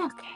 Okay.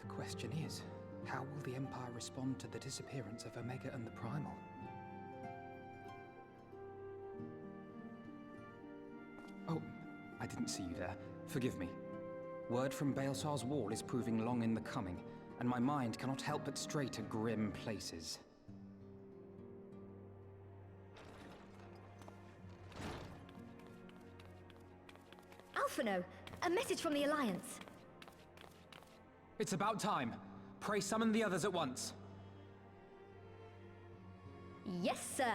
The question is, how will the Empire respond to the disappearance of Omega and the Primal? Oh, I didn't see you there. Forgive me. Word from Baelsar's wall is proving long in the coming, and my mind cannot help but stray to grim places. Alphino, a message from the Alliance. It's about time. Pray summon the others at once. Yes, sir.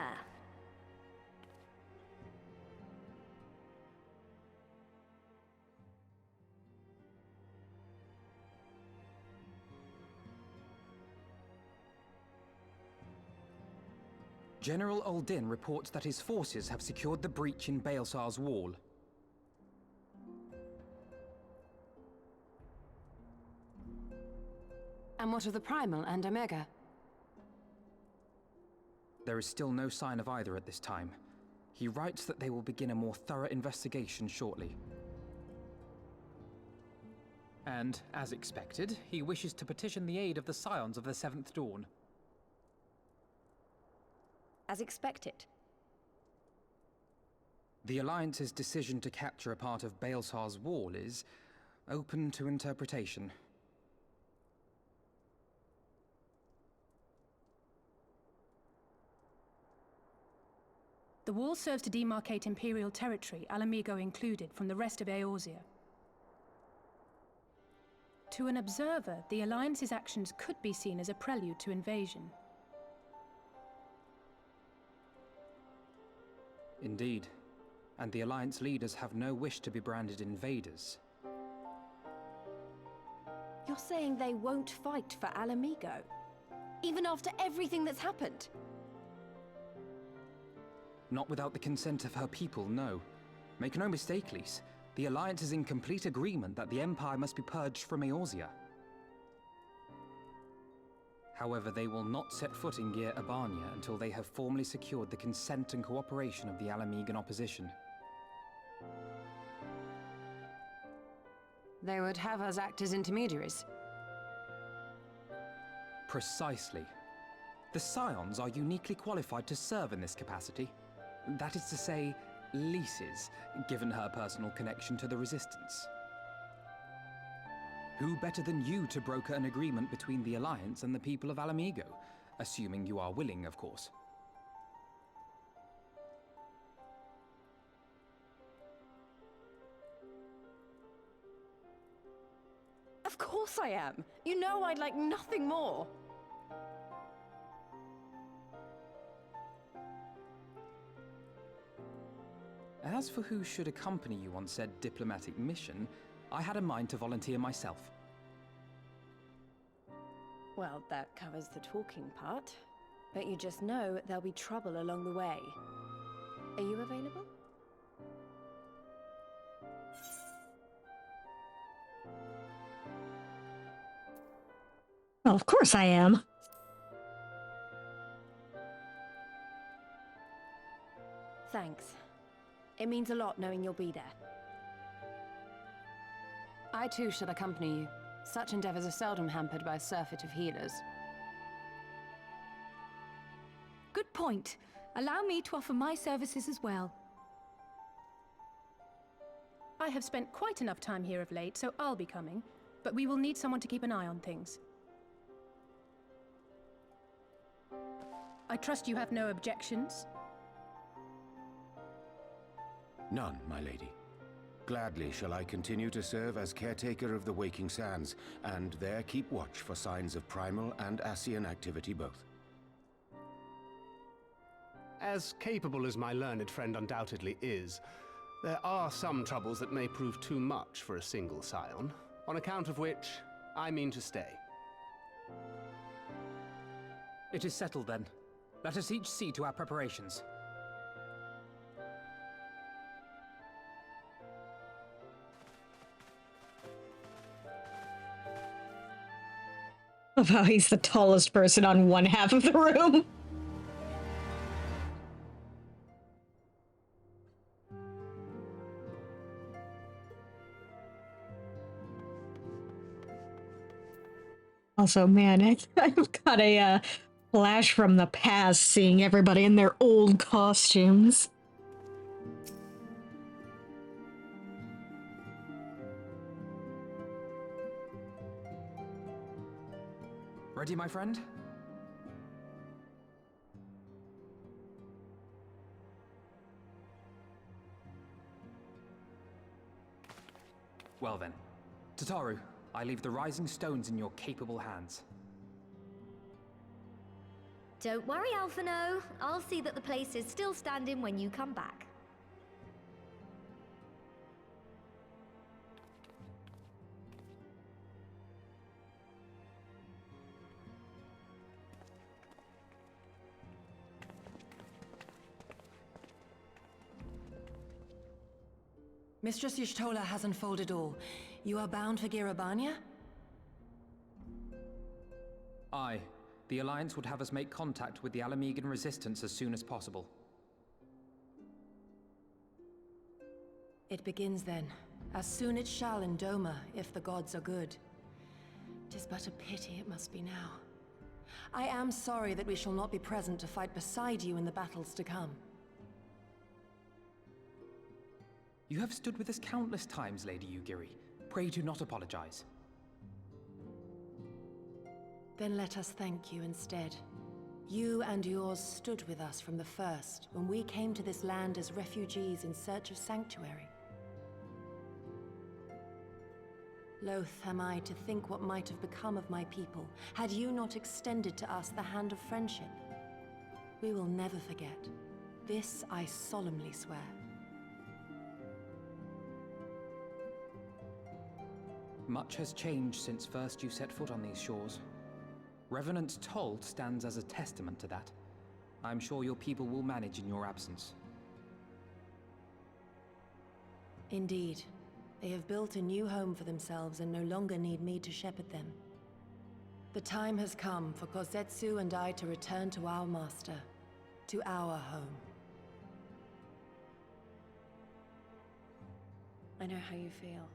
General Uldin reports that his forces have secured the breach in Baelsar's wall. And what of the Primal and Omega? There is still no sign of either at this time. He writes that they will begin a more thorough investigation shortly. And, as expected, he wishes to petition the aid of the Scions of the Seventh Dawn. As expected. The Alliance's decision to capture a part of Baelsar's wall is open to interpretation. The wall serves to demarcate Imperial territory, Alamigo included, from the rest of Eorzea. To an observer, the Alliance's actions could be seen as a prelude to invasion. Indeed. And the Alliance leaders have no wish to be branded invaders. You're saying they won't fight for Alamigo? Even after everything that's happened? Not without the consent of her people, no. Make no mistake, Lys. The Alliance is in complete agreement that the Empire must be purged from Eorzea. However, they will not set foot in Gyr Abania until they have formally secured the consent and cooperation of the Alamigan opposition. They would have us act as intermediaries. Precisely. The Scions are uniquely qualified to serve in this capacity. That is to say, Lys's, given her personal connection to the Resistance. Who better than you to broker an agreement between the Alliance and the people of Alamigo? Assuming you are willing, of course. Of course I am. You know I'd like nothing more. As for who should accompany you on said diplomatic mission, I had a mind to volunteer myself. Well, that covers the talking part. But you just know there'll be trouble along the way. Are you available? Well, of course I am. Thanks. It means a lot knowing you'll be there. I too shall accompany you. Such endeavors are seldom hampered by a surfeit of healers. Good point. Allow me to offer my services as well. I have spent quite enough time here of late, so I'll be coming. But we will need someone to keep an eye on things. I trust you have no objections? None, my lady. Gladly shall I continue to serve as caretaker of the Waking Sands, and there keep watch for signs of primal and Ascian activity both. As capable as my learned friend undoubtedly is, there are some troubles that may prove too much for a single scion, on account of which I mean to stay. It is settled then. Let us each see to our preparations. Of how he's the tallest person on one half of the room. Also, man, I've got a flash from the past seeing everybody in their old costumes. Ready, my friend? Well then, Tataru, I leave the rising stones in your capable hands. Don't worry, Alphino. I'll see that the place is still standing when you come back. Mistress Y'shtola has unfolded all. You are bound for Girabania? Aye. The Alliance would have us make contact with the Alamegan resistance as soon as possible. It begins then. As soon it shall in Doma, if the gods are good. 'Tis but a pity it must be now. I am sorry that we shall not be present to fight beside you in the battles to come. You have stood with us countless times, Lady Yugiri. Pray do not apologize. Then let us thank you instead. You and yours stood with us from the first, when we came to this land as refugees in search of sanctuary. Loath am I to think what might have become of my people, had you not extended to us the hand of friendship. We will never forget. This I solemnly swear. Much has changed since first you set foot on these shores. Revenant's toll stands as a testament to that. I'm sure your people will manage in your absence. Indeed. They have built a new home for themselves and no longer need me to shepherd them. The time has come for Kozetsu and I to return to our master, to our home. I know how you feel.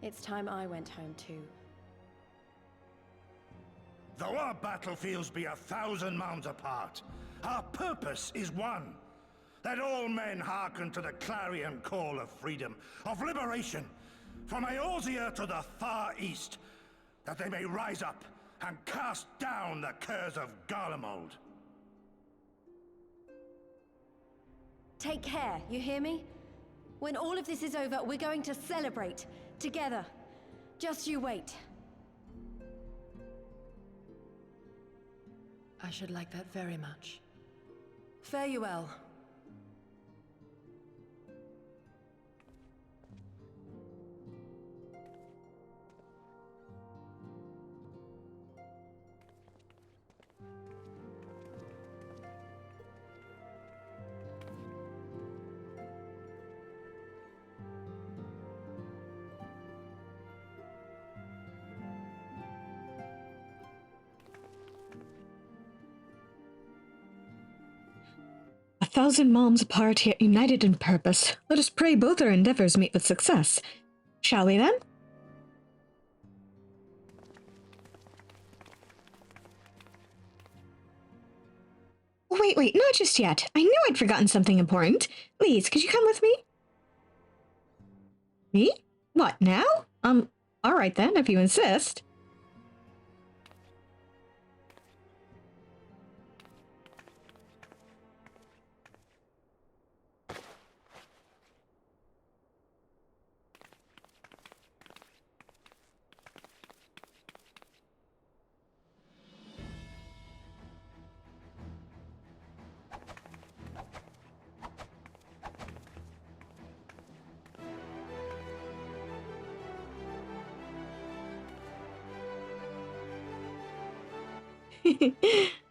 It's time I went home too. Though our battlefields be 1,000 mounds apart, our purpose is one. That all men hearken to the clarion call of freedom, of liberation, from Eorzea to the far east, that they may rise up and cast down the curse of Garlemald. Take care, you hear me? When all of this is over, we're going to celebrate. Together. Just you wait. I should like that very much. Fare you well. A 1,000 moms apart, yet united in purpose. Let us pray both our endeavors meet with success. Shall we then? wait, not just yet. I knew I'd forgotten something important. Lise, could you come with me? Me? What, now? Alright then, if you insist.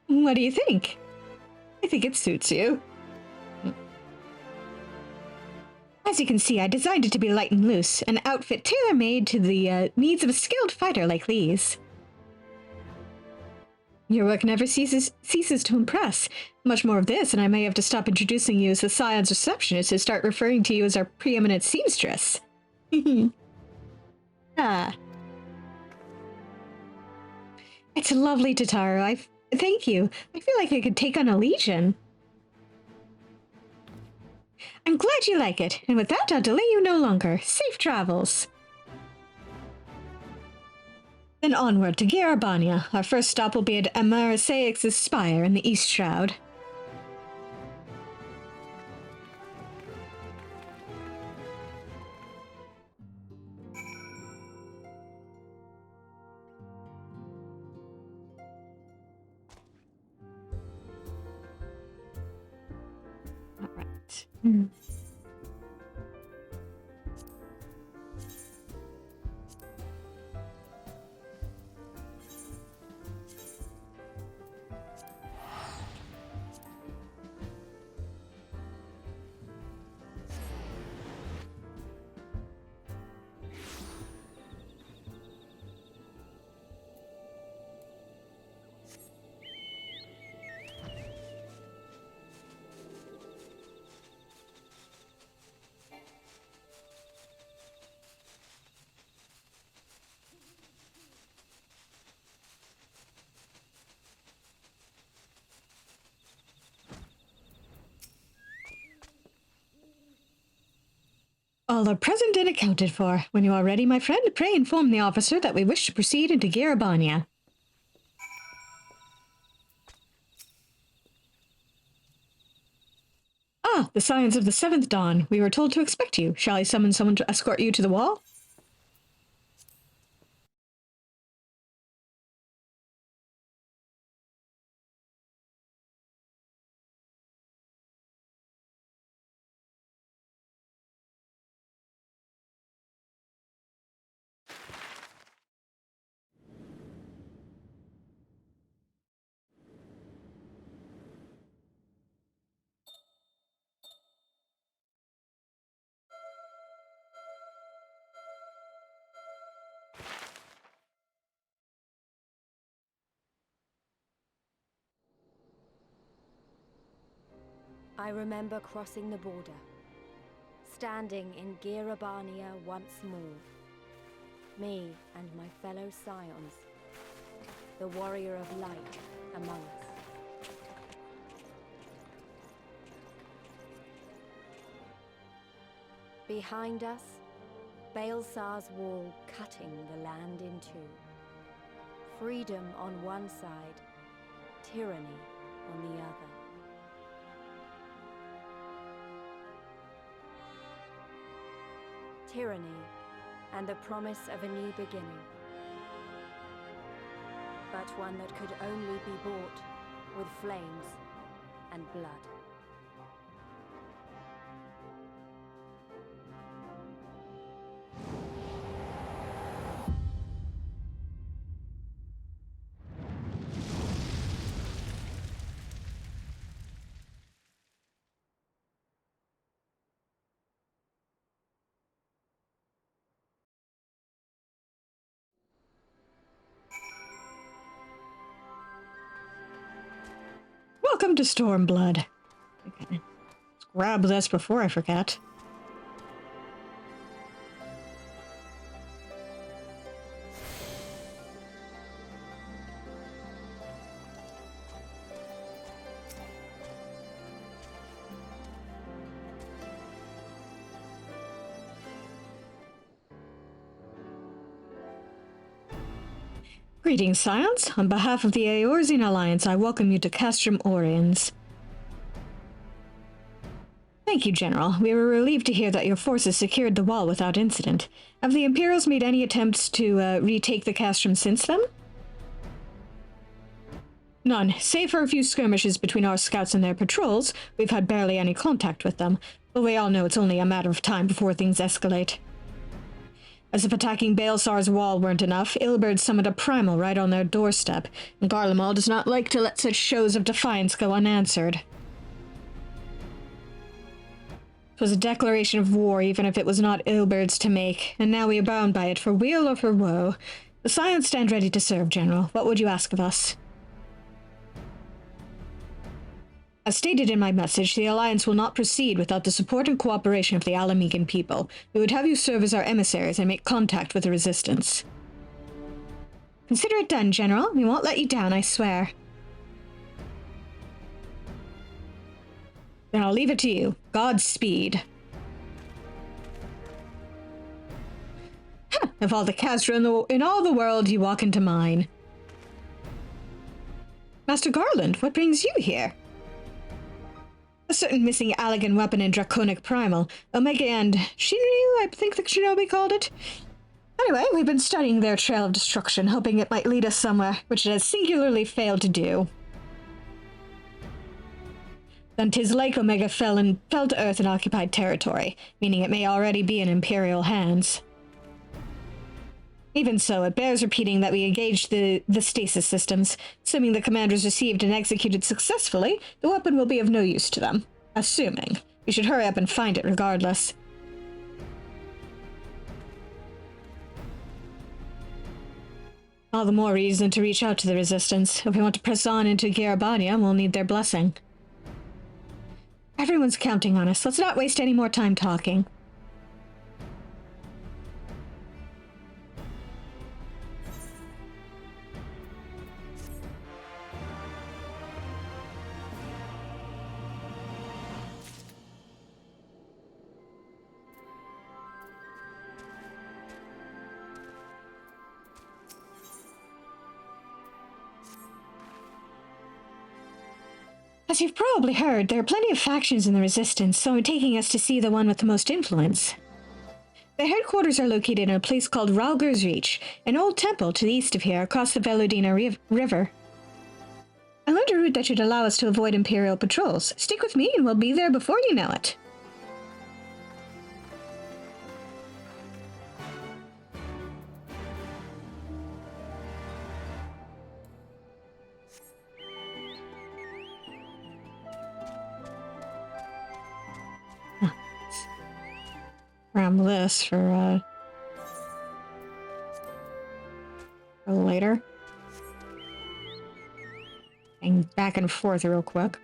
What do you think? I think it suits you. As you can see, I designed it to be light and loose, an outfit tailor-made to the needs of a skilled fighter like Lise. Your work never ceases to impress. Much more of this, and I may have to stop introducing you as the Scion's receptionist and start referring to you as our preeminent seamstress. Ah. It's lovely, Tataru. Thank you. I feel like I could take on a legion. I'm glad you like it, and with that, I'll delay you no longer. Safe travels. Then onward to Garabania. Our first stop will be at Amarasaix's spire in the East Shroud. All right. All are present and accounted for. When you are ready, my friend, pray inform the officer that we wish to proceed into Garabania. Ah, the Scions of the Seventh Dawn. We were told to expect you. Shall I summon someone to escort you to the wall? I remember crossing the border, standing in Garabania once more. Me and my fellow Scions, the warrior of light among us. Behind us, Baelsar's wall cutting the land in two. Freedom on one side, tyranny on the other. Tyranny and the promise of a new beginning. But one that could only be bought with flames and blood. Welcome to Stormblood. Okay. Let's grab this before I forget. Greetings, Scions. On behalf of the Eorzean Alliance, I welcome you to Castrum Oriens. Thank you, General. We were relieved to hear that your forces secured the wall without incident. Have the Imperials made any attempts to retake the Castrum since then? None. Save for a few skirmishes between our scouts and their patrols, we've had barely any contact with them. But we all know it's only a matter of time before things escalate. As if attacking Baelsar's wall weren't enough, Ilberd summoned a primal right on their doorstep, and Garlemald does not like to let such shows of defiance go unanswered. It was a declaration of war, even if it was not Ilberd's to make, and now we are bound by it, for weal or for woe. The Scions stand ready to serve, General. What would you ask of us? As stated in my message, the Alliance will not proceed without the support and cooperation of the Alamegan people. We would have you serve as our emissaries and make contact with the Resistance. Consider it done, General. We won't let you down, I swear. Then I'll leave it to you. Godspeed. Of all the Castra in all the world, you walk into mine. Master Garland, what brings you here? A certain missing Allagan weapon and Draconic Primal. Omega and Shinryu, I think the Shinobi called it. Anyway, we've been studying their trail of destruction, hoping it might lead us somewhere, which it has singularly failed to do. Then 'tis like Omega fell to Earth in occupied territory, meaning it may already be in Imperial hands. Even so, it bears repeating that we engaged the stasis systems. Assuming the commanders received and executed successfully, the weapon will be of no use to them. Assuming. We should hurry up and find it regardless. All the more reason to reach out to the Resistance. If we want to press on into Garabania, we'll need their blessing. Everyone's counting on us. Let's not waste any more time talking. As you've probably heard, there are plenty of factions in the Resistance, so I'm taking us to see the one with the most influence. Their headquarters are located in a place called Ralger's Reach, an old temple to the east of here, across the Velodina River. I learned a route that should allow us to avoid Imperial patrols. Stick with me and we'll be there before you know it. Ram this for later. And back and forth real quick.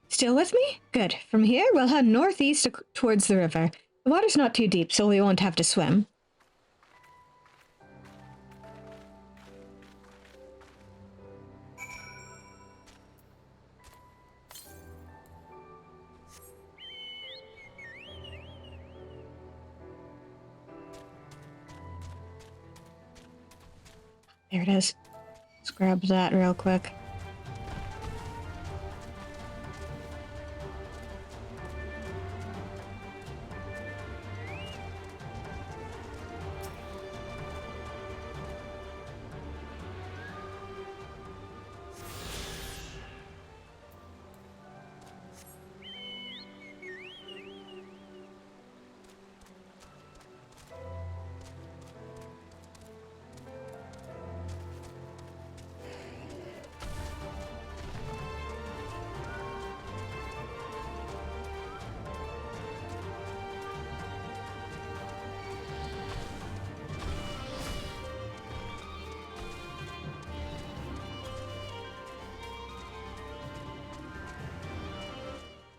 Still with me? Good. From here, we'll head northeast towards the river. The water's not too deep, so we won't have to swim. There it is. Let's grab that real quick.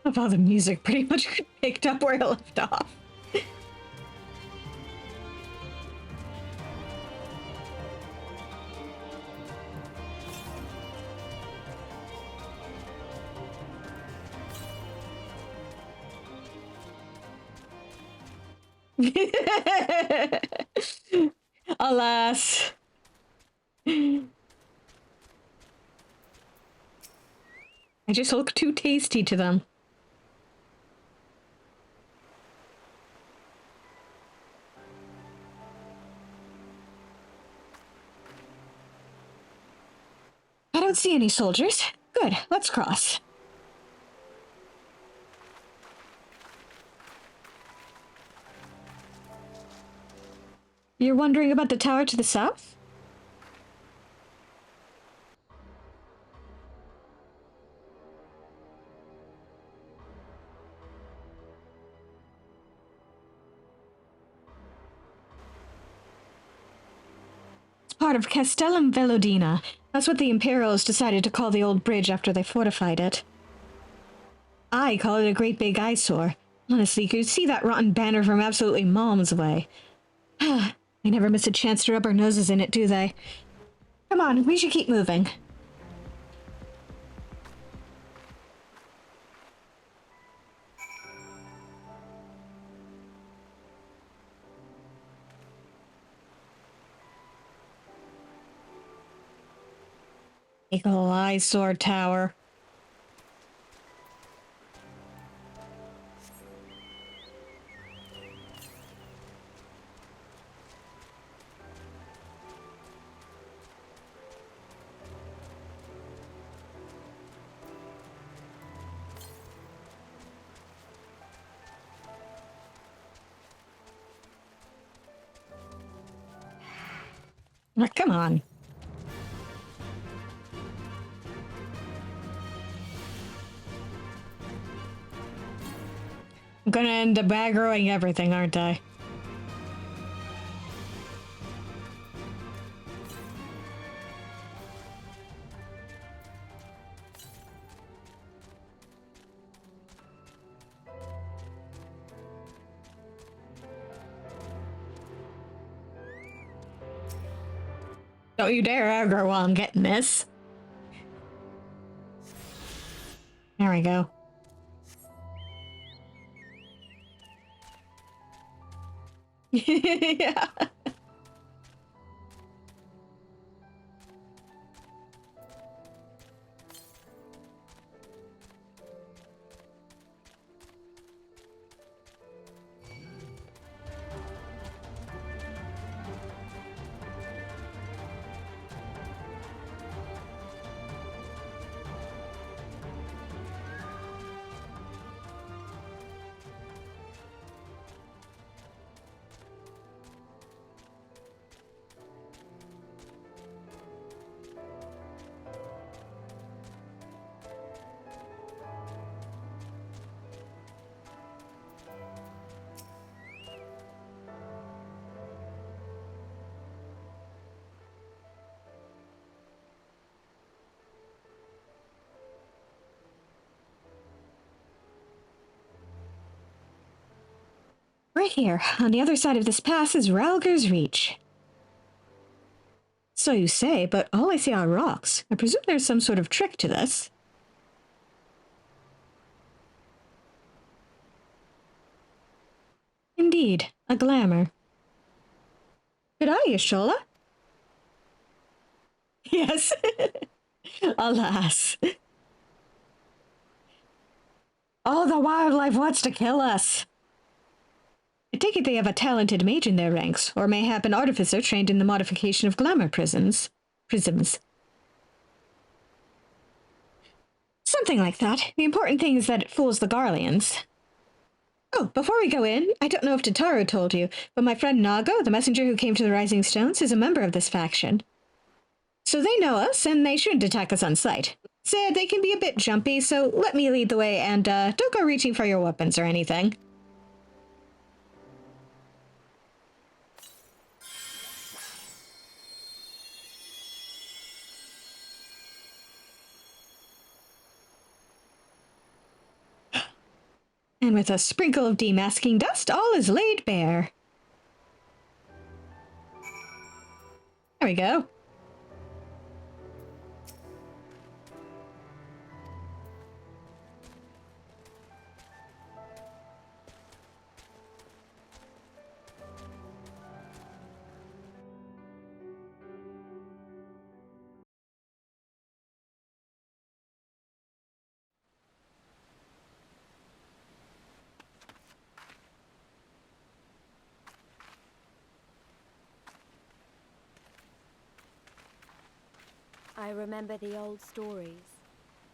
Of how the music pretty much picked up where it left off. Alas. I just look too tasty to them. I don't see any soldiers. Good, let's cross. You're wondering about the tower to the south? It's part of Castellum Velodina. That's what the Imperials decided to call the old bridge after they fortified it. I call it a great big eyesore. Honestly, you could see that rotten banner from absolutely miles away. They never miss a chance to rub our noses in it, do they? Come on, we should keep moving. Eagle eyesore tower. Oh, come on. I'm gonna end up aggroing everything, aren't I? Don't you dare aggro while I'm getting this. There we go. Yeah. Right here, on the other side of this pass is Ralger's Reach. So you say, but all I see are rocks. I presume there's some sort of trick to this. Indeed, a glamour. Good eye, Yashola. Yes. Alas. All the wildlife wants to kill us. I take it they have a talented mage in their ranks, or mayhap an artificer trained in the modification of glamour prisms. Something like that. The important thing is that it fools the Garleans. Oh, before we go in, I don't know if Tataru told you, but my friend Nago, the messenger who came to the Rising Stones, is a member of this faction. So they know us, and they shouldn't attack us on sight. Said they can be a bit jumpy, so let me lead the way, and don't go reaching for your weapons or anything. And with a sprinkle of demasking dust, all is laid bare. There we go. I remember the old stories,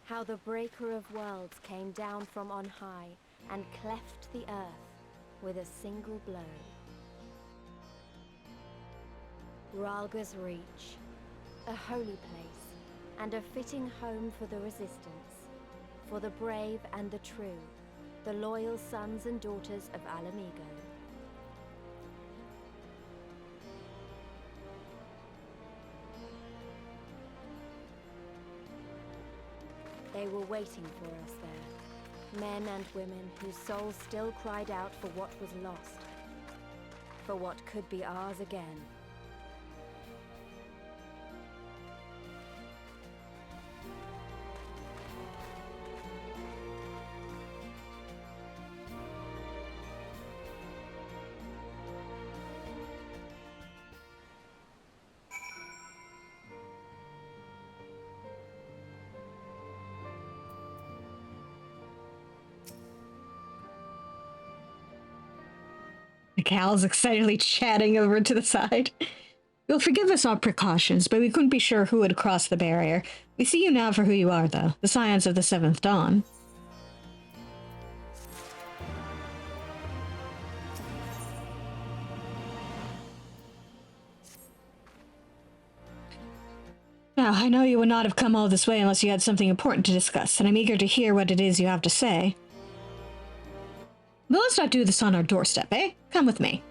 how the Breaker of Worlds came down from on high and cleft the earth with a single blow. Rhalgr's Reach, a holy place, and a fitting home for the Resistance, for the brave and the true, the loyal sons and daughters of Alamigo. They were waiting for us there, men and women whose souls still cried out for what was lost, for what could be ours again. Cal's excitedly chatting over to the side. You'll forgive us our precautions, but we couldn't be sure who had crossed the barrier. We see you now for who you are, though, the Scions of the Seventh Dawn. Now, I know you would not have come all this way unless you had something important to discuss, and I'm eager to hear what it is you have to say. But let's not do this on our doorstep, eh? Come with me.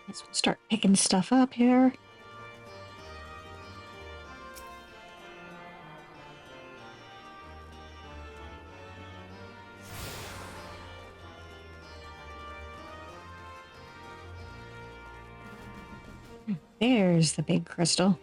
Let's start picking stuff up here. There's the big crystal.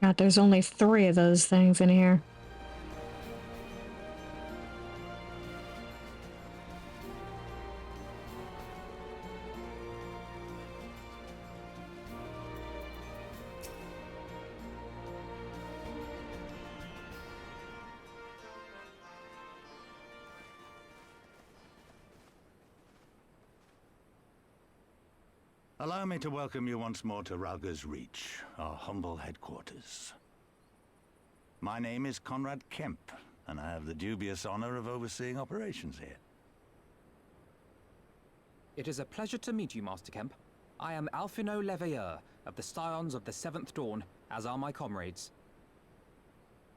God, there's only 3 of those things in here. Allow me to welcome you once more to Ralga's Reach, our humble headquarters. My name is Conrad Kemp, and I have the dubious honor of overseeing operations here. It is a pleasure to meet you, Master Kemp. I am Alphino Leveilleur of the Scions of the Seventh Dawn, as are my comrades.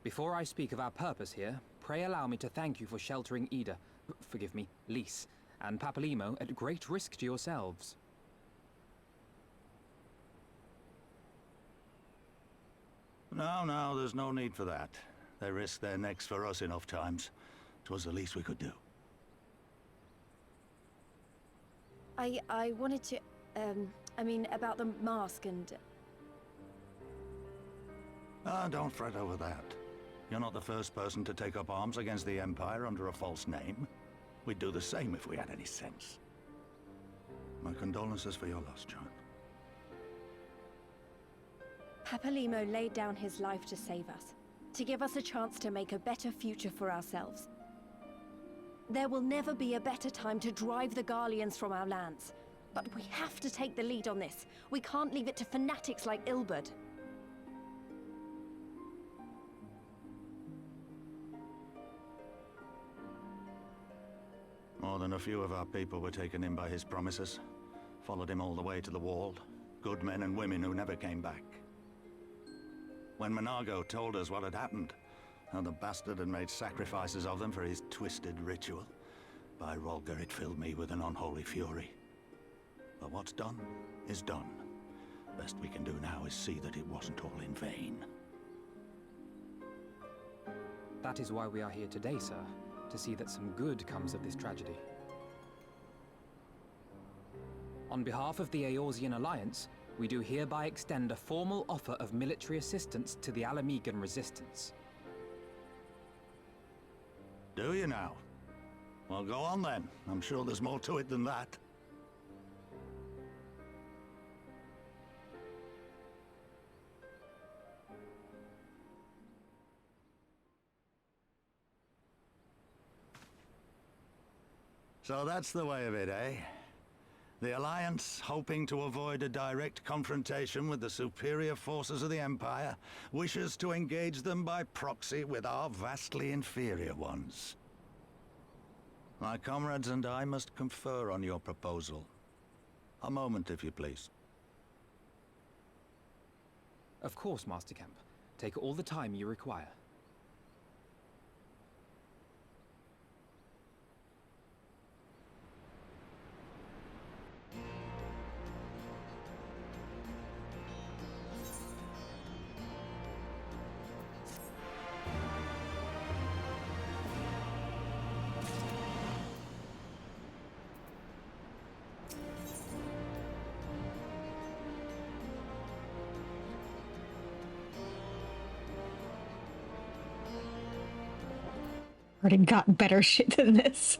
Before I speak of our purpose here, pray allow me to thank you for sheltering Ida, forgive me, Lys, and Papalimo at great risk to yourselves. No, there's no need for that. They risked their necks for us enough times. 'Twas the least we could do. I wanted to, I mean, about the mask and... Don't fret over that. You're not the first person to take up arms against the Empire under a false name. We'd do the same if we had any sense. My condolences for your loss, child. Papalimo laid down his life to save us, to give us a chance to make a better future for ourselves. There will never be a better time to drive the Garleans from our lands. But we have to take the lead on this. We can't leave it to fanatics like Ilberd. More than a few of our people were taken in by his promises. Followed him all the way to the wall. Good men and women who never came back. When Monago told us what had happened, how the bastard had made sacrifices of them for his twisted ritual, by Rolgar it filled me with an unholy fury. But what's done is done. Best we can do now is see that it wasn't all in vain. That is why we are here today, sir, to see that some good comes of this tragedy. On behalf of the Eorzean Alliance, we do hereby extend a formal offer of military assistance to the Alamegan resistance. Do you now? Well, go on then. I'm sure there's more to it than that. So that's the way of it, eh? The Alliance, hoping to avoid a direct confrontation with the superior forces of the Empire, wishes to engage them by proxy with our vastly inferior ones. My comrades and I must confer on your proposal. A moment, if you please. Of course, Master Kemp. Take all the time you require. Already got better shit than this.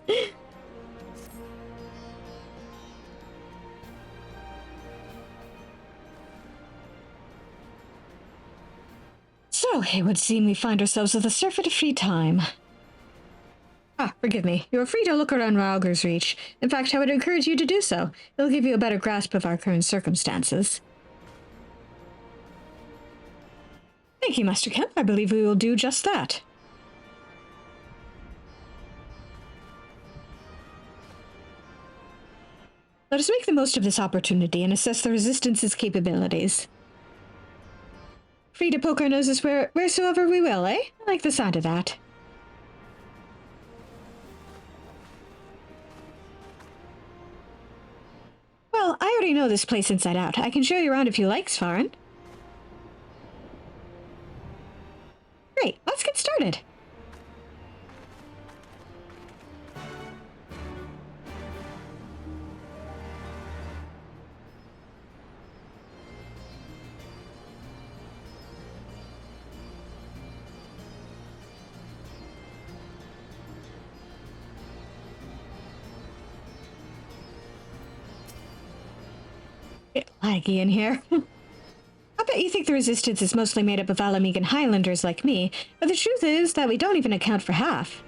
So, it would seem we find ourselves with a surfeit of free time. Forgive me. You are free to look around Ralga's Reach. In fact, I would encourage you to do so. It'll give you a better grasp of our current circumstances. Thank you, Master Kemp. I believe we will do just that. Let us make the most of this opportunity and assess the Resistance's capabilities. Free to poke our noses wheresoever we will, eh? I like the sound of that. Well, I already know this place inside out. I can show you around if you like, Svarin. Great, let's get started. Laggy in here. I bet you think the Resistance is mostly made up of Alamegan Highlanders like me, but the truth is that we don't even account for half.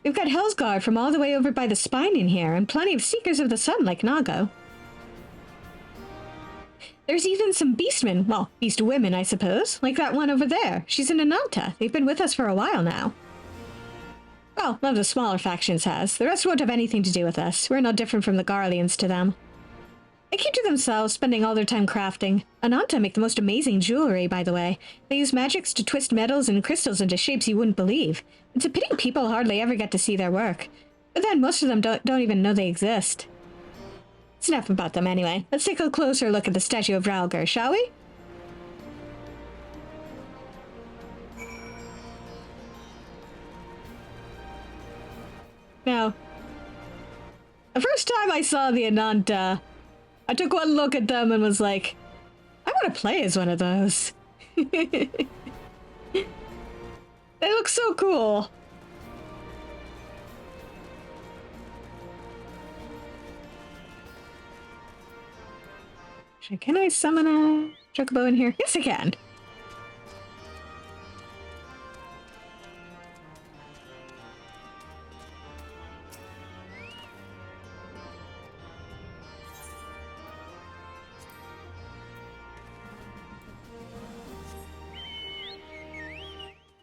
We've got Hellsguard from all the way over by the Spine in here, and plenty of Seekers of the Sun like Nago. There's even some beastmen, well, beast women, I suppose, like that one over there. She's an Ananta. They've been with us for a while now. Well, one of the smaller factions has. The rest won't have anything to do with us. We're no different from the Garleans to them. They keep to themselves, spending all their time crafting. Ananta make the most amazing jewelry, by the way. They use magics to twist metals and crystals into shapes you wouldn't believe. It's a pity people hardly ever get to see their work. But then most of them don't even know they exist. It's enough about them anyway. Let's take a closer look at the statue of Ralgar, shall we? Now, the first time I saw the Ananta, I took one look at them and was like, I want to play as one of those. They look so cool. Can I summon a chocobo in here? Yes, I can.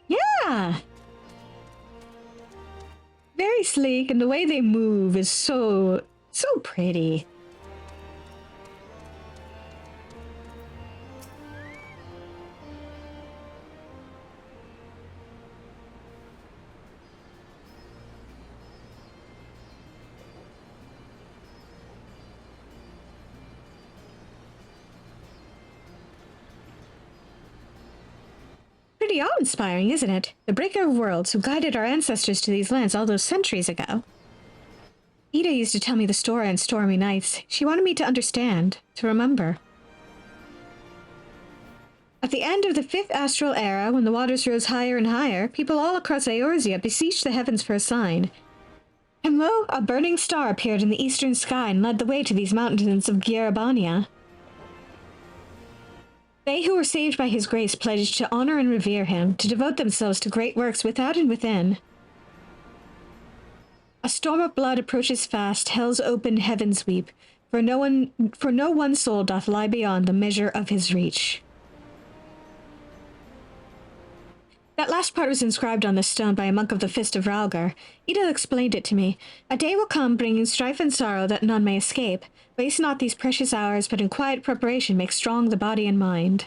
Yeah. Very sleek, and the way they move is so pretty. Pretty awe-inspiring, isn't it? The Breaker of Worlds who guided our ancestors to these lands all those centuries ago. Ida used to tell me the story on stormy nights. She wanted me to understand, to remember. At the end of the 5th astral era, when the waters rose higher and higher, people all across Eorzea beseeched the heavens for a sign. And lo, a burning star appeared in the eastern sky and led the way to these mountains of Gyarabania. They who were saved by his grace pledged to honor and revere him, to devote themselves to great works without and within. A storm of blood approaches fast, hell's open heavens weep, for no one soul doth lie beyond the measure of his reach. That last part was inscribed on the stone by a monk of the Fist of Ralgar. Ida explained it to me. A day will come bringing strife and sorrow that none may escape. Waste not these precious hours, but in quiet preparation make strong the body and mind.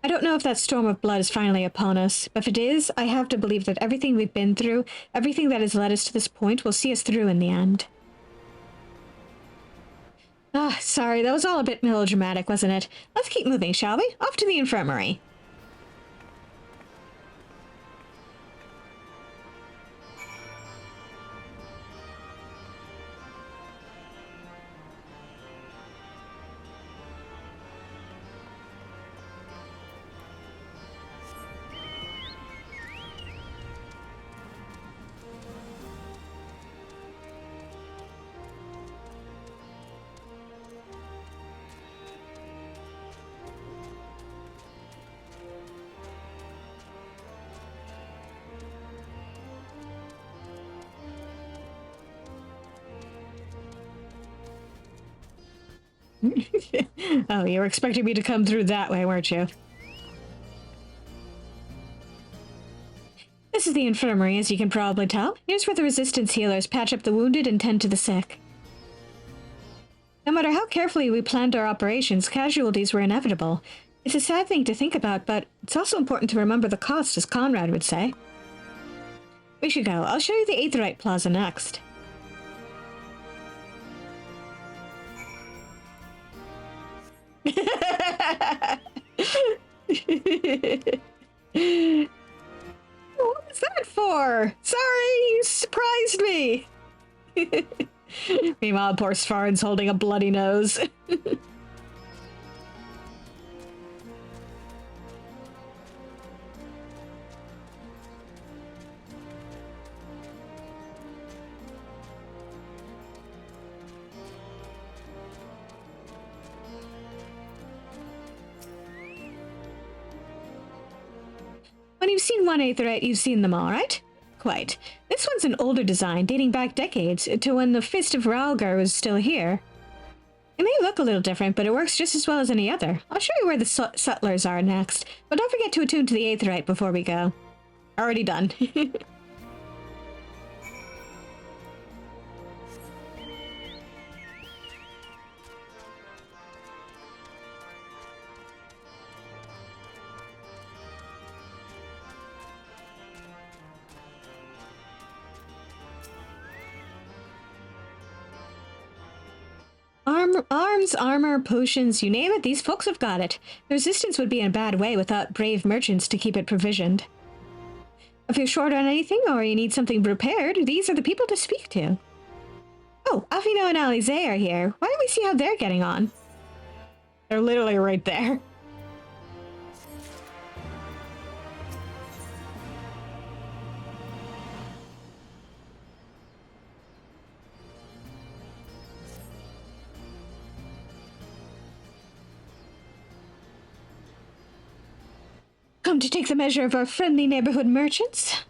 I don't know if that storm of blood is finally upon us, but if it is, I have to believe that everything we've been through, everything that has led us to this point, will see us through in the end. Ah, sorry, that was all a bit melodramatic, wasn't it? Let's keep moving, shall we? Off to the infirmary. Oh, you were expecting me to come through that way, weren't you? This is the infirmary, as you can probably tell. Here's where the resistance healers patch up the wounded and tend to the sick. No matter how carefully we planned our operations, casualties were inevitable. It's a sad thing to think about, but it's also important to remember the cost, as Conrad would say. We should go. I'll show you the Aetherite Plaza next. What was that for? Sorry, you surprised me. Meanwhile, poor Svarn's holding a bloody nose. When you've seen one Aetherite, you've seen them all, right? quite. This one's an older design, dating back decades, to when the Fist of Ralgar was still here. It may look a little different, but it works just as well as any other. I'll show you where the settlers are next, but don't forget to attune to the Aetherite before we go. Already done. Arms, armor, potions, you name it, these folks have got it. The Resistance would be in a bad way without brave merchants to keep it provisioned. If you're short on anything or you need something repaired, these are the people to speak to. Oh, Alfino and Alize are here. Why don't we see how they're getting on? They're literally right there. Come to take the measure of our friendly neighborhood merchants?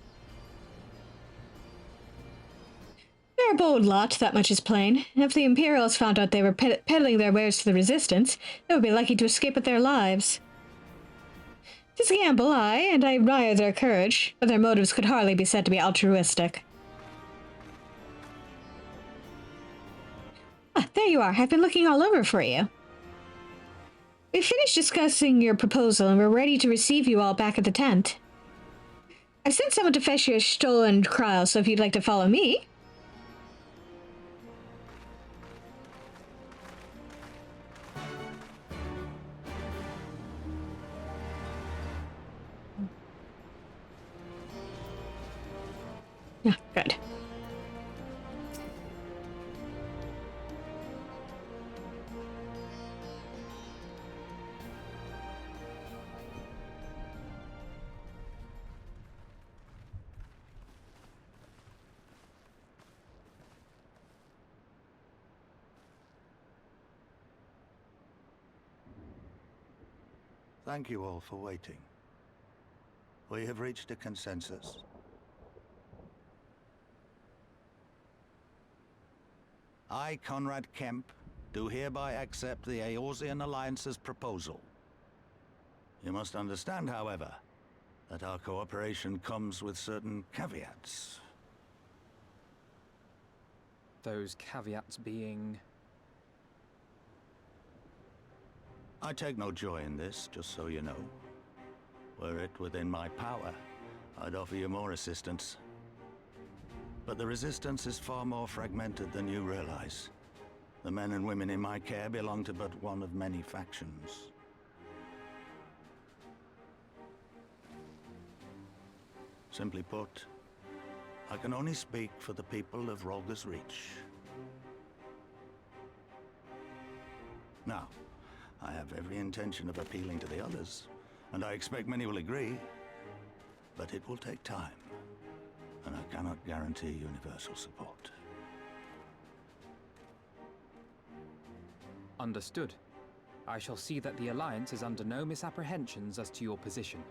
They're a bold lot, that much is plain. If the Imperials found out they were peddling their wares to the Resistance, they would be lucky to escape with their lives. It's a gamble, aye, and I admire their courage, but their motives could hardly be said to be altruistic. Ah, there you are. I've been looking all over for you. We finished discussing your proposal and we're ready to receive you all back at the tent. I've sent someone to fetch your stolen Kryl, so if you'd like to follow me... Yeah, good. Thank you all for waiting. We have reached a consensus. I, Conrad Kemp, do hereby accept the Eorzean Alliance's proposal. You must understand, however, that our cooperation comes with certain caveats. Those caveats being... I take no joy in this, just so you know. Were it within my power, I'd offer you more assistance. But the Resistance is far more fragmented than you realize. The men and women in my care belong to but one of many factions. Simply put, I can only speak for the people of Ralgar's Reach. Now, I have every intention of appealing to the others, and I expect many will agree, but it will take time, and I cannot guarantee universal support. Understood. I shall see that the Alliance is under no misapprehensions as to your position.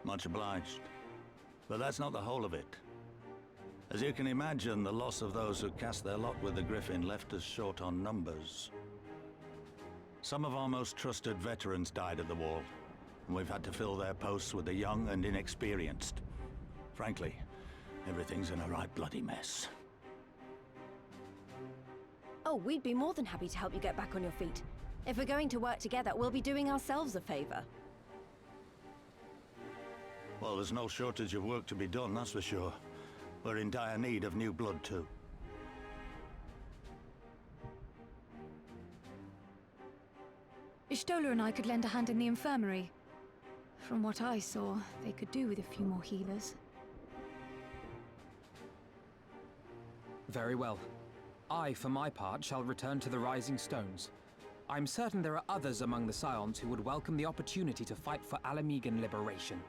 Much obliged. But that's not the whole of it. As you can imagine, the loss of those who cast their lot with the Griffin left us short on numbers. Some of our most trusted veterans died at the wall, and we've had to fill their posts with the young and inexperienced. Frankly, everything's in a right bloody mess. Oh, we'd be more than happy to help you get back on your feet. If we're going to work together, we'll be doing ourselves a favor. Well, there's no shortage of work to be done, that's for sure. We're in dire need of new blood, too. Ishtola and I could lend a hand in the infirmary. From what I saw, they could do with a few more healers. Very well. I, for my part, shall return to the Rising Stones. I'm certain there are others among the Scions who would welcome the opportunity to fight for Alamegan liberation.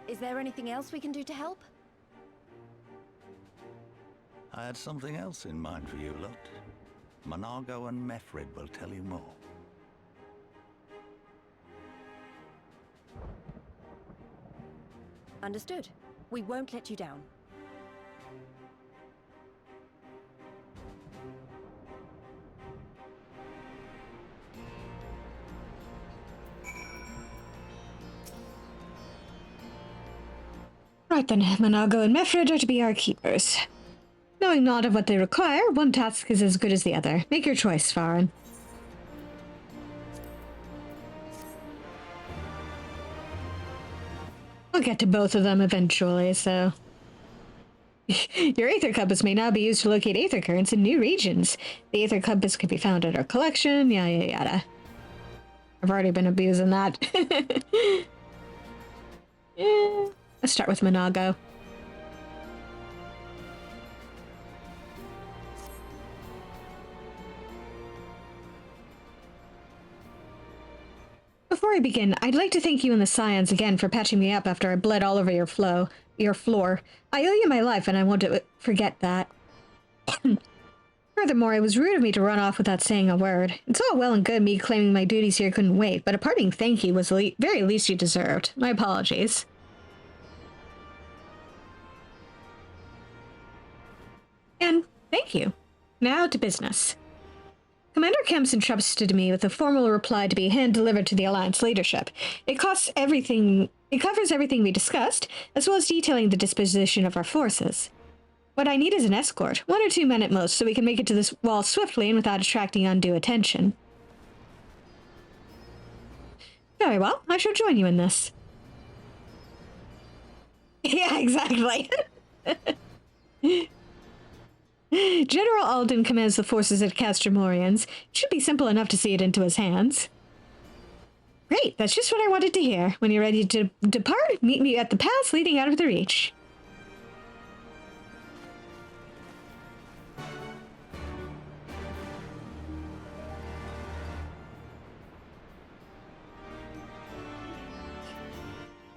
Is there anything else we can do to help? I had something else in mind for you, Lot. Monargo and Mefred will tell you more. Understood. We won't let you down. Right then, Monago and Mefred are to be our keepers. Knowing not of what they require, one task is as good as the other. Make your choice, Farron. I'll get to both of them eventually, so... Your Aether Compass may now be used to locate Aether Currents in new regions. The Aether Compass can be found at our collection, yada yada. I've already been abusing that. Yeah. Let's start with Monago. Before I begin, I'd like to thank you and the Scions again for patching me up after I bled all over your floor. I owe you my life, and I won't forget that. Furthermore, it was rude of me to run off without saying a word. It's all well and good me claiming my duties here couldn't wait, but a parting thank you was the very least you deserved. My apologies. And thank you. Now to business. Commander Kemp's entrusted me with a formal reply to be hand-delivered to the Alliance leadership. It covers everything we discussed, as well as detailing the disposition of our forces. What I need is an escort, 1 or 2 men at most, so we can make it to this wall swiftly and without attracting undue attention. Very well, I shall join you in this. Yeah, exactly. General Alden commands the forces at Castor Morians. It should be simple enough to see it into his hands. Great, that's just what I wanted to hear. When you're ready to depart, meet me at the pass leading out of the Reach.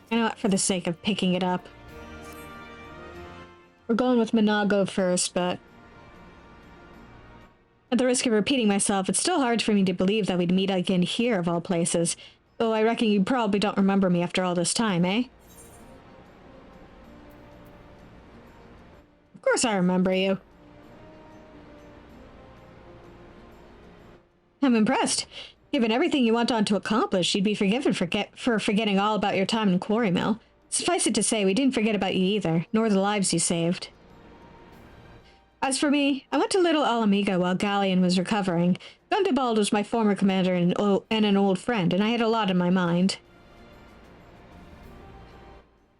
You know what, for the sake of picking it up. We're going with Monago first, but... at the risk of repeating myself, it's still hard for me to believe that we'd meet again here of all places. Though I reckon you probably don't remember me after all this time, eh? Of course I remember you. I'm impressed. Given everything you went on to accomplish, you'd be forgiven for forgetting all about your time in Quarry Mill. Suffice it to say, we didn't forget about you either, nor the lives you saved. As for me, I went to Little Alamiga while Galleon was recovering. Gundobald was my former commander and an old friend, and I had a lot on my mind.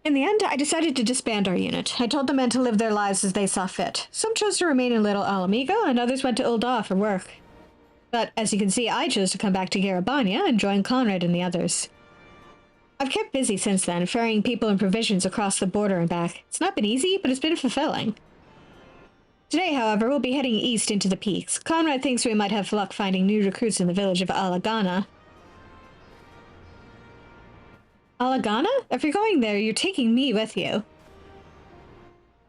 In the end, I decided to disband our unit. I told the men to live their lives as they saw fit. Some chose to remain in Little Alamiga, and others went to Ul'dah for work. But, as you can see, I chose to come back to Garabania and join Conrad and the others. I've kept busy since then, ferrying people and provisions across the border and back. It's not been easy, but it's been fulfilling. Today, however, we'll be heading east into the peaks. Conrad thinks we might have luck finding new recruits in the village of Alagana. Alagana? If you're going there, you're taking me with you.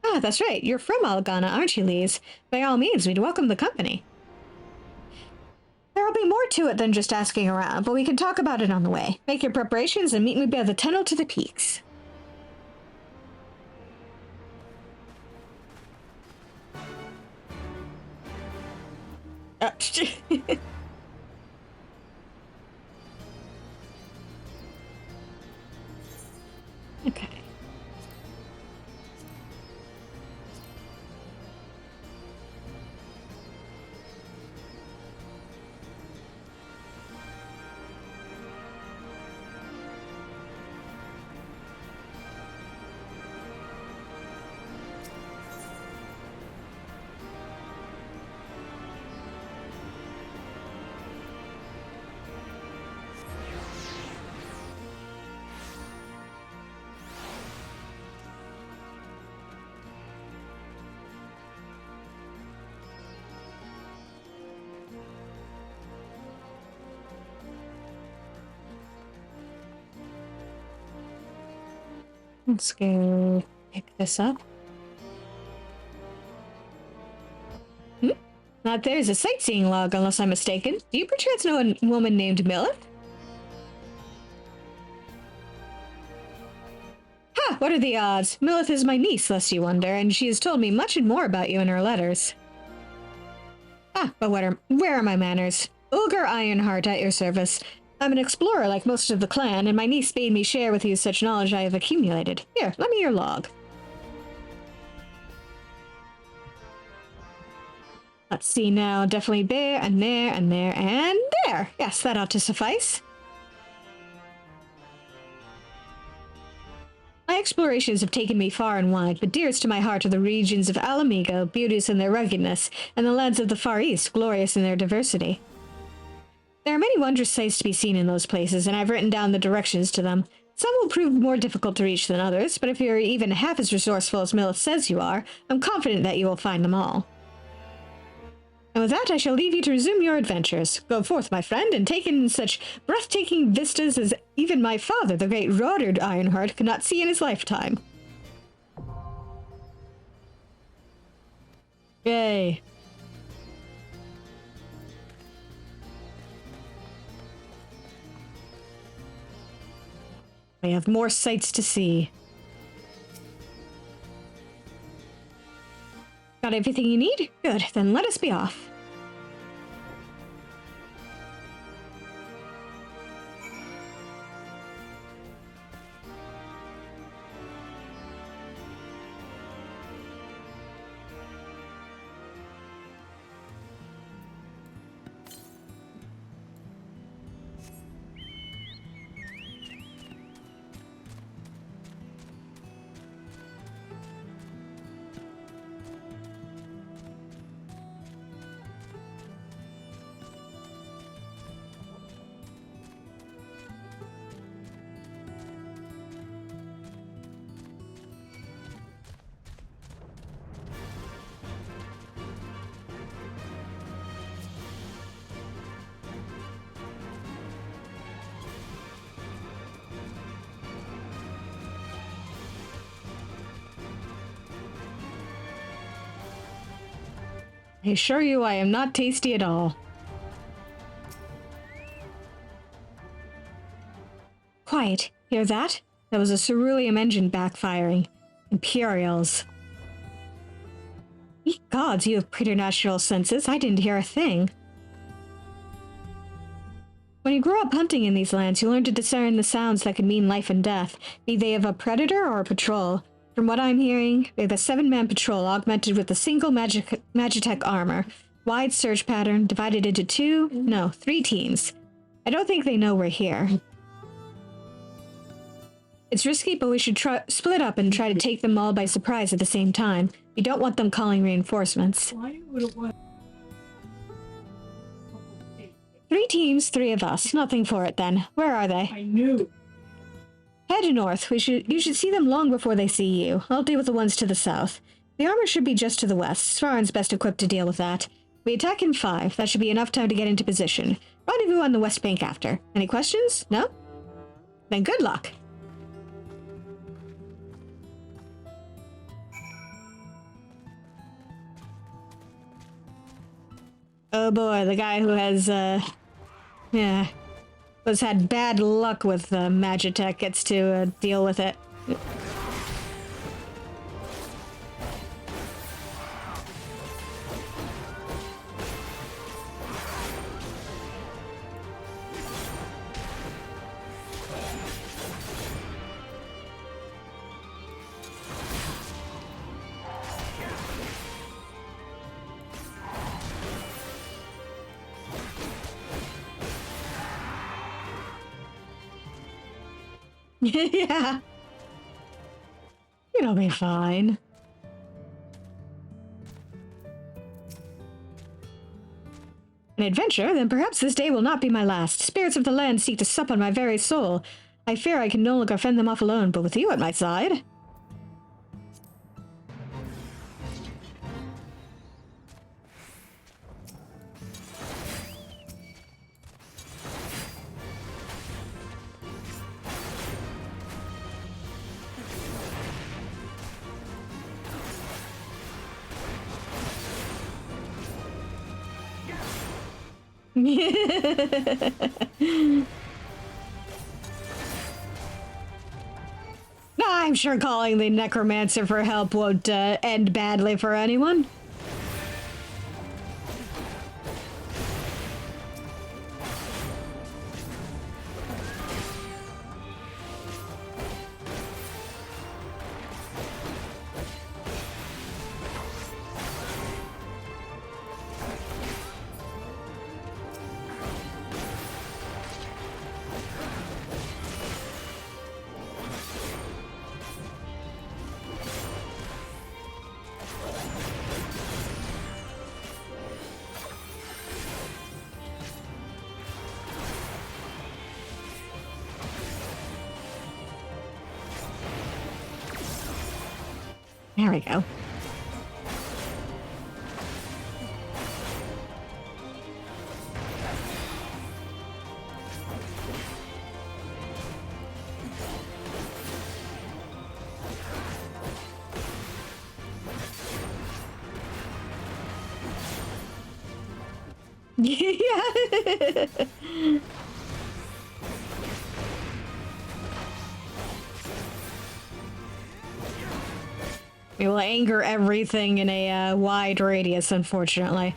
Ah, that's right. You're from Alagana, aren't you, Lise? By all means, we'd welcome the company. There'll be more to it than just asking around, but we can talk about it on the way. Make your preparations and meet me by the tunnel to the peaks. Okay. Let's go pick this up. Not there's a sightseeing log, unless I'm mistaken. Do you perchance know a woman named Milith? Ha! What are the odds? Milith is my niece, lest you wonder, and she has told me much and more about you in her letters. Ah, but where are my manners? Ulgar Ironheart at your service. I'm an explorer like most of the clan, and my niece bade me share with you such knowledge I have accumulated. Here, lend me your log. Let's see now. Definitely there, and there, and there, and there. Yes, that ought to suffice. My explorations have taken me far and wide, but dearest to my heart are the regions of Alamigo, beauteous in their ruggedness, and the lands of the Far East, glorious in their diversity. There are many wondrous sights to be seen in those places, and I've written down the directions to them. Some will prove more difficult to reach than others, but if you're even half as resourceful as Milith says you are, I'm confident that you will find them all. And with that, I shall leave you to resume your adventures. Go forth, my friend, and take in such breathtaking vistas as even my father, the great Rodard Ironheart, could not see in his lifetime. Yay. I have more sights to see. Got everything you need? Good, then let us be off. I assure you I am not tasty at all. Quiet. Hear that? That was a ceruleum engine backfiring. Imperials. Ye gods, you have preternatural senses. I didn't hear a thing. When you grow up hunting in these lands, you learn to discern the sounds that could mean life and death, be they of a predator or a patrol. From what I'm hearing, we have a 7-man patrol augmented with a single Magitech armor, wide search pattern, divided into 3 teams. I don't think they know we're here. It's risky, but we should split up and try to take them all by surprise at the same time. We don't want them calling reinforcements. 3 teams, 3 of us. Nothing for it then. Where are they? I knew. Head north. You should see them long before they see you. I'll deal with the ones to the south. The armor should be just to the west. Svaran's best equipped to deal with that. We attack in 5. That should be enough time to get into position. Rendezvous on the west bank after. Any questions? No? Then good luck. Oh boy, the guy who has, has had bad luck with Magitech gets to deal with it. Yeah. It'll be fine. An adventure? Then perhaps this day will not be my last. Spirits of the land seek to sup on my very soul. I fear I can no longer fend them off alone, but with you at my side... I'm sure calling the necromancer for help won't end badly for anyone. There we go. Yeah. We will anger everything in a wide radius, unfortunately.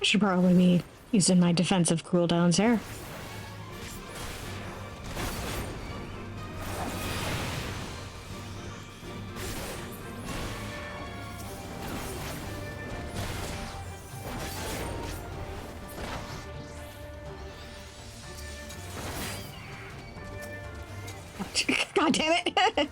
I should probably be using my defensive cooldowns here. God damn it!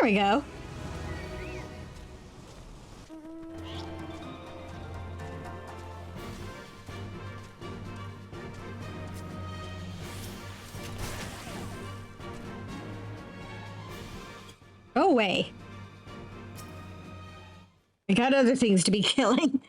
There we go. Go away. I got other things to be killing.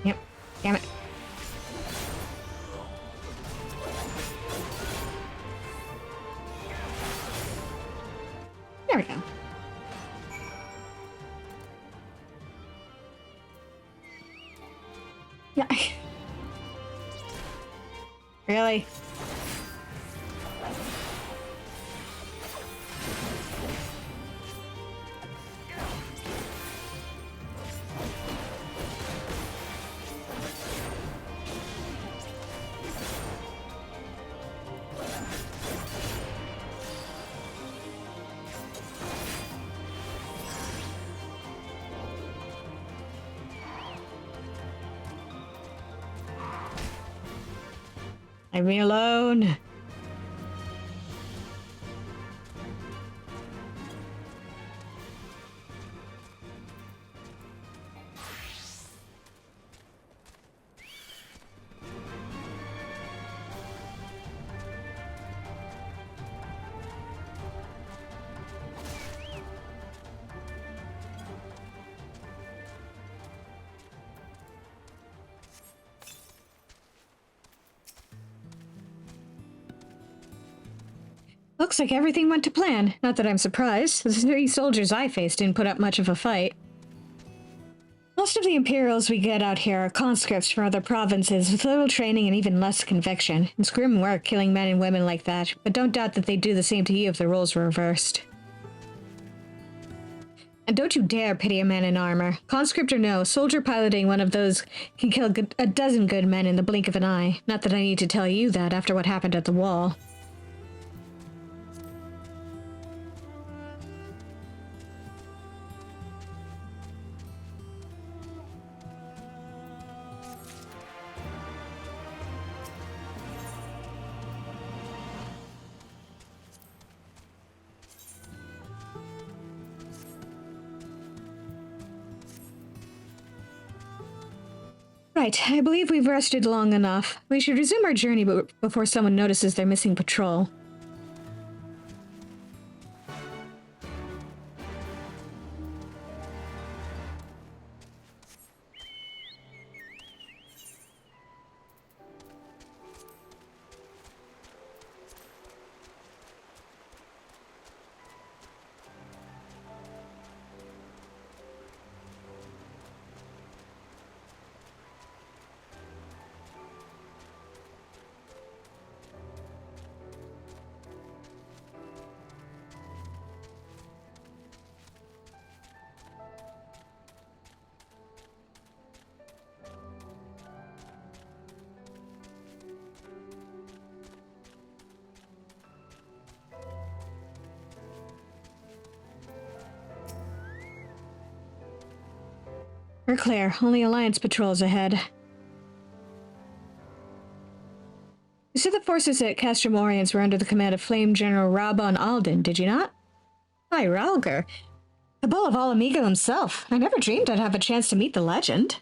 Yep, damn it. There we go. Yeah. Really? Leave me alone. Looks like everything went to plan. Not that I'm surprised. The 3 soldiers I faced didn't put up much of a fight. Most of the Imperials we get out here are conscripts from other provinces with little training and even less conviction. It's grim work killing men and women like that, but don't doubt that they'd do the same to you if the roles were reversed. And don't you dare pity a man in armor. Conscript or no, soldier piloting one of those can kill a dozen good men in the blink of an eye. Not that I need to tell you that after what happened at the wall. Right, I believe we've rested long enough. We should resume our journey before someone notices they're missing patrol. We're clear. Only Alliance patrols ahead. You said the forces at Castrum Oriens were under the command of Flame General Rabon Alden, did you not? Hi, Ralger. The Bull of Alamigo himself. I never dreamed I'd have a chance to meet the legend.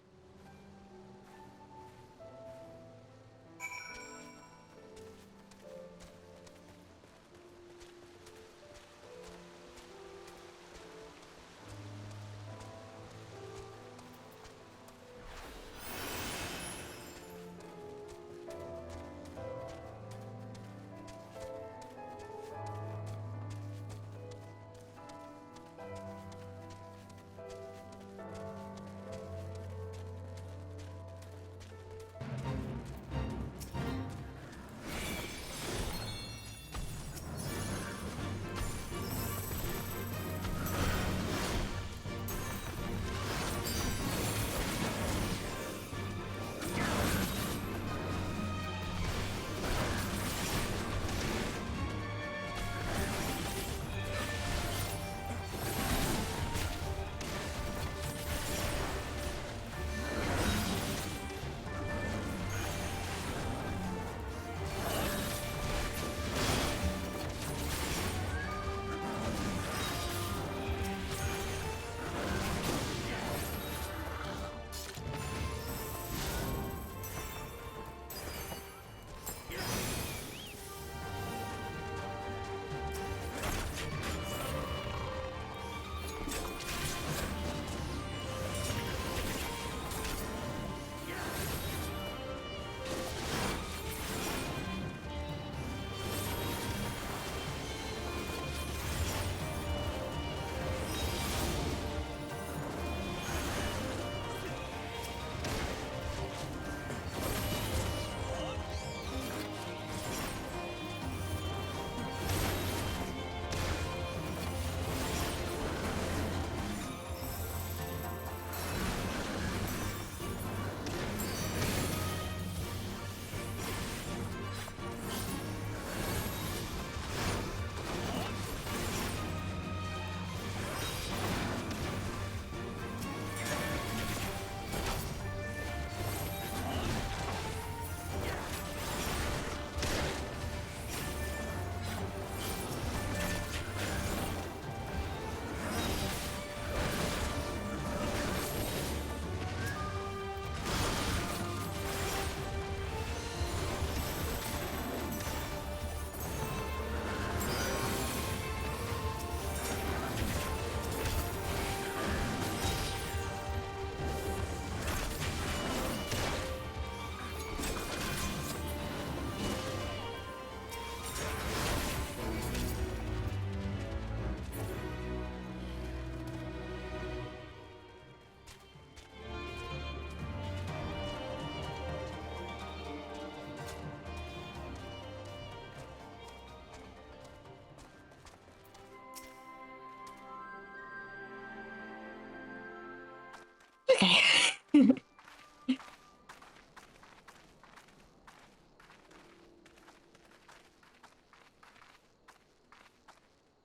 It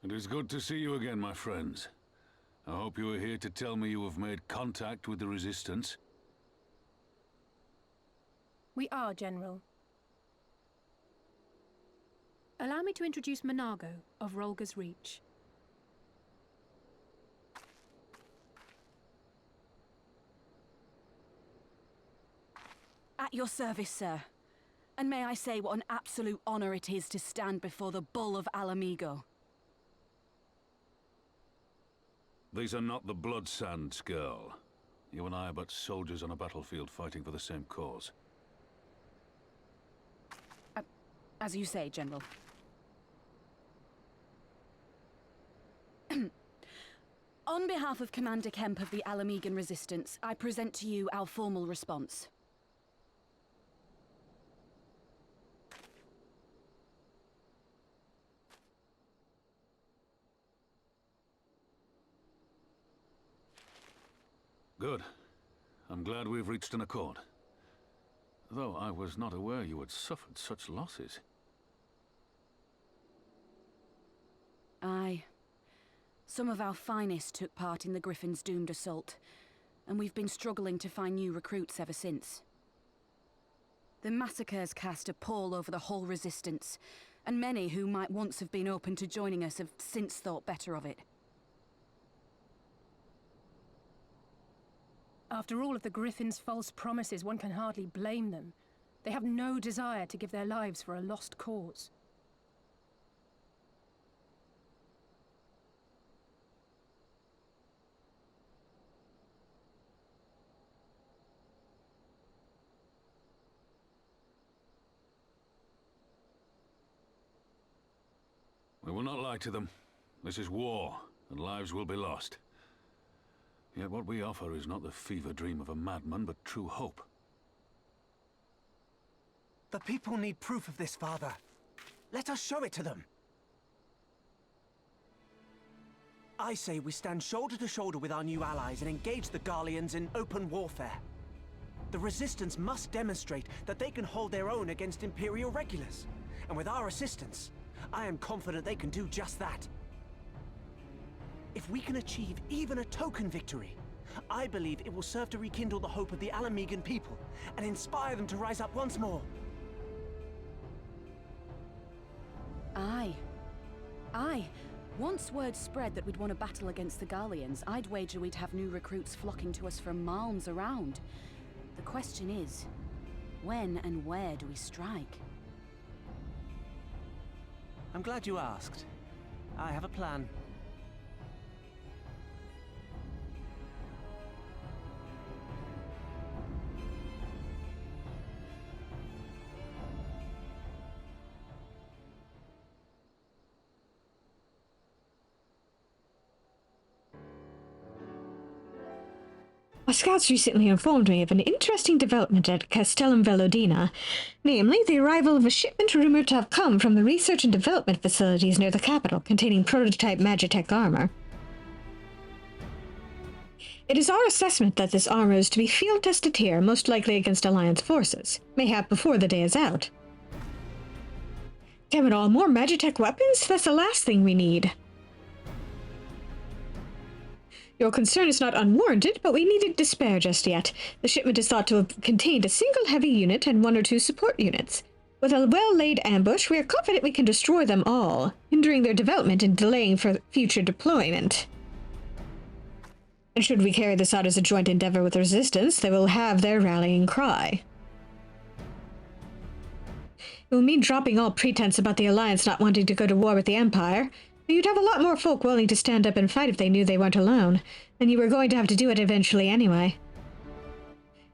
is good to see you again, my friends. I hope you are here to tell me you have made contact with the Resistance. We are, General. Allow me to introduce Monago of Rolga's Reach. At your service, sir. And may I say what an absolute honor it is to stand before the Bull of Alamigo. These are not the Blood Sands, girl. You and I are but soldiers on a battlefield fighting for the same cause. As you say, General. On behalf of Commander Kemp of the Alamigan Resistance, I present to you our formal response. Good. I'm glad we've reached an accord. Though I was not aware you had suffered such losses. Aye. Some of our finest took part in the Griffin's doomed assault, and we've been struggling to find new recruits ever since. The massacres cast a pall over the whole Resistance, and many who might once have been open to joining us have since thought better of it. After all of the Griffin's false promises, one can hardly blame them. They have no desire to give their lives for a lost cause. We will not lie to them. This is war, and lives will be lost. Yet what we offer is not the fever dream of a madman, but true hope. The people need proof of this, Father. Let us show it to them. I say we stand shoulder to shoulder with our new allies and engage the Garleans in open warfare. The Resistance must demonstrate that they can hold their own against Imperial regulars. And with our assistance, I am confident they can do just that. If we can achieve even a token victory, I believe it will serve to rekindle the hope of the Alamigan people and inspire them to rise up once more. Aye. Aye. Once word spread that we'd won a battle against the Garleans, I'd wager we'd have new recruits flocking to us from malms around. The question is, when and where do we strike? I'm glad you asked. I have a plan. My scouts recently informed me of an interesting development at Castellum Velodina, namely the arrival of a shipment rumored to have come from the research and development facilities near the capital, containing prototype Magitech armor. It is our assessment that this armor is to be field-tested here, most likely against Alliance forces, mayhap before the day is out. Damn it all, more Magitech weapons? That's the last thing we need. Your concern is not unwarranted, but we needn't despair just yet. The shipment is thought to have contained a single heavy unit and 1 or 2 support units. With a well-laid ambush, we are confident we can destroy them all, hindering their development and delaying for future deployment. And should we carry this out as a joint endeavor with Resistance, they will have their rallying cry. It will mean dropping all pretense about the Alliance not wanting to go to war with the Empire. You'd have a lot more folk willing to stand up and fight if they knew they weren't alone, and you were going to have to do it eventually anyway.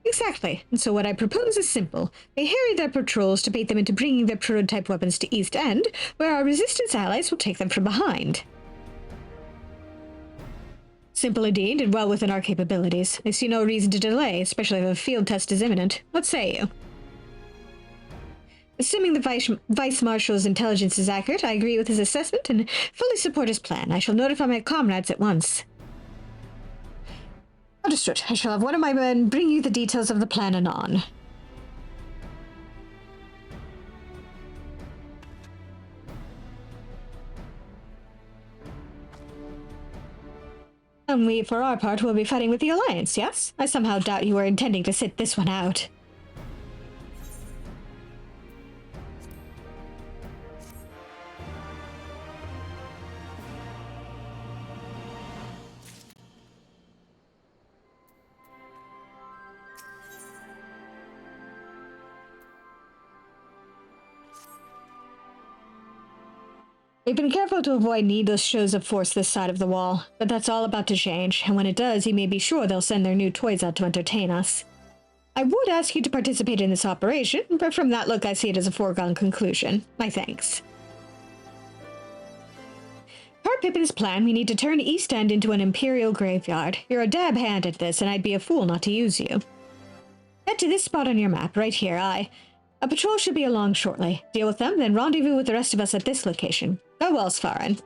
Exactly, and so what I propose is simple. They harry their patrols to bait them into bringing their prototype weapons to East End, where our Resistance allies will take them from behind. Simple indeed, and well within our capabilities. I see no reason to delay, especially if a field test is imminent. What say you? Assuming the Vice Marshal's intelligence is accurate, I agree with his assessment and fully support his plan. I shall notify my comrades at once. Understood. I shall have one of my men bring you the details of the plan anon. And we, for our part, will be fighting with the Alliance, yes? I somehow doubt you were intending to sit this one out. We've been careful to avoid needless shows of force this side of the wall, but that's all about to change, and when it does, you may be sure they'll send their new toys out to entertain us. I would ask you to participate in this operation, but from that look I see it as a foregone conclusion. My thanks. Per Pippin's plan, we need to turn East End into an Imperial graveyard. You're a dab hand at this, and I'd be a fool not to use you. Head to this spot on your map, right here, A patrol should be along shortly. Deal with them, then rendezvous with the rest of us at this location. Go well, Svarin.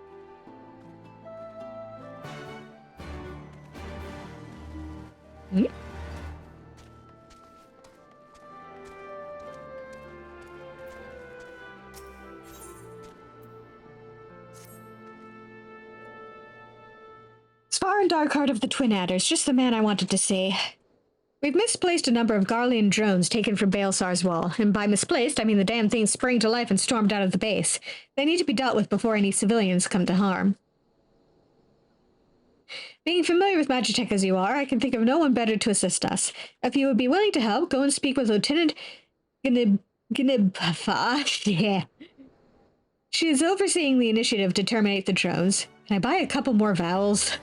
Svarin Darkheart of the Twin Adders, just the man I wanted to see. We've misplaced a number of Garlean drones taken from Baelsar's wall, and by misplaced, I mean the damn things sprang to life and stormed out of the base. They need to be dealt with before any civilians come to harm. Being familiar with Magitech as you are, I can think of no one better to assist us. If you would be willing to help, go and speak with Lieutenant Gnibfa. Yeah. She is overseeing the initiative to terminate the drones. Can I buy a couple more vowels?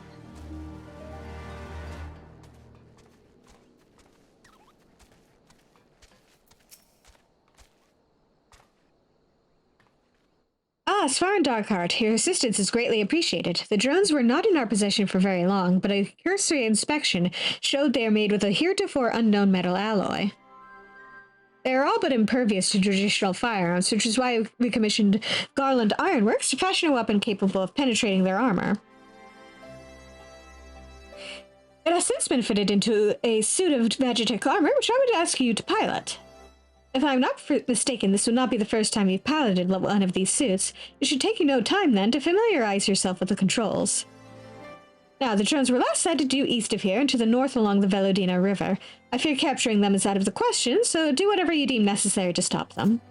Ah, Svarin Darkheart, your assistance is greatly appreciated. The drones were not in our possession for very long, but a cursory inspection showed they are made with a heretofore unknown metal alloy. They are all but impervious to traditional firearms, which is why we commissioned Garland Ironworks to fashion a weapon capable of penetrating their armor. It has since been fitted into a suit of Magitech armor, which I would ask you to pilot. If I'm not mistaken, this would not be the first time you've piloted one of these suits. It should take you no time, then, to familiarize yourself with the controls. Now, the drones were last sighted due east of here and to the north along the Velodina River. I fear capturing them is out of the question, so do whatever you deem necessary to stop them.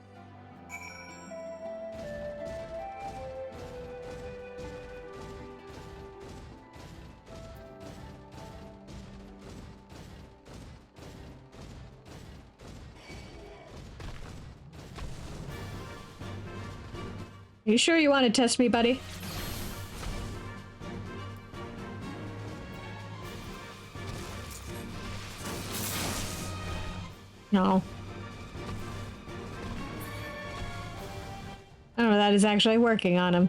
Are you sure you want to test me, buddy? No. I don't know, that is actually working on him.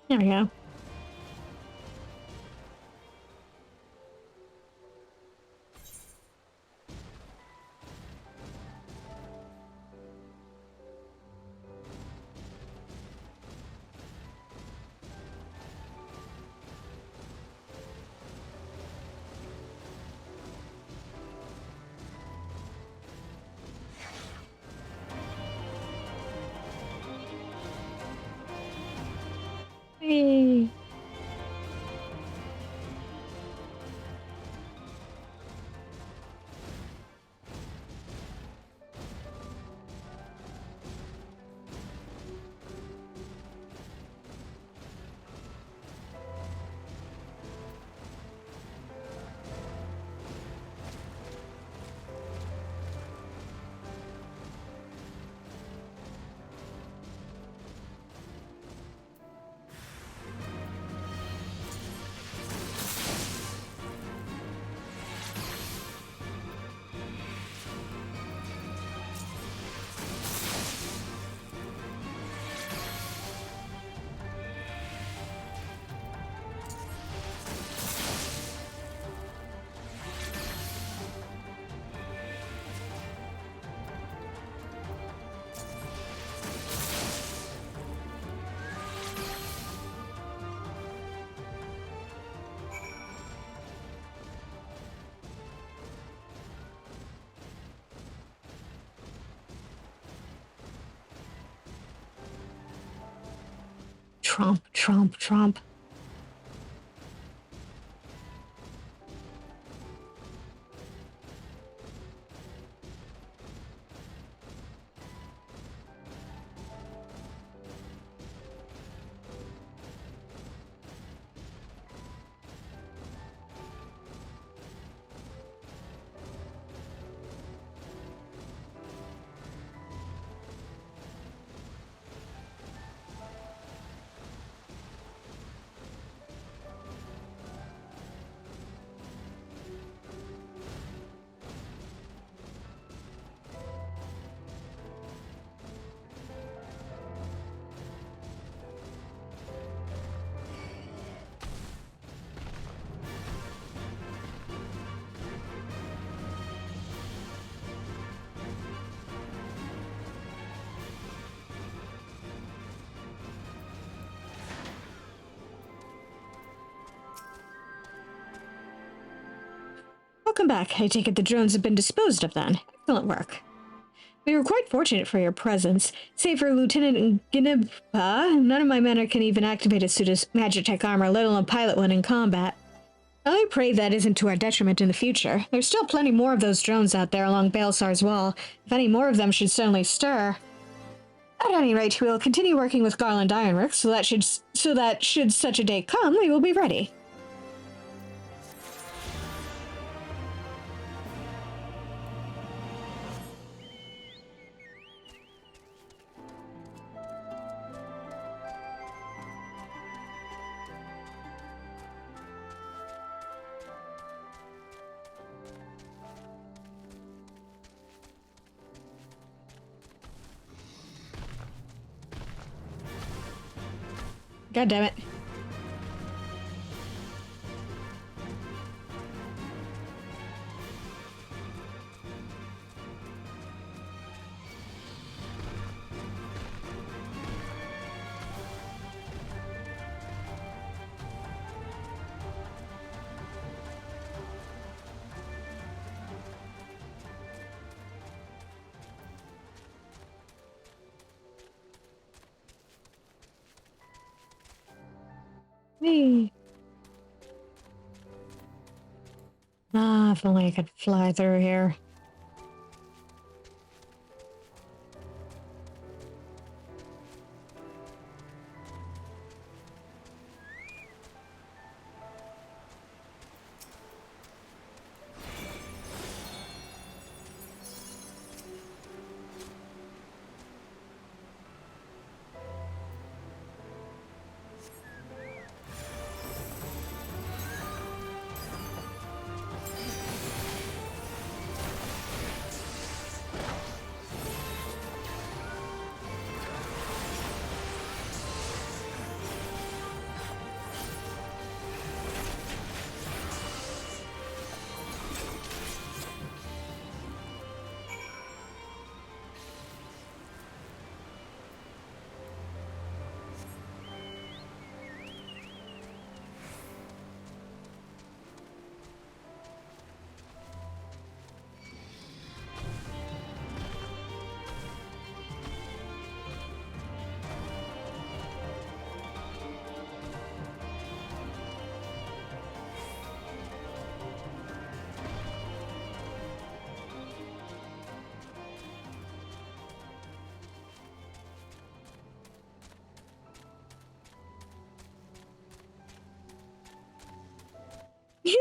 There we go. Hey. Tromp, tromp, tromp. Welcome back. I take it the drones have been disposed of then. Excellent work. We were quite fortunate for your presence. Save for Lieutenant Ginibba, none of my men can even activate a suit of Magitech armor, let alone pilot one in combat. I pray that isn't to our detriment in the future. There's still plenty more of those drones out there along Baelsar's wall. If any more of them should suddenly stir. At any rate, we'll continue working with Garland Ironworks so that should such a day come, we will be ready. God damn it. Whee. Ah, if only I could fly through here.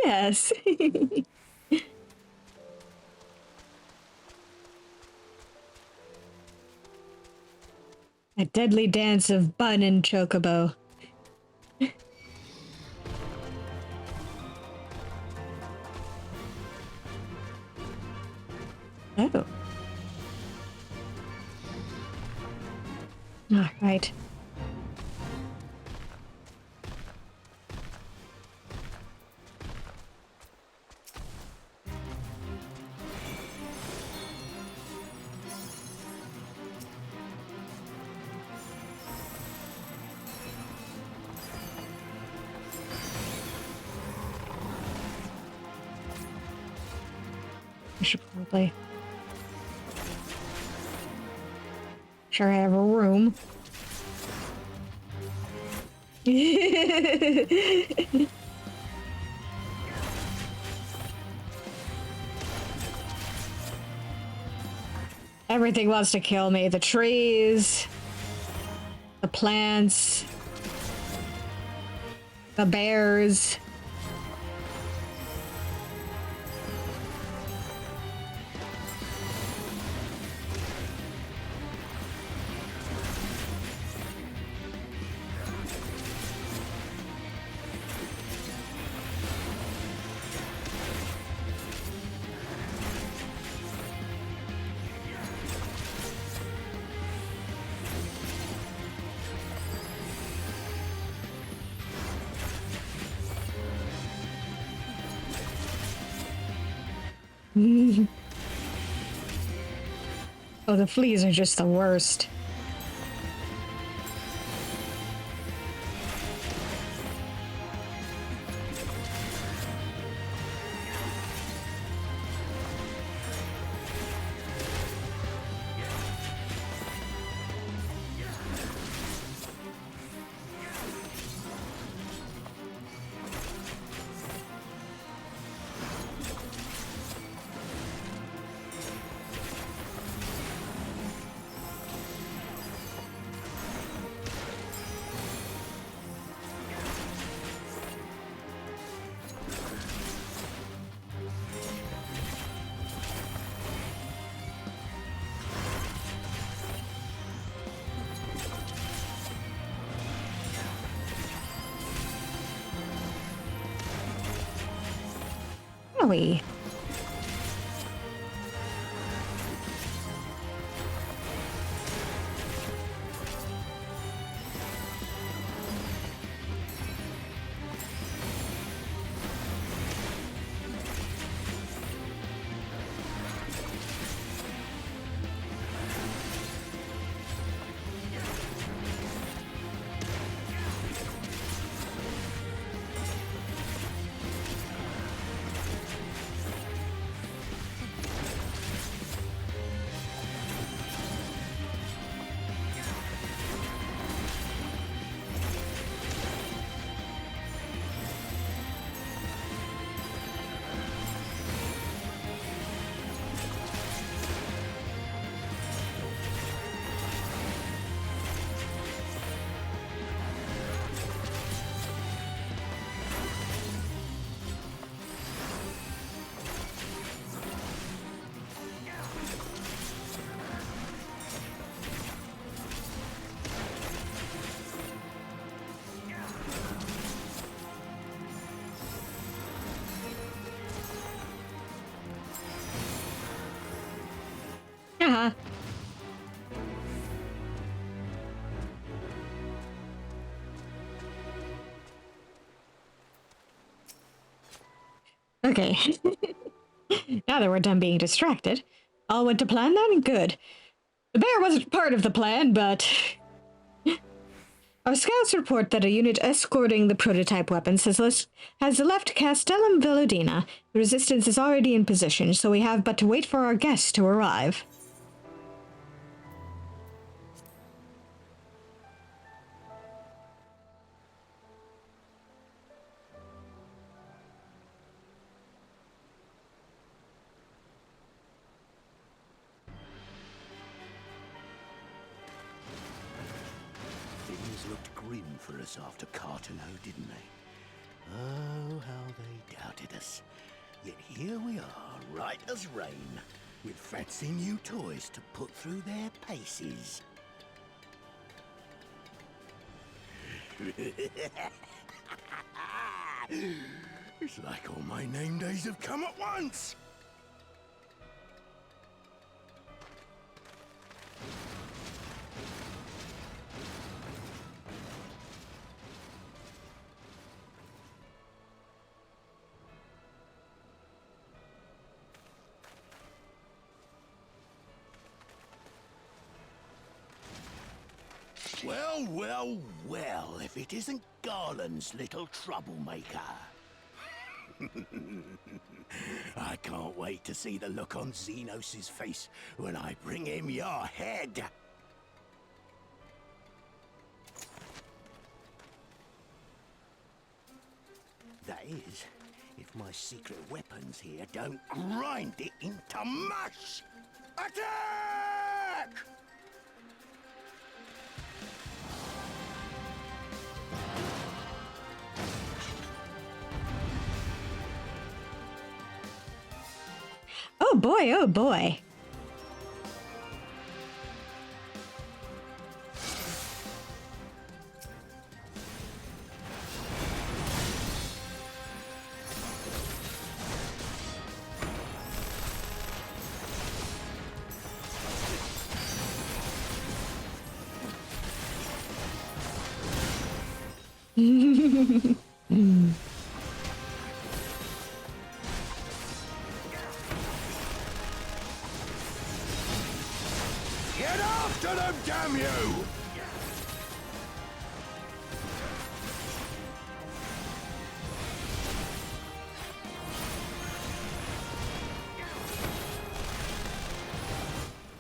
Yes. A deadly dance of bun and chocobo. Oh. Ah, right. I should probably... Sure I have a room. Everything wants to kill me. The trees, the plants, the bears. Oh, the fleas are just the worst. Really? Yeah. Okay. Now that we're done being distracted, all went to plan then? Good. The bear wasn't part of the plan, but... Our scouts report that a unit escorting the prototype weapons has left Castellum Velodina. The resistance is already in position, so we have but to wait for our guests to arrive. Looked grim for us after Cartano, didn't they? Oh, how they doubted us. Yet here we are, right as rain, with fancy new toys to put through their paces. It's like all my name days have come at once! Well, well, well, if it isn't Garland's little troublemaker. I can't wait to see the look on Xenos' face when I bring him your head. is, if my secret weapons here don't grind it into mush! Attack! Oh boy, oh boy. Get after them, damn you!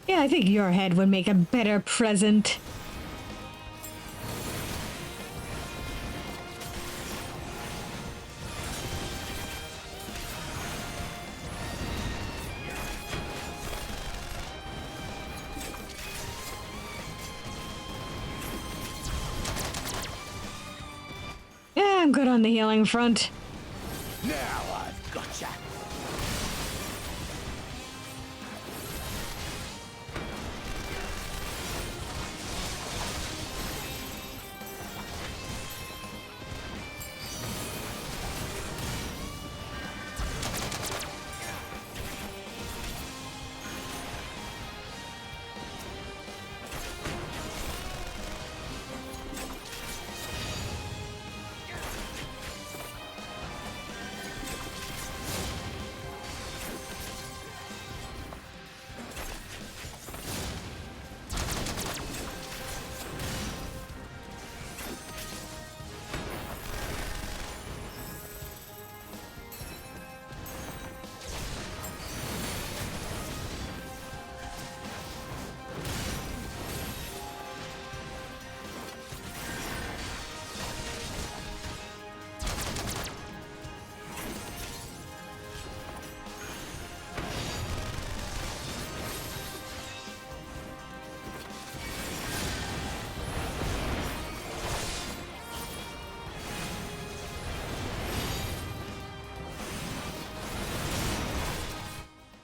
Yeah, I think your head would make a better present. Yeah, I'm good on the healing front. Now I've gotcha!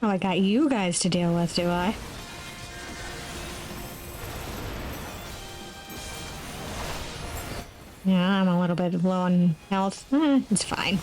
Oh, I got you guys to deal with, do I? Yeah, I'm a little bit low on health. It's fine.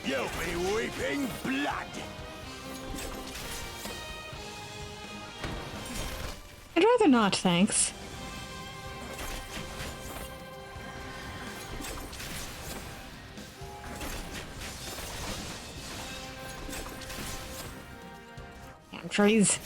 You'll be weeping blood! I'd rather not, thanks. Damn trees.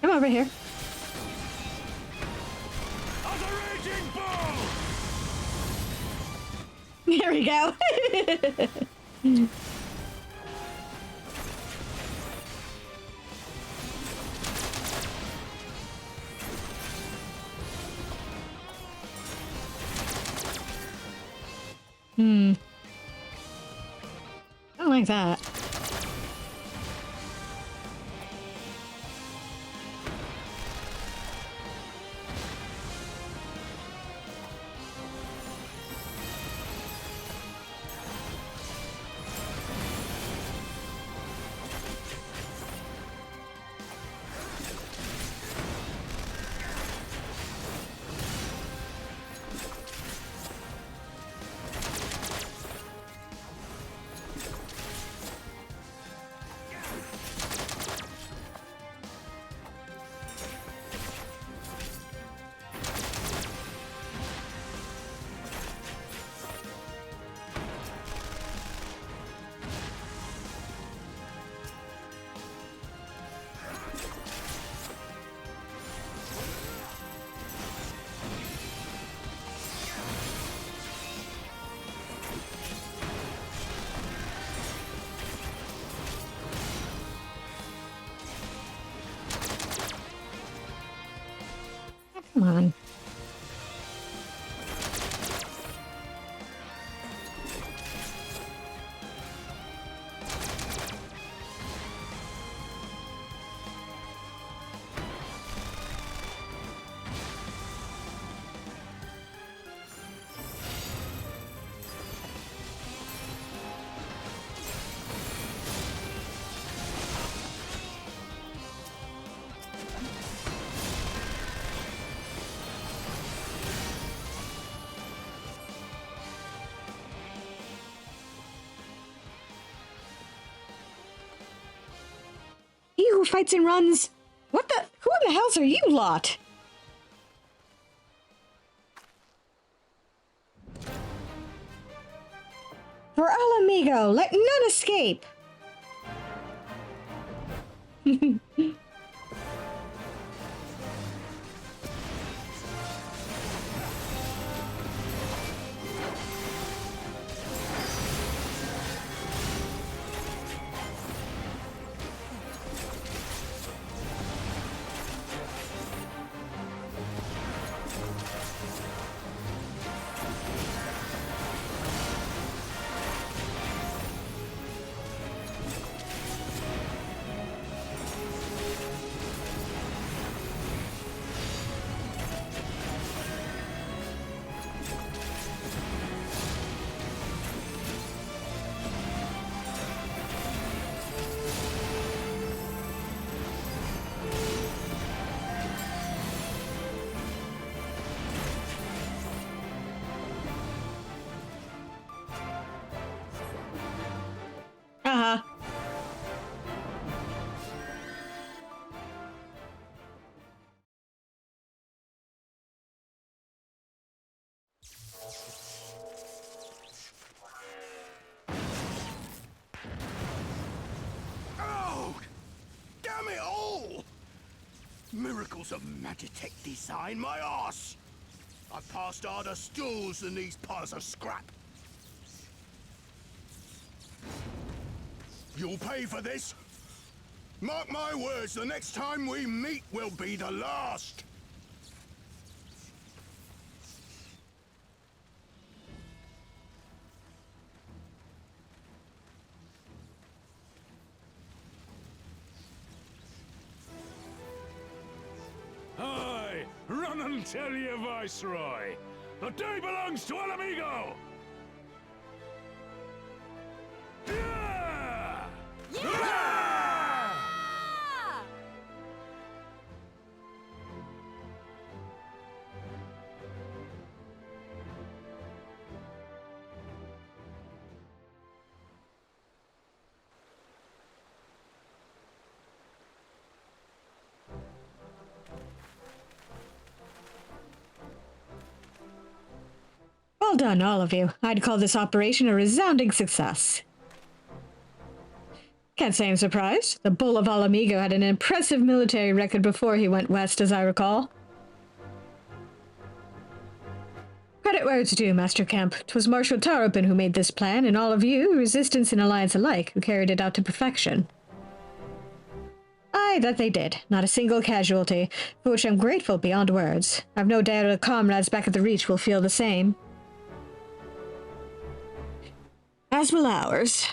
Come over here. There we go. I don't like that. Come on. He who fights and runs. What the? Who the hells are you lot? For Al Amigo, let none escape. Oh! Damn it all! Miracles of Magitech design, my arse! I've passed harder stools than these piles of scrap. You'll pay for this. Mark my words, the next time we meet will be the last. Aye, run and tell your viceroy. The day belongs to Al Amigo. Yeah! Yeah! Well done, all of you. I'd call this operation a resounding success. Can't say I'm surprised. The Bull of Al Amigo had an impressive military record before he went west, as I recall. Credit where it's due, Master Kemp. 'Twas Marshal Tarapin who made this plan, and all of you, Resistance and Alliance alike, who carried it out to perfection. Aye, that they did. Not a single casualty, for which I'm grateful beyond words. I've no doubt our comrades back at the Reach will feel the same. As will ours.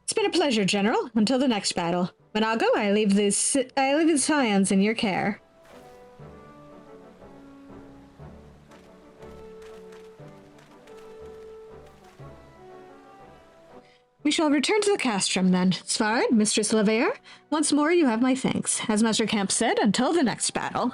It's been a pleasure, General. Until the next battle. Monago, I leave the Scions in your care. We shall return to the castrum, then. Svared, Mistress Leveilleur, once more you have my thanks. As Master Kemp said, until the next battle.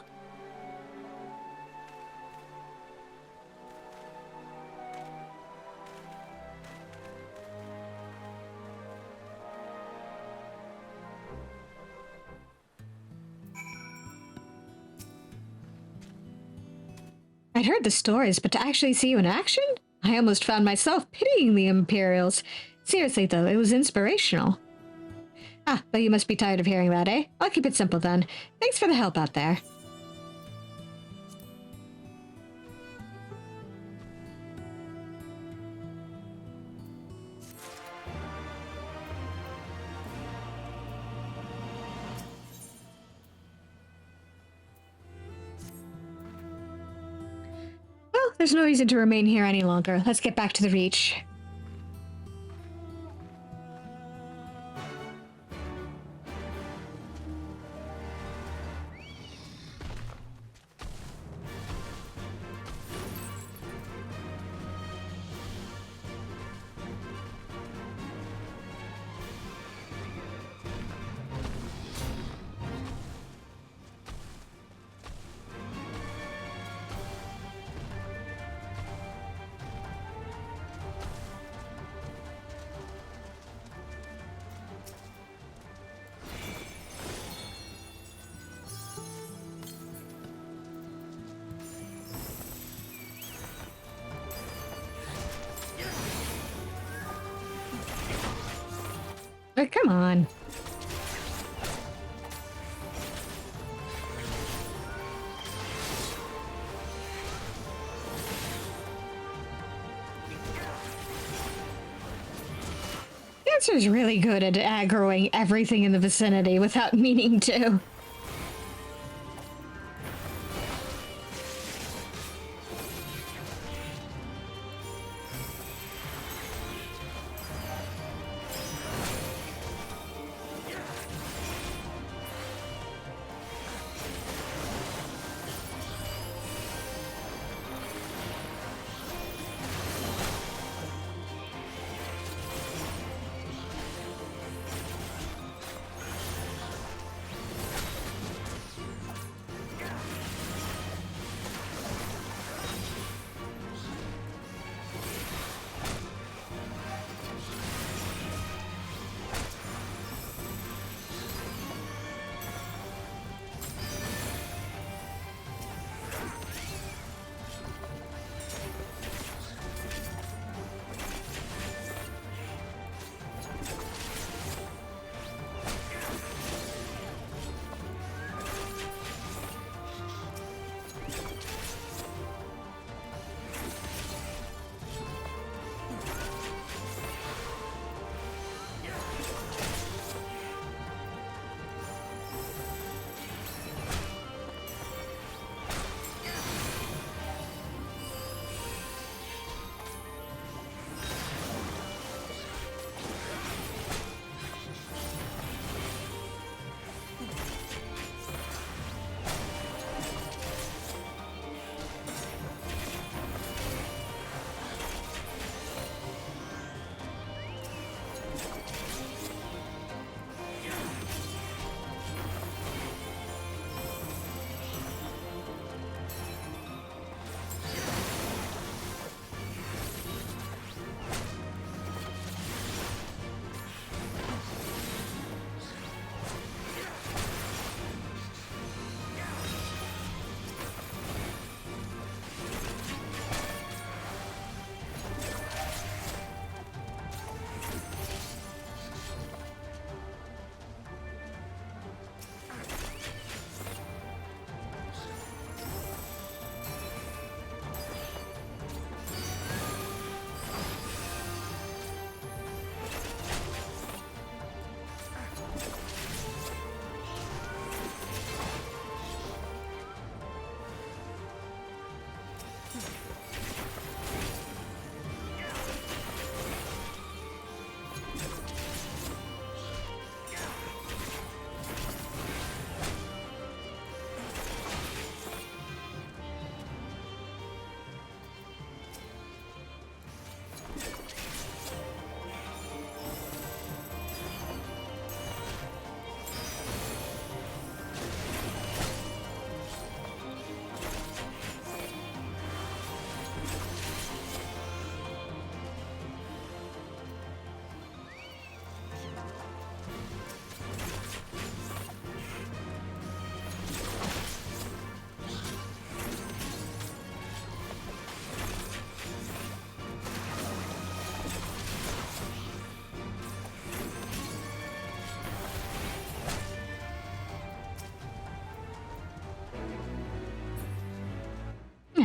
I'd heard the stories, but to actually see you in action? I almost found myself pitying the Imperials. Seriously, though, it was inspirational. Ah, but you must be tired of hearing that, eh? I'll keep it simple, then. Thanks for the help out there. Well, there's no reason to remain here any longer. Let's get back to the Reach. But come on. Dancer's really good at aggroing everything in the vicinity without meaning to.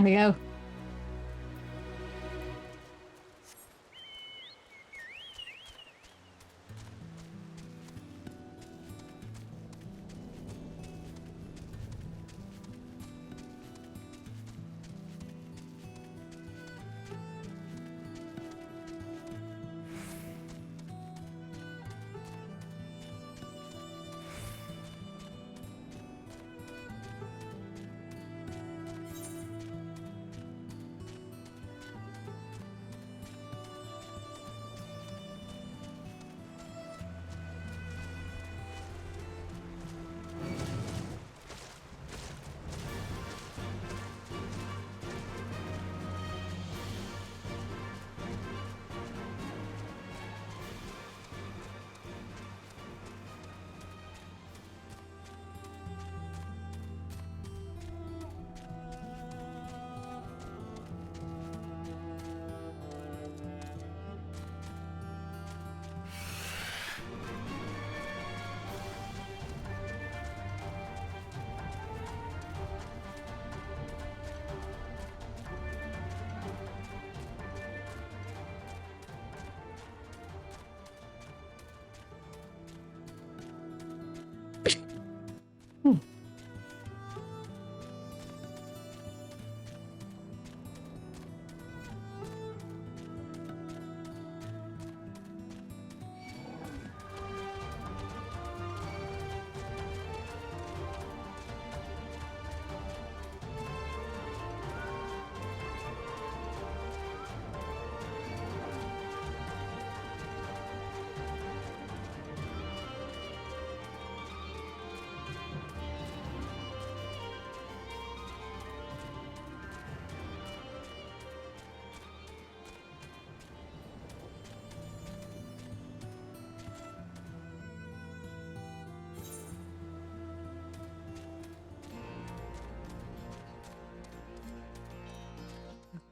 we go.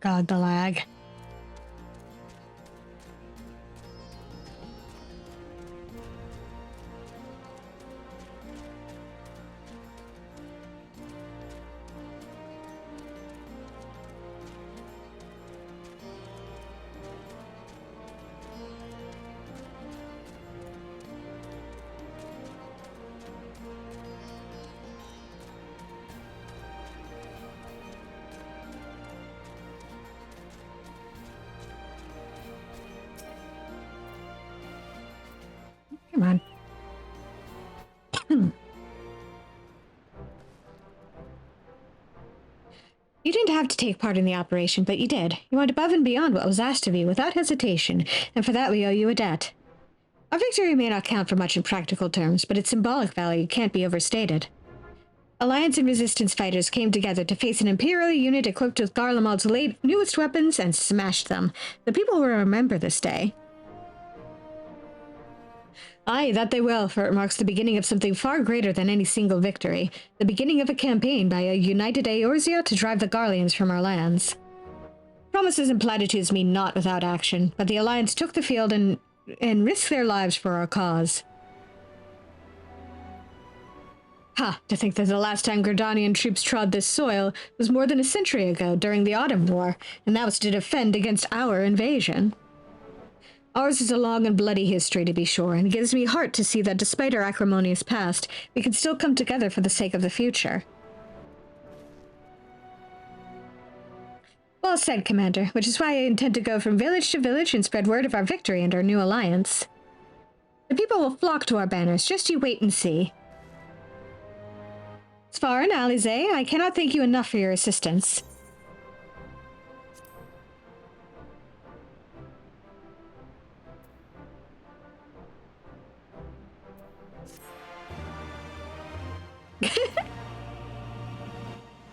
God, the lag. Come on. You didn't have to take part in the operation, but you did. You went above and beyond what was asked of you without hesitation, and for that we owe you a debt. Our victory may not count for much in practical terms, but its symbolic value can't be overstated. Alliance and Resistance fighters came together to face an Imperial unit equipped with Garlemald's newest weapons and smashed them. The people will remember this day. Aye, that they will, for it marks the beginning of something far greater than any single victory. The beginning of a campaign by a united Eorzea to drive the Garleans from our lands. Promises and platitudes mean naught without action, but the Alliance took the field and risked their lives for our cause. Ha, to think that the last time Gerdanian troops trod this soil was more than a century ago during the Autumn War, and that was to defend against our invasion. Ours is a long and bloody history, to be sure, and it gives me heart to see that despite our acrimonious past, we can still come together for the sake of the future. Well said, Commander, which is why I intend to go from village to village and spread word of our victory and our new alliance. The people will flock to our banners, just you wait and see. Svar and Alize, I cannot thank you enough for your assistance.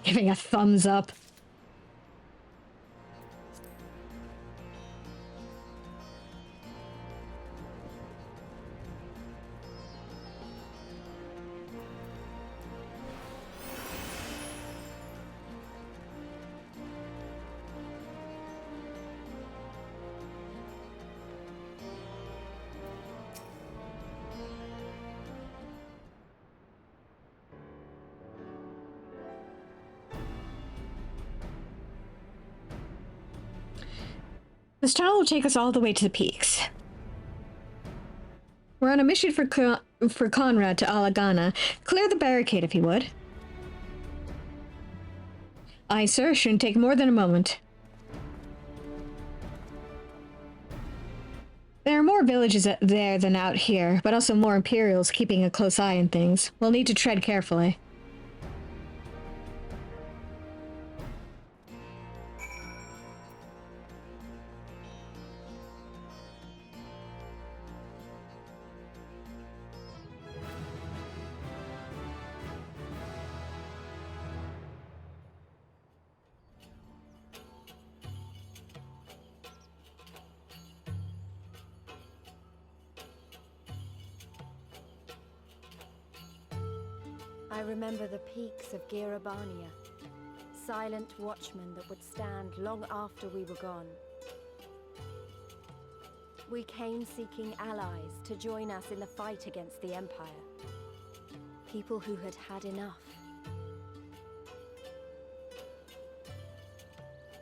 Giving a thumbs up. This tunnel will take us all the way to the peaks. We're on a mission for Conrad to Alagana. Clear the barricade if you would. Aye, sir. Shouldn't take more than a moment. There are more villages there than out here, but also more Imperials keeping a close eye on things. We'll need to tread carefully. I remember the peaks of Girabania, silent watchmen that would stand long after we were gone. We came seeking allies to join us in the fight against the Empire. People who had had enough.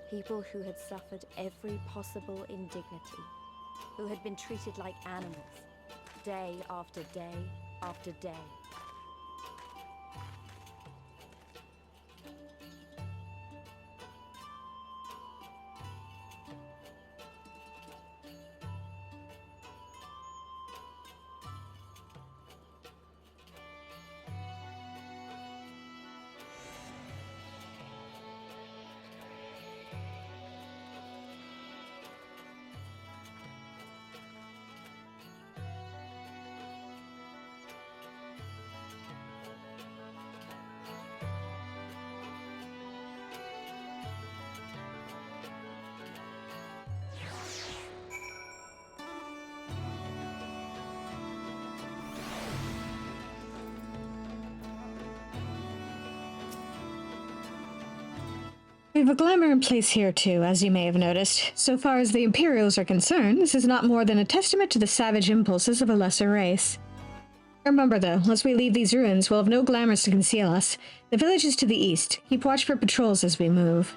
People who had suffered every possible indignity. Who had been treated like animals, day after day after day. We have a glamour in place here too, as you may have noticed. So far as the Imperials are concerned, this is not more than a testament to the savage impulses of a lesser race. Remember though, once we leave these ruins, we'll have no glamours to conceal us. The village is to the east. Keep watch for patrols as we move.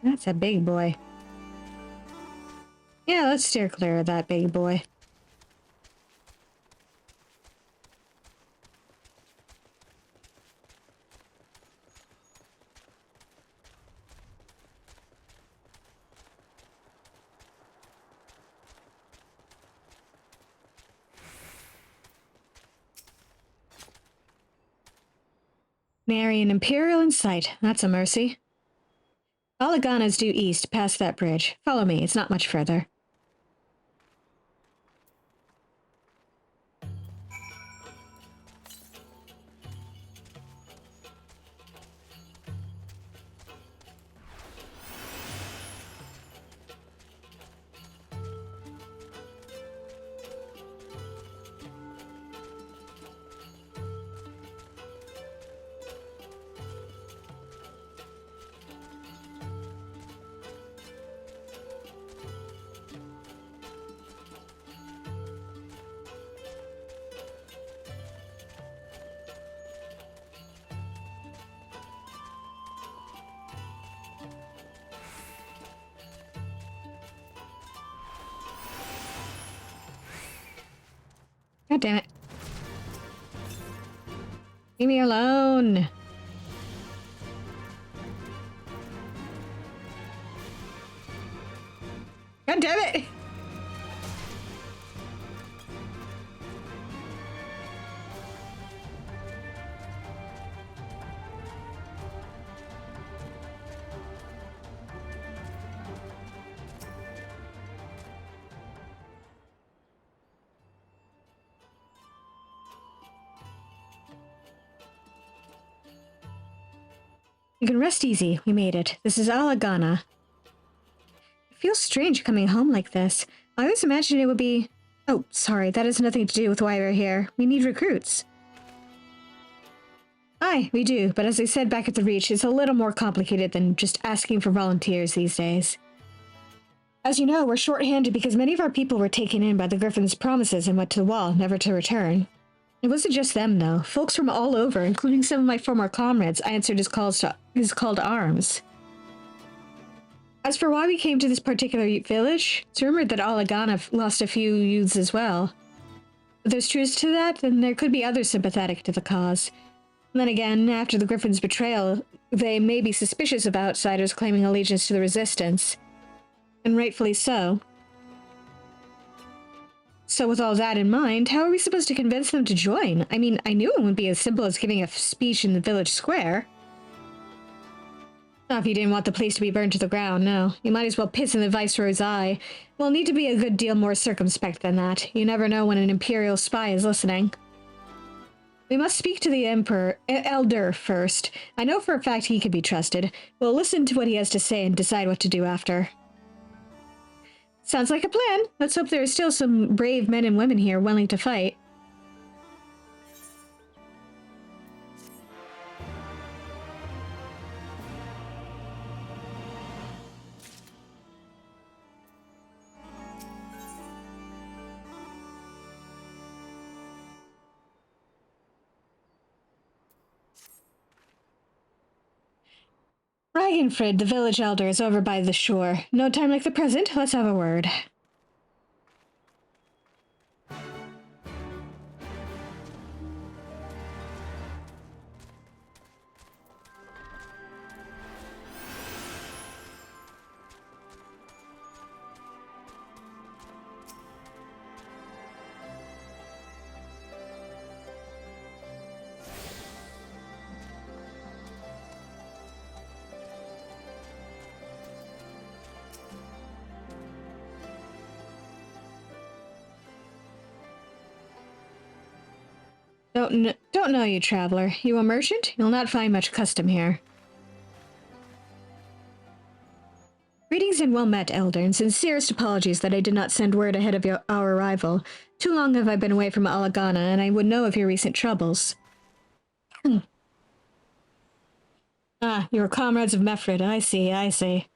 That's a big boy. Yeah, let's steer clear of that big boy. Nary an Imperial in sight. That's a mercy. Alagana's due east, past that bridge. Follow me, it's not much further. God damn it. Leave me alone. God damn it. You can rest easy. We made it. This is Alagana. It feels strange coming home like this. I always imagined it would be... Oh, sorry. That has nothing to do with why we're here. We need recruits. Aye, we do. But as I said back at the Reach, it's a little more complicated than just asking for volunteers these days. As you know, we're short-handed because many of our people were taken in by the Griffin's promises and went to the wall, never to return. It wasn't just them, though. Folks from all over, including some of my former comrades, answered his call to arms. As for why we came to this particular village, it's rumored that Alagana lost a few youths as well. If there's truth to that, then there could be others sympathetic to the cause. And then again, after the Griffin's betrayal, they may be suspicious of outsiders claiming allegiance to the Resistance. And rightfully so. So with all that in mind, how are we supposed to convince them to join? I mean, I knew it wouldn't be as simple as giving a speech in the village square. Not if you didn't want the place to be burned to the ground, no. You might as well piss in the Viceroy's eye. We'll need to be a good deal more circumspect than that. You never know when an Imperial spy is listening. We must speak to the Elder first. I know for a fact he can be trusted. We'll listen to what he has to say and decide what to do after. Sounds like a plan. Let's hope there are still some brave men and women here willing to fight. Ragenfrid, the village elder, is over by the shore. No time like the present. Let's have a word. Don't know you, traveler. You a merchant? You'll not find much custom here. Greetings and well met, Elder, and sincerest apologies that I did not send word ahead of our arrival. Too long have I been away from Alagana, and I would know of your recent troubles. Ah, you are comrades of Mefrid. I see, I see.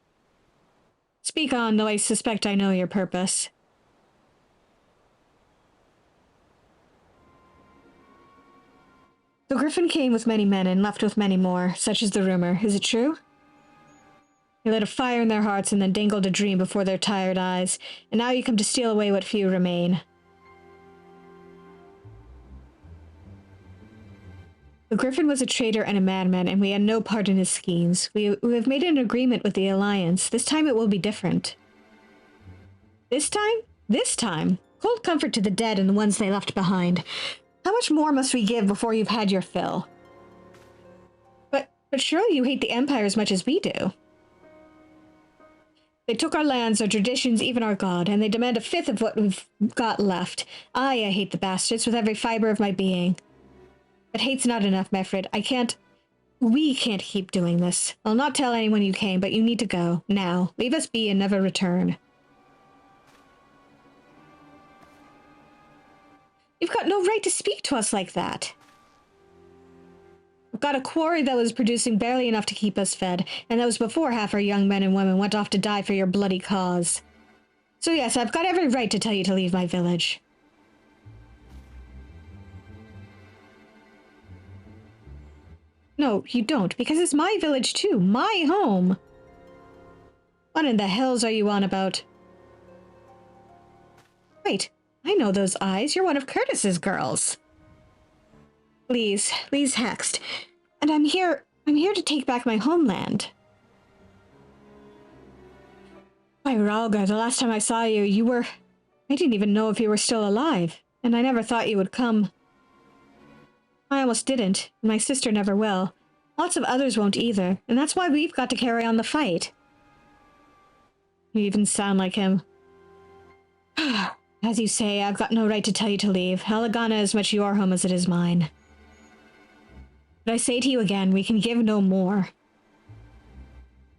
Speak on, though I suspect I know your purpose. The Griffin came with many men and left with many more, such is the rumor. Is it true? You lit a fire in their hearts and then dangled a dream before their tired eyes, and now you come to steal away what few remain. The Griffin was a traitor and a madman, and we had no part in his schemes. We have made an agreement with the Alliance. This time it will be different. This time? This time? Cold comfort to the dead and the ones they left behind. How much more must we give before you've had your fill? But surely you hate the Empire as much as we do. They took our lands, our traditions, even our god, and they demand a fifth of what we've got left. I hate the bastards with every fiber of my being. But hate's not enough, Mefrid. We can't keep doing this. I'll not tell anyone you came, but you need to go. Now. Leave us be and never return. You've got no right to speak to us like that. We've got a quarry that was producing barely enough to keep us fed, and that was before half our young men and women went off to die for your bloody cause. So yes, I've got every right to tell you to leave my village. No, you don't, because it's my village too, my home. What in the hells are you on about? Wait. I know those eyes. You're one of Curtis's girls. Please Hext. And I'm here to take back my homeland. Why, Ralga, the last time I saw you, I didn't even know if you were still alive, and I never thought you would come. I almost didn't, and my sister never will. Lots of others won't either, and that's why we've got to carry on the fight. You even sound like him. As you say, I've got no right to tell you to leave. Alagana is as much your home as it is mine. But I say to you again, we can give no more.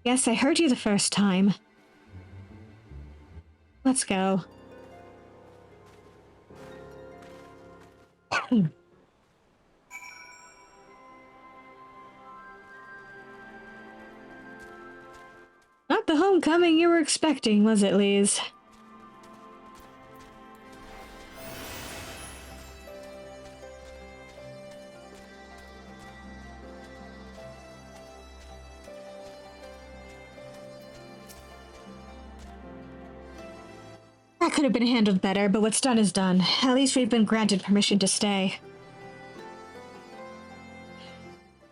Yes, I heard you the first time. Let's go. Not the homecoming you were expecting, was it, Lise? That could have been handled better, but what's done is done. At least we've been granted permission to stay.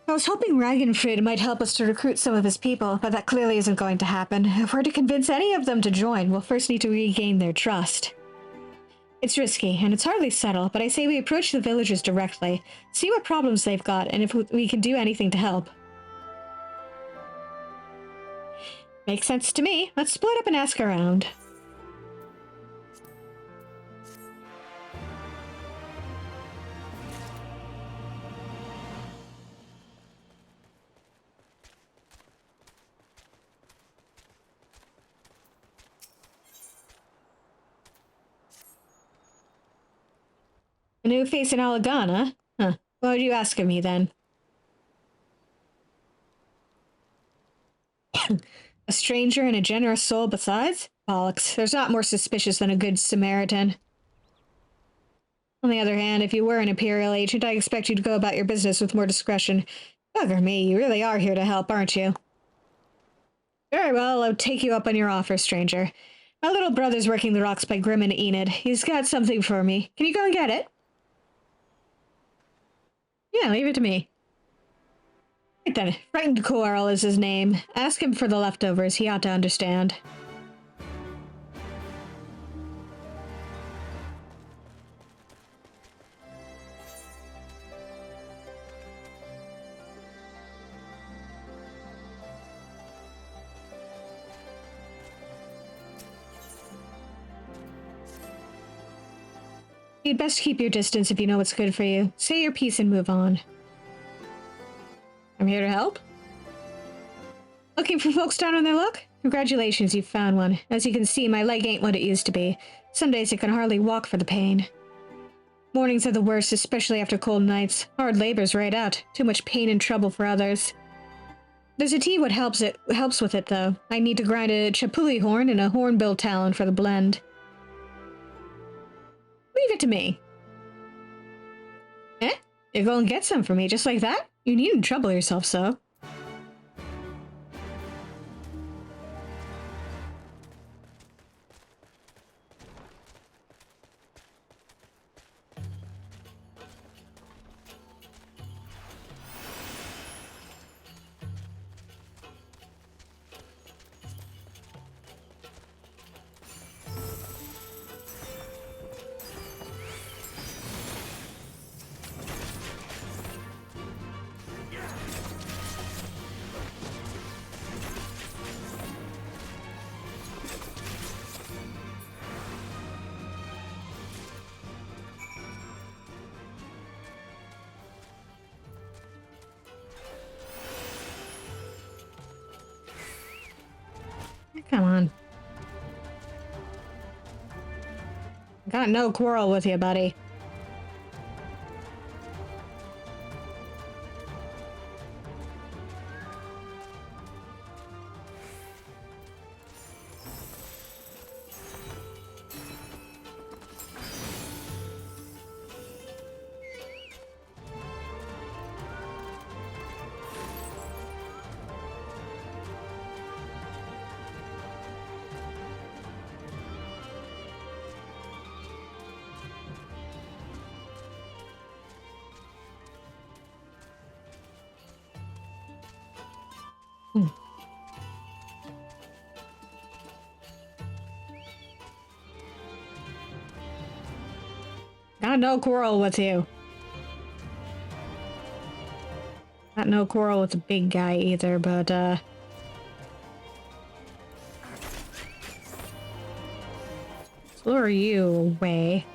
I was hoping Ragnfrid might help us to recruit some of his people, but that clearly isn't going to happen. If we're to convince any of them to join, we'll first need to regain their trust. It's risky, and it's hardly subtle, but I say we approach the villagers directly, see what problems they've got, and if we can do anything to help. Makes sense to me. Let's split up and ask around. A new face in Alagana? Huh. What would you ask of me, then? A stranger and a generous soul besides? Bollocks. There's not more suspicious than a good Samaritan. On the other hand, if you were an Imperial agent, I expect you to go about your business with more discretion. Bugger me, you really are here to help, aren't you? Very well, I'll take you up on your offer, stranger. My little brother's working the rocks by Grim and Enid. He's got something for me. Can you go and get it? Yeah, leave it to me. Right then, Frightened Coral is his name. Ask him for the leftovers, he ought to understand. You'd best keep your distance if you know what's good for you. Say your piece and move on. I'm here to help. Looking for folks down on their luck? Congratulations, you've found one. As you can see, my leg ain't what it used to be. Some days I can hardly walk for the pain. Mornings are the worst, especially after cold nights. Hard labor's right out. Too much pain and trouble for others. There's a tea what helps with it, though. I need to grind a chapuli horn and a hornbill talon for the blend. Leave it to me. Eh? You're going to get some for me just like that? You needn't trouble yourself so. Come on. Got no quarrel with you, buddy. Got no quarrel with you. Got no quarrel with the big guy either, but lure you away.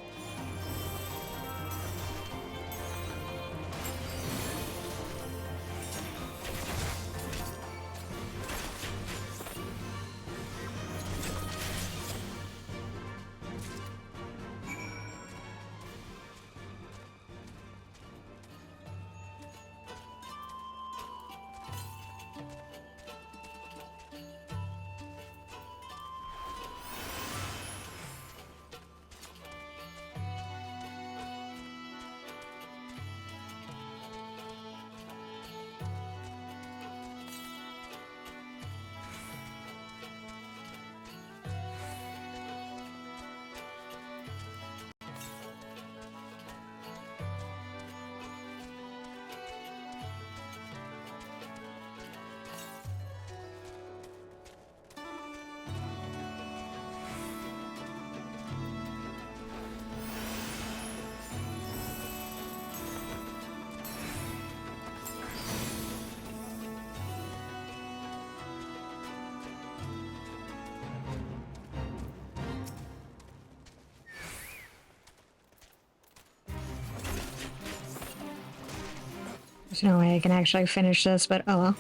There's no way I can actually finish this, but oh well.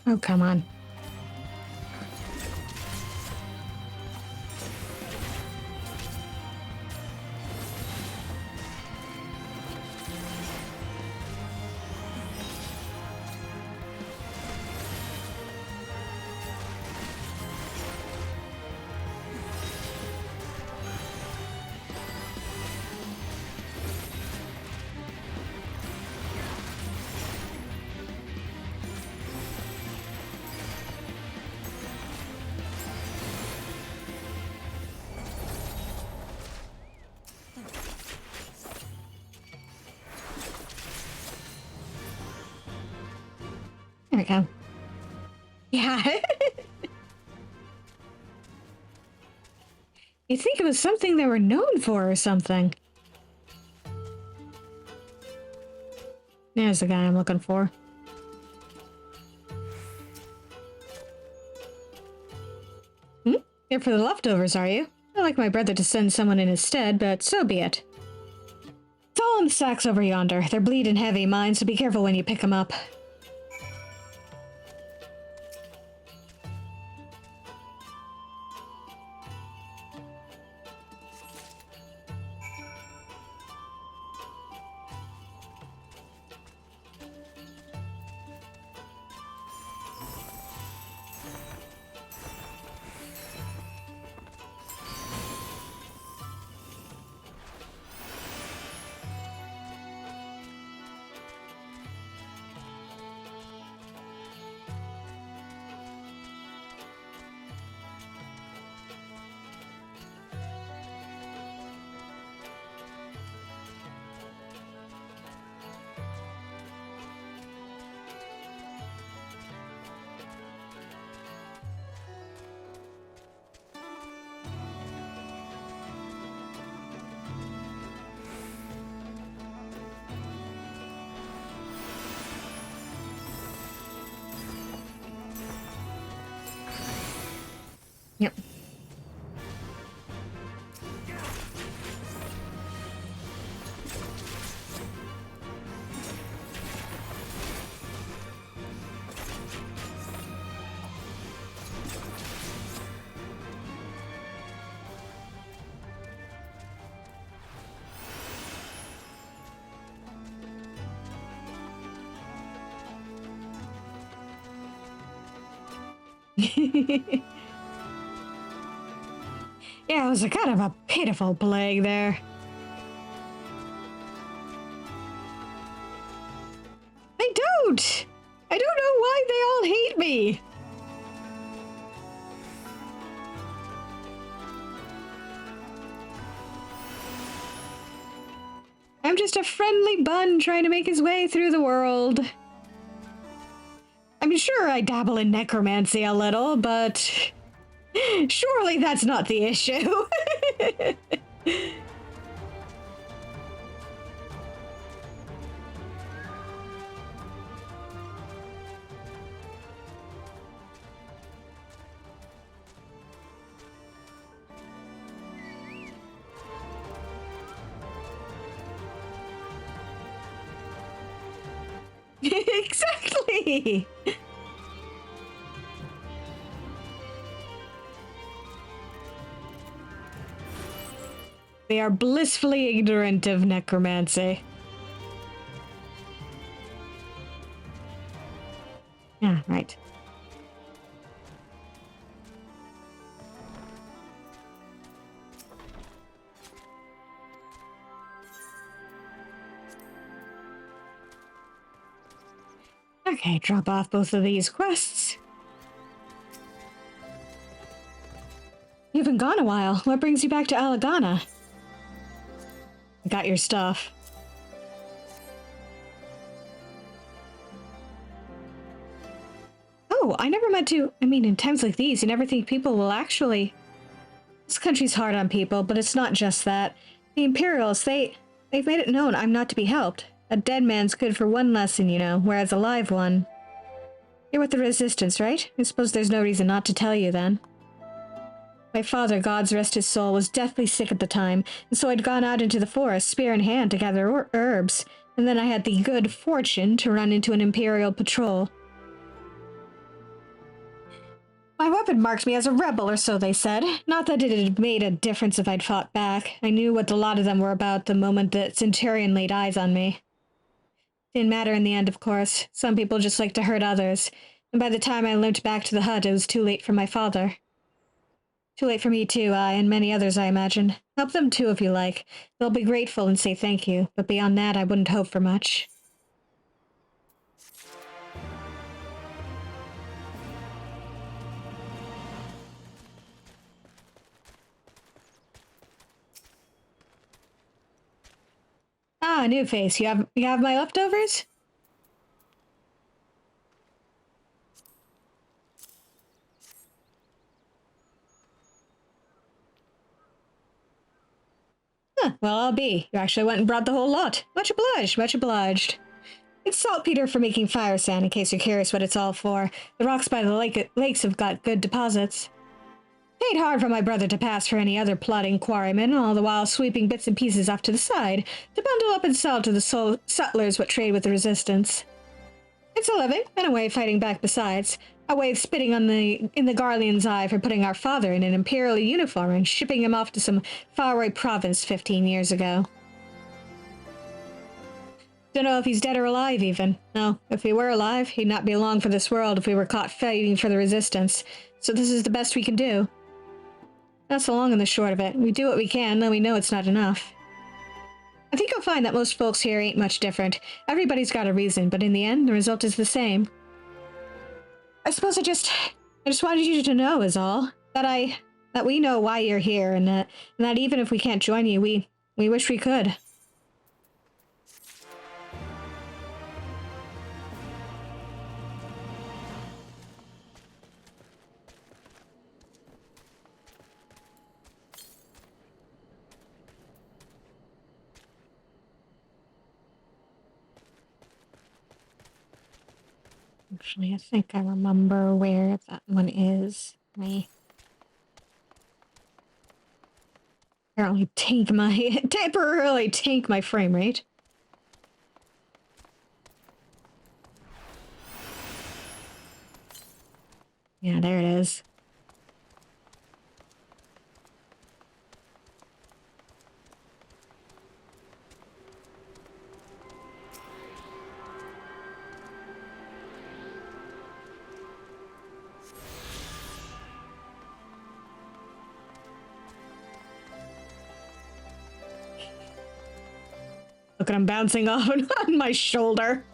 Oh, come on. There we go. Yeah. You'd think it was something they were known for or something. There's the guy I'm looking for. Here for the leftovers, are you? I'd like my brother to send someone in his stead, but so be it. It's all in the sacks over yonder. They're bleeding heavy, mine, so be careful when you pick them up. Yep. Yeah, it was a kind of a pitiful plague there. They don't! I don't know why they all hate me! I'm just a friendly bun trying to make his way through the world. I mean, sure, I dabble in necromancy a little, but surely that's not the issue. Exactly. They are blissfully ignorant of necromancy. Yeah, right. Okay, drop off both of these quests. You haven't gone a while. What brings you back to Alagana? I got your stuff. Oh, I never meant to. I mean, in times like these, you never think people will actually. This country's hard on people, but it's not just that. The Imperials, they They've made it known I'm not to be helped. A dead man's good for one lesson, you know, whereas a live one... You're with the Resistance, right? I suppose there's no reason not to tell you, then. My father, God's rest his soul, was deathly sick at the time, and so I'd gone out into the forest, spear in hand, to gather herbs, and then I had the good fortune to run into an Imperial patrol. My weapon marked me as a rebel, or so they said. Not that it had made a difference if I'd fought back. I knew what a lot of them were about the moment that Centurion laid eyes on me. Didn't matter in the end, of course. Some people just like to hurt others, and by the time I limped back to the hut, it was too late for my father. Too late for me too, and many others, I imagine. Help them too, if you like. They'll be grateful and say thank you, but beyond that, I wouldn't hope for much. Ah, new face. You have my leftovers? Huh, well, I'll be. You actually went and brought the whole lot. Much obliged, much obliged. It's saltpeter for making fire sand, in case you're curious what it's all for. The rocks by the lakes have got good deposits. Paid hard for my brother to pass for any other plodding quarryman, all the while sweeping bits and pieces off to the side, to bundle up and sell to the sutlers what trade with the Resistance. It's a living, and a way of fighting back besides. A way of spitting in the Garlean's eye for putting our father in an Imperial uniform and shipping him off to some faraway province 15 years ago. Don't know if he's dead or alive, even. No, if he were alive, he'd not be long for this world if we were caught fighting for the Resistance. So this is the best we can do. That's the long and the short of it. We do what we can, though we know it's not enough. I think you'll find that most folks here ain't much different. Everybody's got a reason, but in the end, the result is the same. I suppose I just wanted you to know, is all. That we know why you're here, and that even if we can't join you, we wish we could. Actually, I think I remember where that one is. Apparently temporarily tank my frame rate. Yeah, there it is. Look at him bouncing off on my shoulder.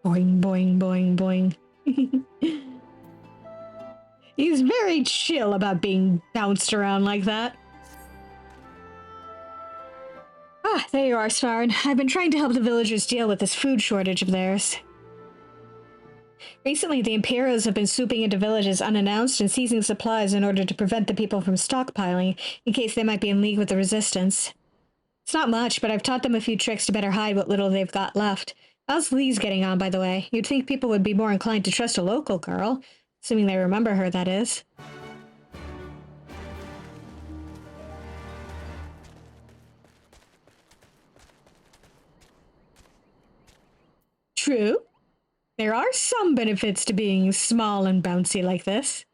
Boing, boing, boing, boing. He's very chill about being bounced around like that. Ah, there you are, Svarn. I've been trying to help the villagers deal with this food shortage of theirs. Recently, the Imperials have been swooping into villages unannounced and seizing supplies in order to prevent the people from stockpiling, in case they might be in league with the Resistance. It's not much, but I've taught them a few tricks to better hide what little they've got left. How's Lee's getting on, by the way? You'd think people would be more inclined to trust a local girl. Assuming they remember her, that is. True. There are some benefits to being small and bouncy like this.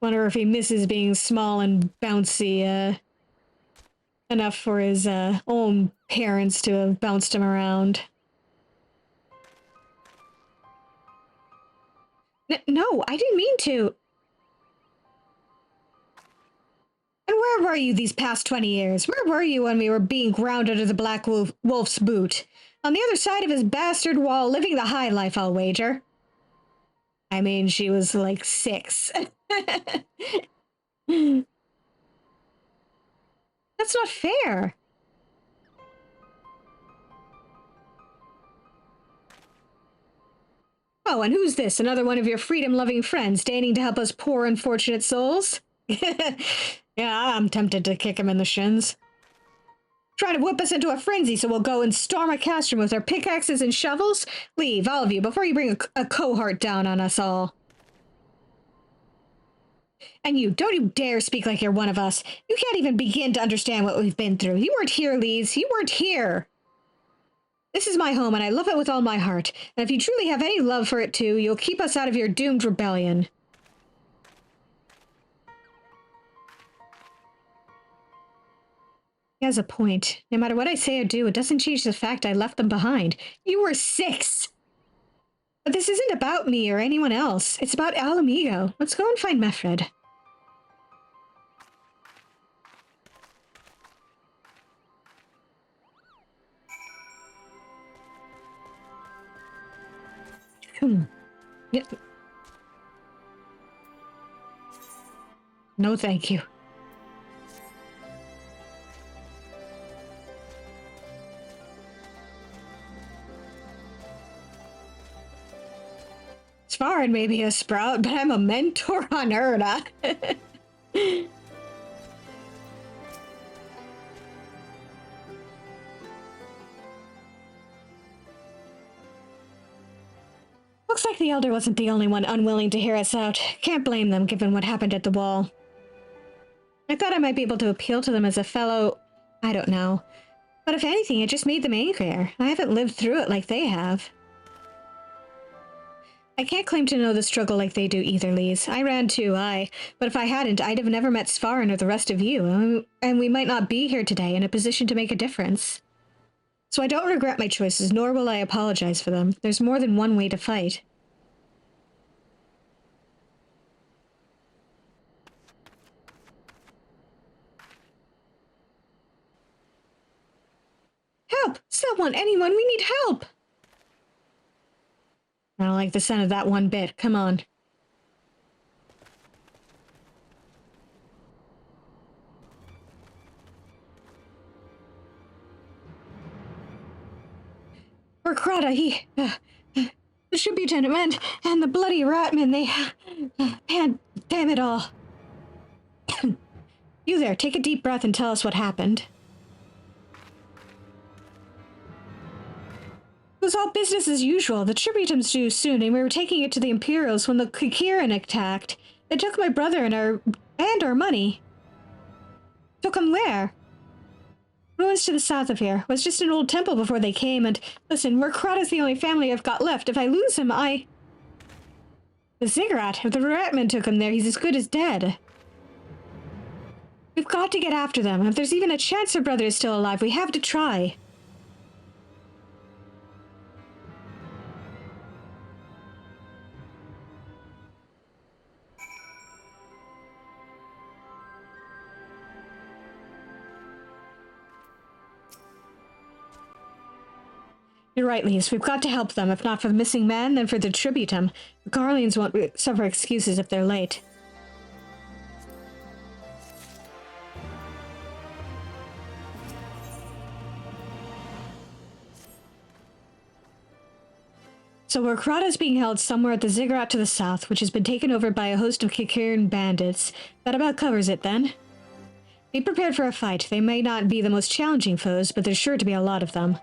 Wonder if he misses being small and bouncy enough for his own parents to have bounced him around. No, I didn't mean to. And where were you these past 20 years? Where were you when we were being ground under the Black Wolf's boot? On the other side of his bastard wall, living the high life, I'll wager. I mean, she was like 6. That's not fair. Oh, and who's this? Another one of your freedom-loving friends, deigning to help us poor unfortunate souls? Yeah, I'm tempted to kick him in the shins. Trying to whip us into a frenzy so we'll go and storm a castrum with our pickaxes and shovels? Leave, all of you, before you bring a cohort down on us all. And you, don't you dare speak like you're one of us. You can't even begin to understand what we've been through. You weren't here, Lise. You weren't here. This is my home, and I love it with all my heart. And if you truly have any love for it, too, you'll keep us out of your doomed rebellion. He has a point. No matter what I say or do, it doesn't change the fact I left them behind. You were 6! But this isn't about me or anyone else. It's about Al Amigo. Let's go and find Mefred. Yeah. No, thank you. Svarin may be a sprout, but I'm a mentor on Erna. Looks like the Elder wasn't the only one unwilling to hear us out. Can't blame them, given what happened at the wall. I thought I might be able to appeal to them as a fellow... I don't know. But if anything, it just made them angrier. I haven't lived through it like they have. I can't claim to know the struggle like they do either, Lise. I ran too, but if I hadn't, I'd have never met Svarin or the rest of you, and we might not be here today in a position to make a difference. So I don't regret my choices, nor will I apologize for them. There's more than one way to fight. Help! Someone, anyone, we need help! I don't like the sound of that one bit. Come on. Berkrada, he... the tributant and the bloody ratman, they... man, damn it all. You there, take a deep breath and tell us what happened. It was all business as usual. The tributant's due soon, and we were taking it to the Imperials when the Kikiran attacked. They took my brother and our money. Took him where? Ruins to the south of here. It was just an old temple before they came, and listen, Merkrada's the only family I've got left. If I lose him, The Ziggurat. If the Ratman took him there, he's as good as dead. We've got to get after them. If there's even a chance their brother is still alive, we have to try. You're right, Lise. We've got to help them. If not for the missing man, then for the tributum. The Garleans won't suffer excuses if they're late. So Merkrada's being held somewhere at the Ziggurat to the south, which has been taken over by a host of Kikiran bandits. That about covers it, then. Be prepared for a fight. They may not be the most challenging foes, but there's sure to be a lot of them.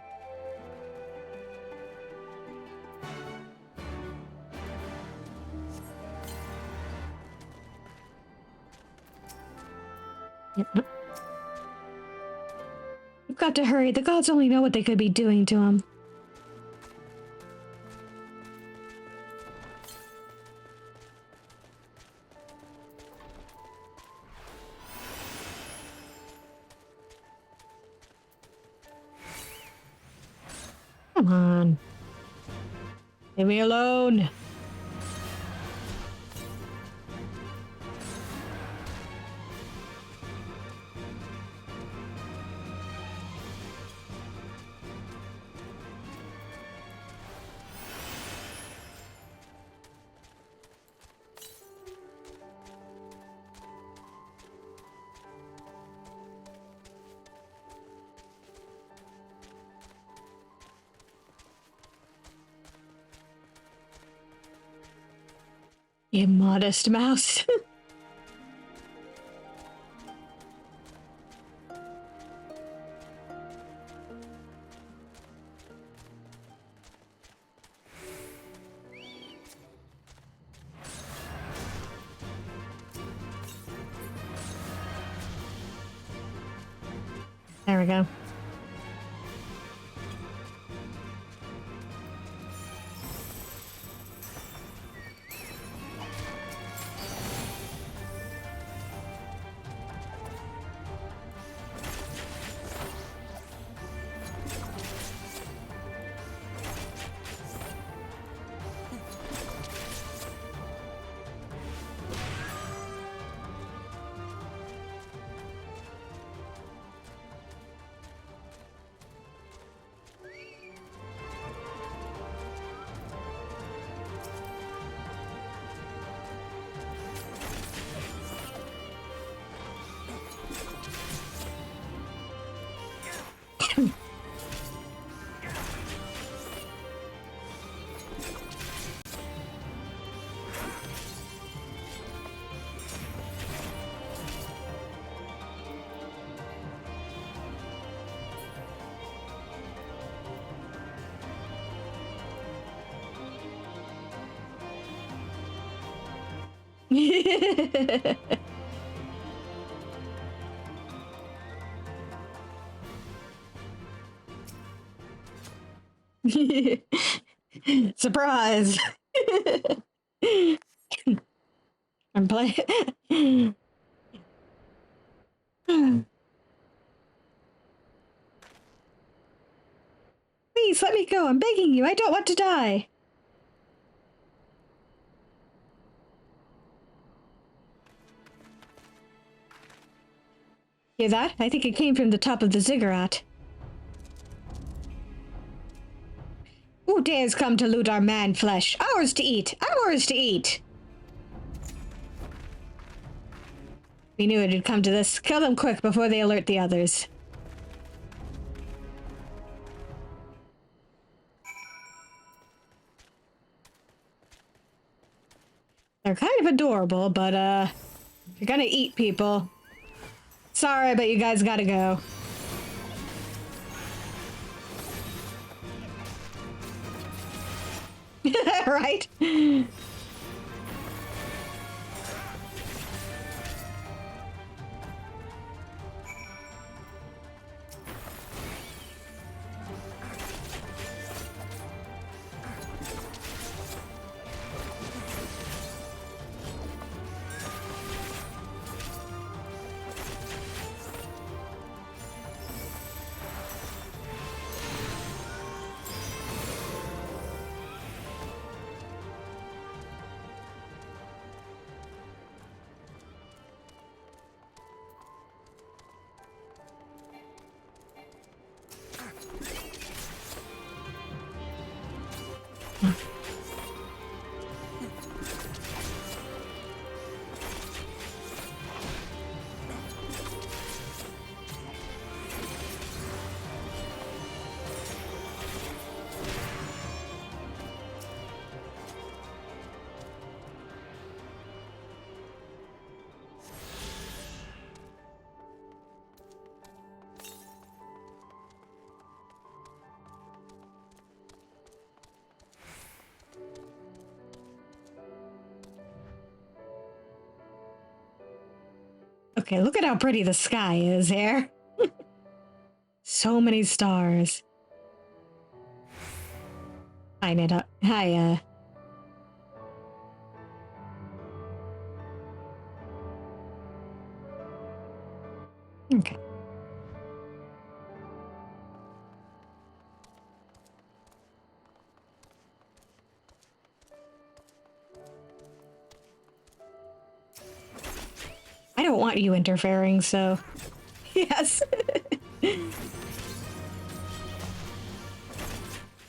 We've got to hurry. The gods only know what they could be doing to him. Come on. Leave me alone. Immodest mouse. There we go. Surprise! I'm playing. Please let me go. I'm begging you. I don't want to die. Hear that? I think it came from the top of the ziggurat. Who dares come to loot our man flesh? Ours to eat! Ours to eat! We knew it would come to this. Kill them quick before they alert the others. They're kind of adorable, but if you're gonna eat people, sorry, but you guys gotta go. Right? Okay, look at how pretty the sky is here. So many stars. Hi, Nida. Hi, Okay. I don't want you interfering, so... Yes.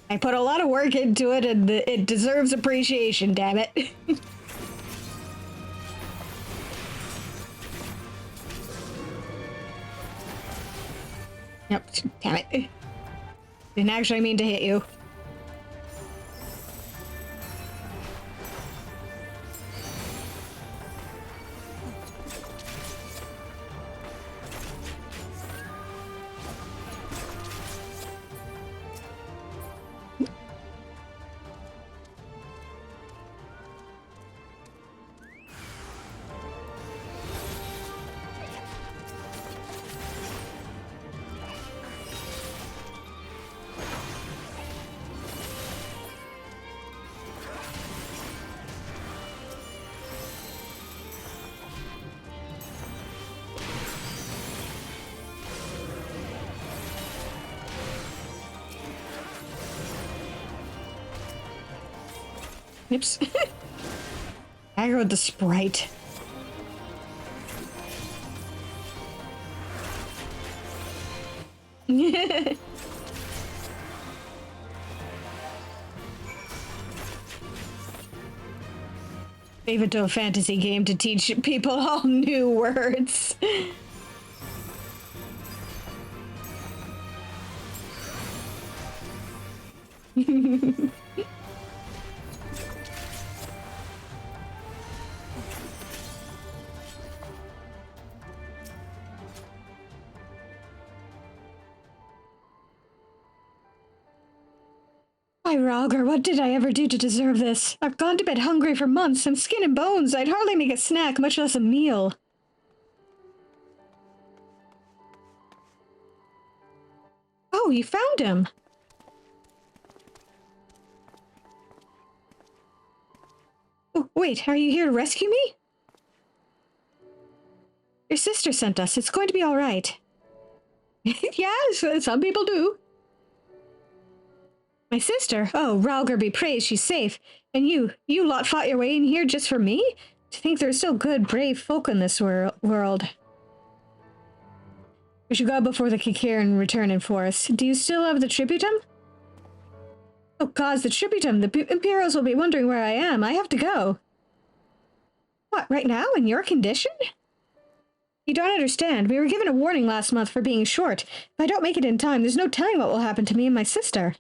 I put a lot of work into it, and it deserves appreciation, damn it. Yep, damn it. Didn't actually mean to hit you. Oops. Aggroed the sprite. Favorite fantasy game to teach people all new words. Why, Ralgar, what did I ever do to deserve this? I've gone to bed hungry for months. I'm skin and bones. I'd hardly make a snack, much less a meal. Oh, you found him. Oh, wait, are you here to rescue me? Your sister sent us. It's going to be all right. Yes, some people do. My sister? Oh, Ralgar be praised, she's safe. And you lot fought your way in here just for me? To think there's still good, brave folk in this world. We should go before the Kikir and return in force. Do you still have the tributum? Oh gods, the tributum! The Imperials will be wondering where I am. I have to go. What, right now? In your condition? You don't understand. We were given a warning last month for being short. If I don't make it in time, there's no telling what will happen to me and my sister.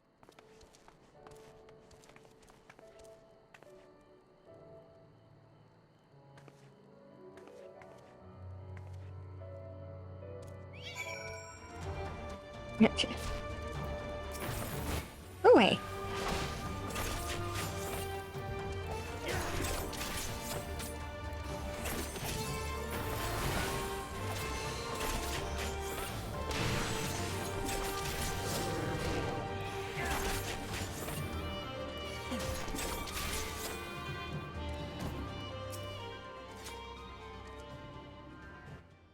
Go away.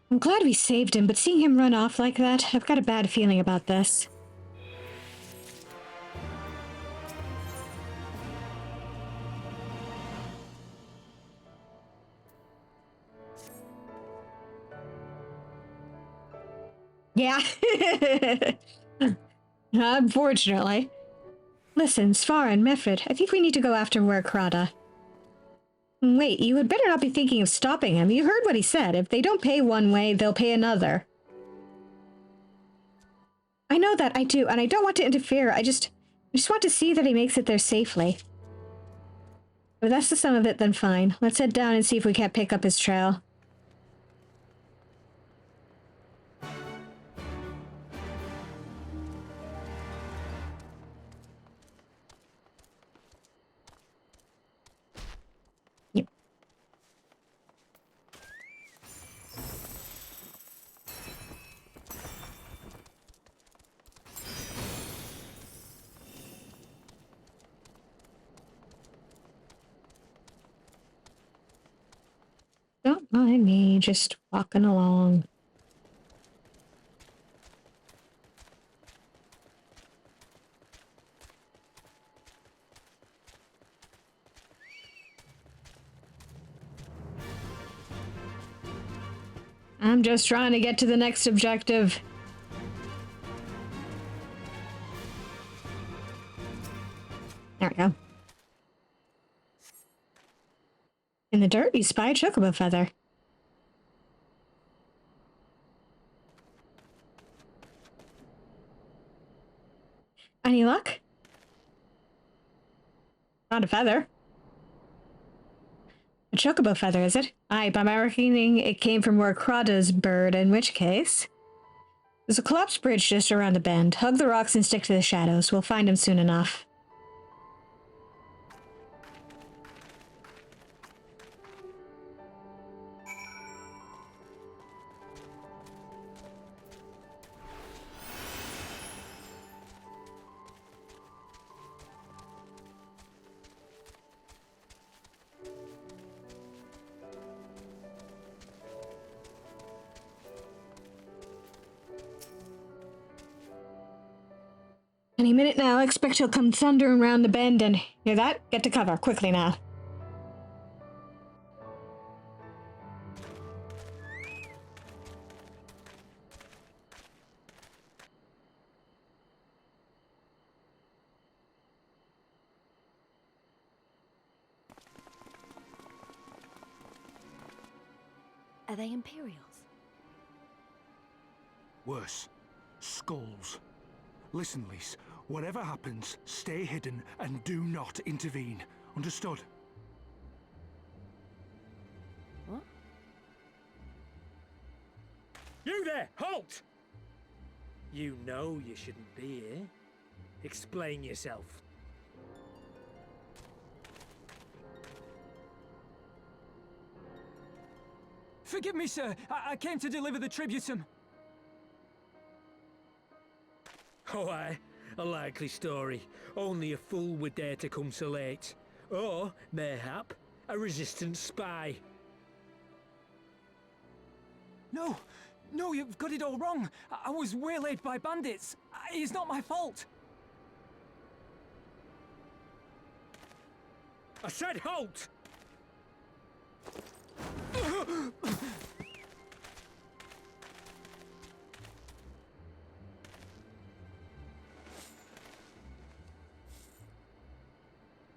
I'm glad we saved him, but seeing him run off like that, I've got a bad feeling about this. Yeah. Unfortunately. Listen, Svar and Mefred, I think we need to go after Werkrada. Wait, you had better not be thinking of stopping him. You heard what he said. If they don't pay one way, they'll pay another. I know that, I do, and I don't want to interfere. I just want to see that he makes it there safely. If that's the sum of it, then fine. Let's head down and see if we can't pick up his trail. Don't mind me, just walking along. I'm just trying to get to the next objective. There we go. In the dirt, you spy a chocobo feather. Any luck? Not a feather. A chocobo feather, is it? Aye, by my reckoning, it came from Werkrada's bird, in which case... There's a collapsed bridge just around the bend. Hug the rocks and stick to the shadows. We'll find him soon enough. Any minute now, I expect he'll come thundering round the bend and... Hear that? Get to cover, quickly now. Are they Imperials? Worse. Skulls. Listen, Lise. Whatever happens, stay hidden and do not intervene. Understood? What? You there! Halt! You know you shouldn't be here. Explain yourself. Forgive me, sir. I came to deliver the tributum. Oh, aye. A likely story. Only a fool would dare to come so late. Or, mayhap, a resistance spy. No! No, you've got it all wrong. I was waylaid by bandits. It's not my fault. I said halt!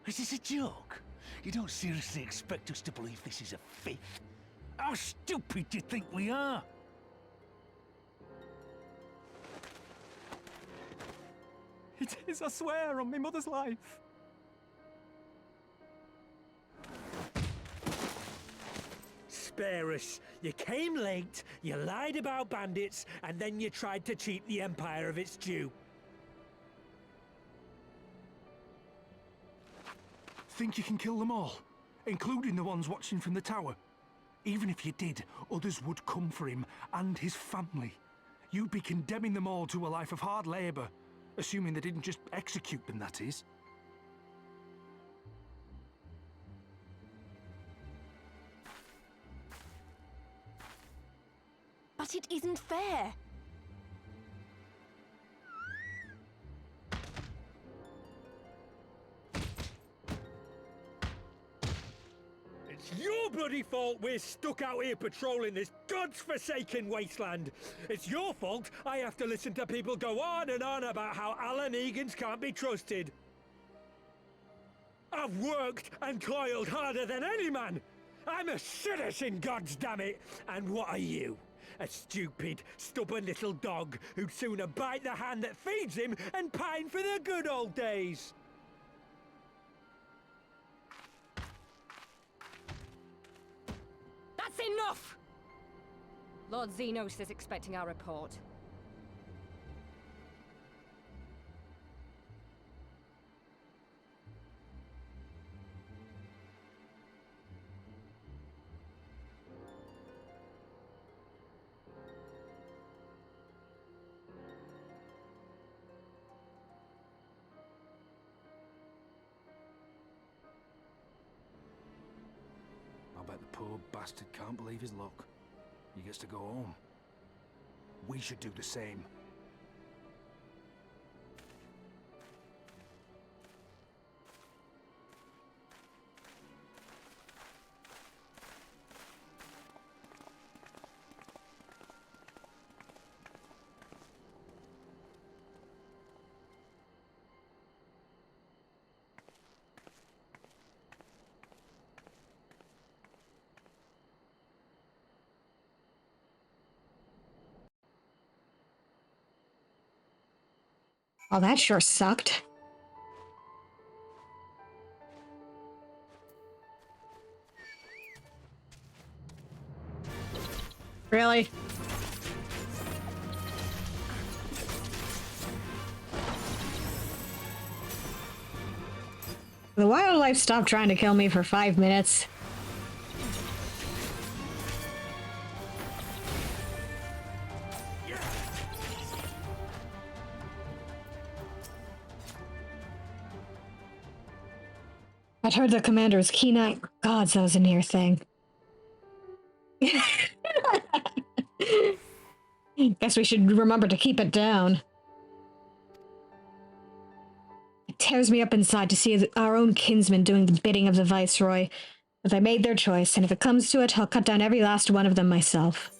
Is this a joke? You don't seriously expect us to believe this is a fake? How stupid do you think we are? It is, I swear, on my mother's life. Spare us. You came late, you lied about bandits, and then you tried to cheat the Empire of its due. Think you can kill them all? Including the ones watching from the tower? Even if you did, others would come for him and his family. You'd be condemning them all to a life of hard labor. Assuming they didn't just execute them, that is. But it isn't fair. It's your bloody fault we're stuck out here patrolling this godforsaken wasteland. It's your fault I have to listen to people go on and on about how Alan Egans can't be trusted. I've worked and toiled harder than any man. I'm a citizen, goddammit. And what are you? A stupid, stubborn little dog who'd sooner bite the hand that feeds him and pine for the good old days. That's enough! Lord Xenos is expecting our report. I bet the poor bastard can't believe his luck. He gets to go home. We should do the same. Oh, that sure sucked. Really? The wildlife stopped trying to kill me for 5 minutes. I'd heard the commander's keen-eyed... Gods, that was a near thing. Guess we should remember to keep it down. tears me up inside to see our own kinsmen doing the bidding of the Viceroy. But they made their choice, and if it comes to it, I'll cut down every last one of them myself.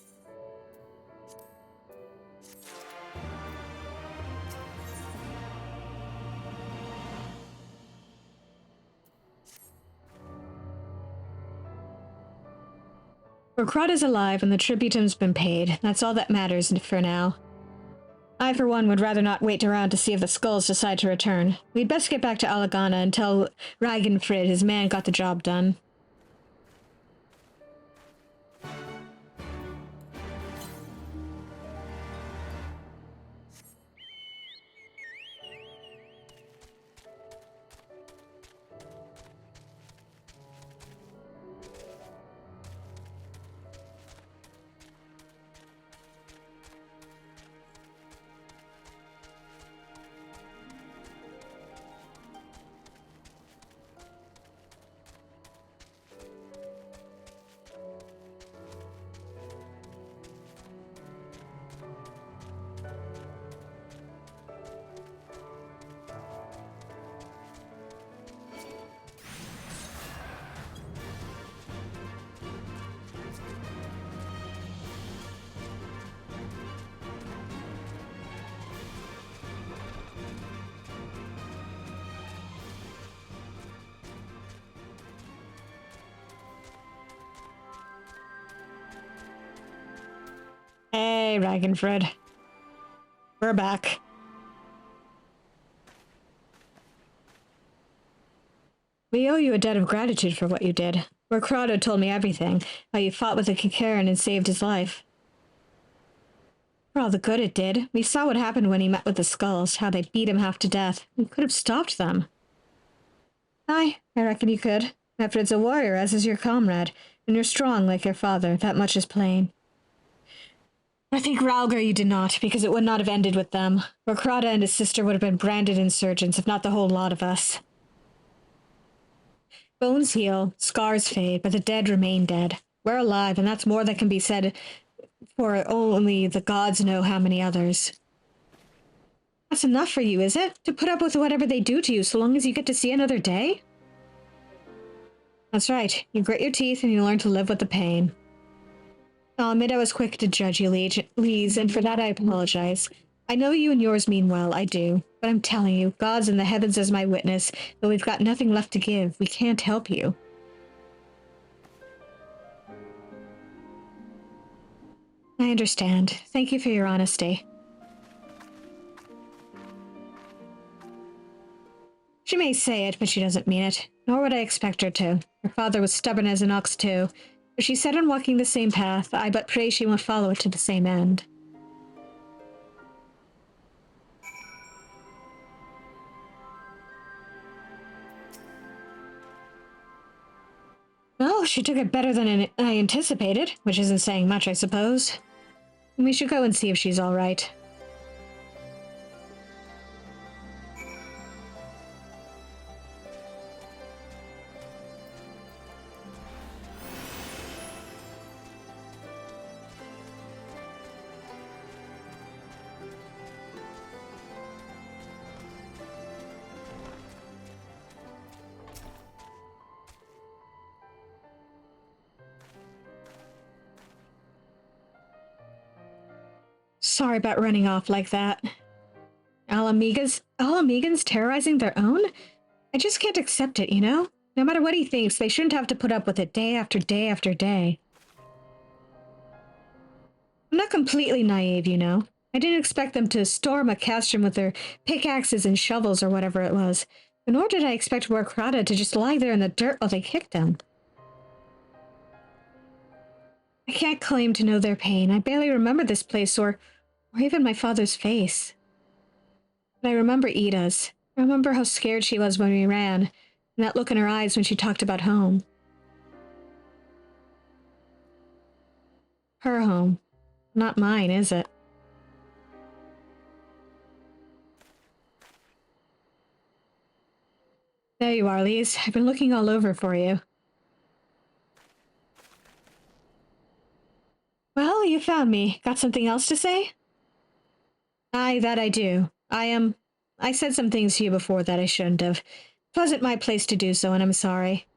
Rokrada's alive and the tributum's been paid. That's all that matters for now. I, for one, would rather not wait around to see if the skulls decide to return. We'd best get back to Alagana and tell Ragnfrid his man got the job done. Hey, Ragnfrid. We're back. We owe you a debt of gratitude for what you did. Rokrada told me everything, how you fought with the Kikaran and saved his life. For all the good it did, we saw what happened when he met with the skulls, how they beat him half to death. We could have stopped them. Aye, I reckon you could. Mefred's a warrior, as is your comrade, and you're strong like your father, that much is plain. I think Ralgar you did not, because it would not have ended with them. Rokrada and his sister would have been branded insurgents, if not the whole lot of us. Bones heal, scars fade, but the dead remain dead. We're alive, and that's more than can be said for only the gods know how many others. That's enough for you, is it? To put up with whatever they do to you, so long as you get to see another day? That's right. You grit your teeth and you learn to live with the pain. I'll admit I was quick to judge you, Lise, and for that I apologize. I know you and yours mean well, I do. But I'm telling you, God's in the heavens as my witness, though we've got nothing left to give, we can't help you. I understand. Thank you for your honesty. She may say it, but she doesn't mean it. Nor would I expect her to. Her father was stubborn as an ox, too. If she's set on walking the same path, I but pray she won't follow it to the same end. Well, she took it better than I anticipated, which isn't saying much, I suppose. We should go and see if she's all right. Sorry about running off like that. Alamegans terrorizing their own? I just can't accept it, you know? No matter what he thinks, they shouldn't have to put up with it day after day after day. I'm not completely naive, you know. I didn't expect them to storm a castrum with their pickaxes and shovels or whatever it was. Nor did I expect Rokrada to just lie there in the dirt while they kicked him. I can't claim to know their pain. I barely remember this place or even my father's face. But I remember Ida's. I remember how scared she was when we ran, and that look in her eyes when she talked about home. Her home. Not mine, is it? There you are, Lise. I've been looking all over for you. Well, you found me. Got something else to say? Aye, that I do. I am I said some things to you before that I shouldn't have. It wasn't my place to do so, and I'm sorry.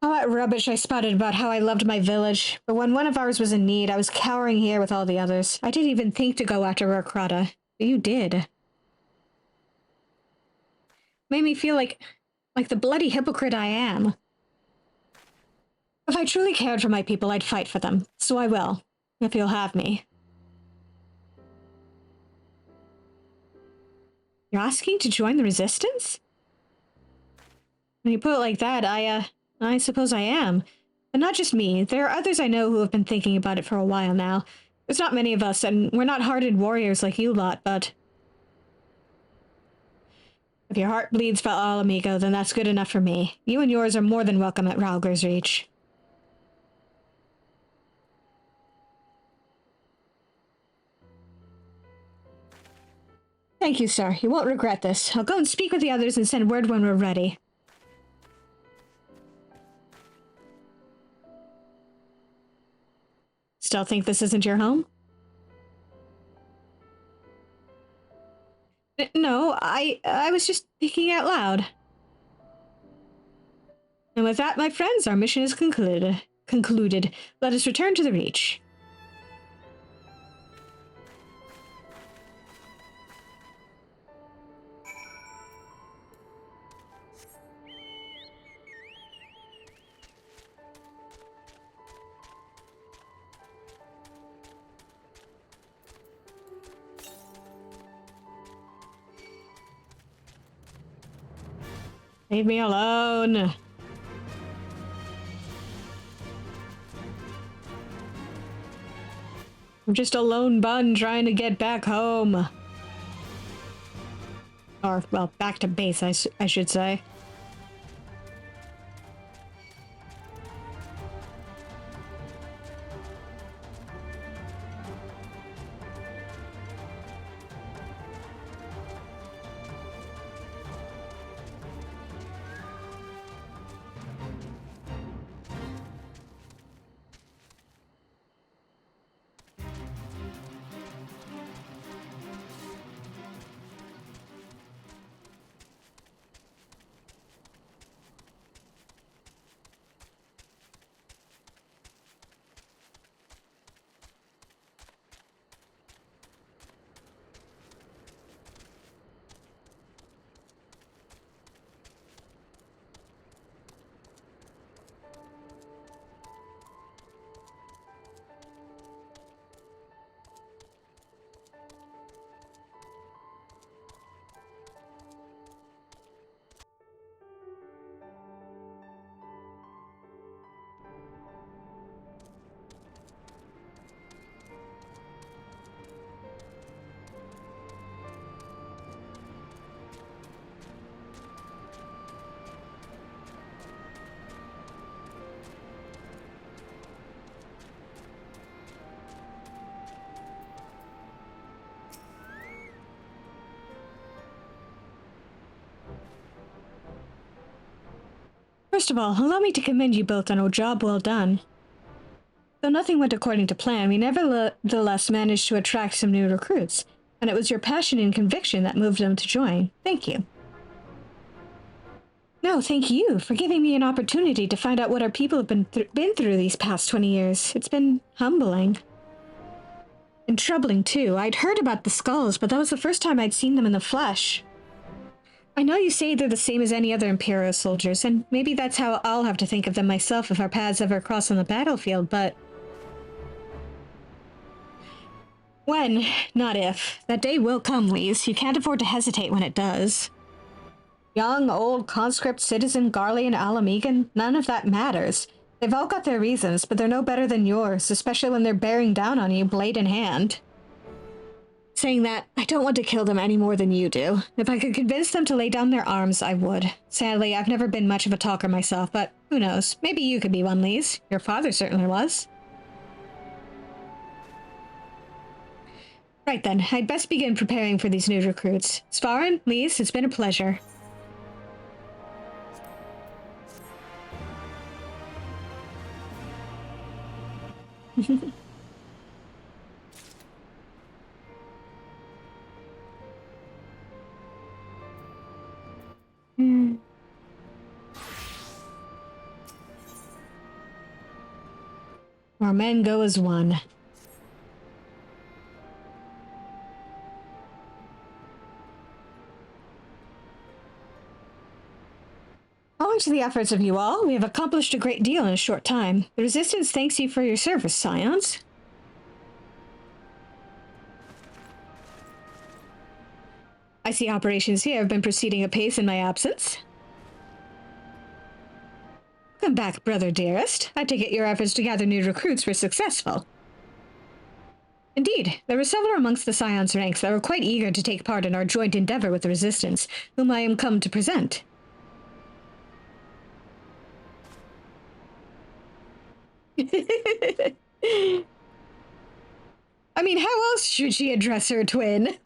All that rubbish I spouted about how I loved my village, but when one of ours was in need, I was cowering here with all the others. I didn't even think to go after Rakrata, but you did. Made me feel like the bloody hypocrite I am. If I truly cared for my people, I'd fight for them. So I will, if you'll have me. You're asking to join the Resistance? When you put it like that, I suppose I am. But not just me. There are others I know who have been thinking about it for a while now. There's not many of us, and we're not hardened warriors like you lot, but... If your heart bleeds for Alamigo, then that's good enough for me. You and yours are more than welcome at Ralger's Reach. Thank you, sir. You won't regret this. I'll go and speak with the others and send word when we're ready. Still think this isn't your home? No, I was just thinking out loud. And with that, my friends, our mission is concluded. Let us return to the Reach. Leave me alone. I'm just a lone bun trying to get back home. Or, well, back to base, I should say. First of all, allow me to commend you both on a job well done. Though nothing went according to plan, we nevertheless managed to attract some new recruits, and it was your passion and conviction that moved them to join. Thank you. No, thank you for giving me an opportunity to find out what our people have been through these past 20 years. It's been humbling. And troubling, too. I'd heard about the skulls, but that was the first time I'd seen them in the flesh. I know you say they're the same as any other Imperial soldiers, and maybe that's how I'll have to think of them myself if our paths ever cross on the battlefield, but... When, not if. That day will come, Lise. You can't afford to hesitate when it does. Young, old, conscript, citizen, Garlean, Alamegan, none of that matters. They've all got their reasons, but they're no better than yours, especially when they're bearing down on you, blade in hand. Saying that, I don't want to kill them any more than you do. If I could convince them to lay down their arms, I would. Sadly, I've never been much of a talker myself, but who knows? Maybe you could be one, Lise. Your father certainly was. Right then, I'd best begin preparing for these new recruits. Svarin, Lise, it's been a pleasure. Our men go as one. Owing to the efforts of you all, we have accomplished a great deal in a short time. The Resistance thanks you for your service, Scions. I see operations here have been proceeding apace in my absence. Come back, brother dearest. I take it your efforts to gather new recruits were successful. Indeed, there were several amongst the Scions ranks that were quite eager to take part in our joint endeavor with the Resistance, whom I am come to present. I mean, how else should she address her twin?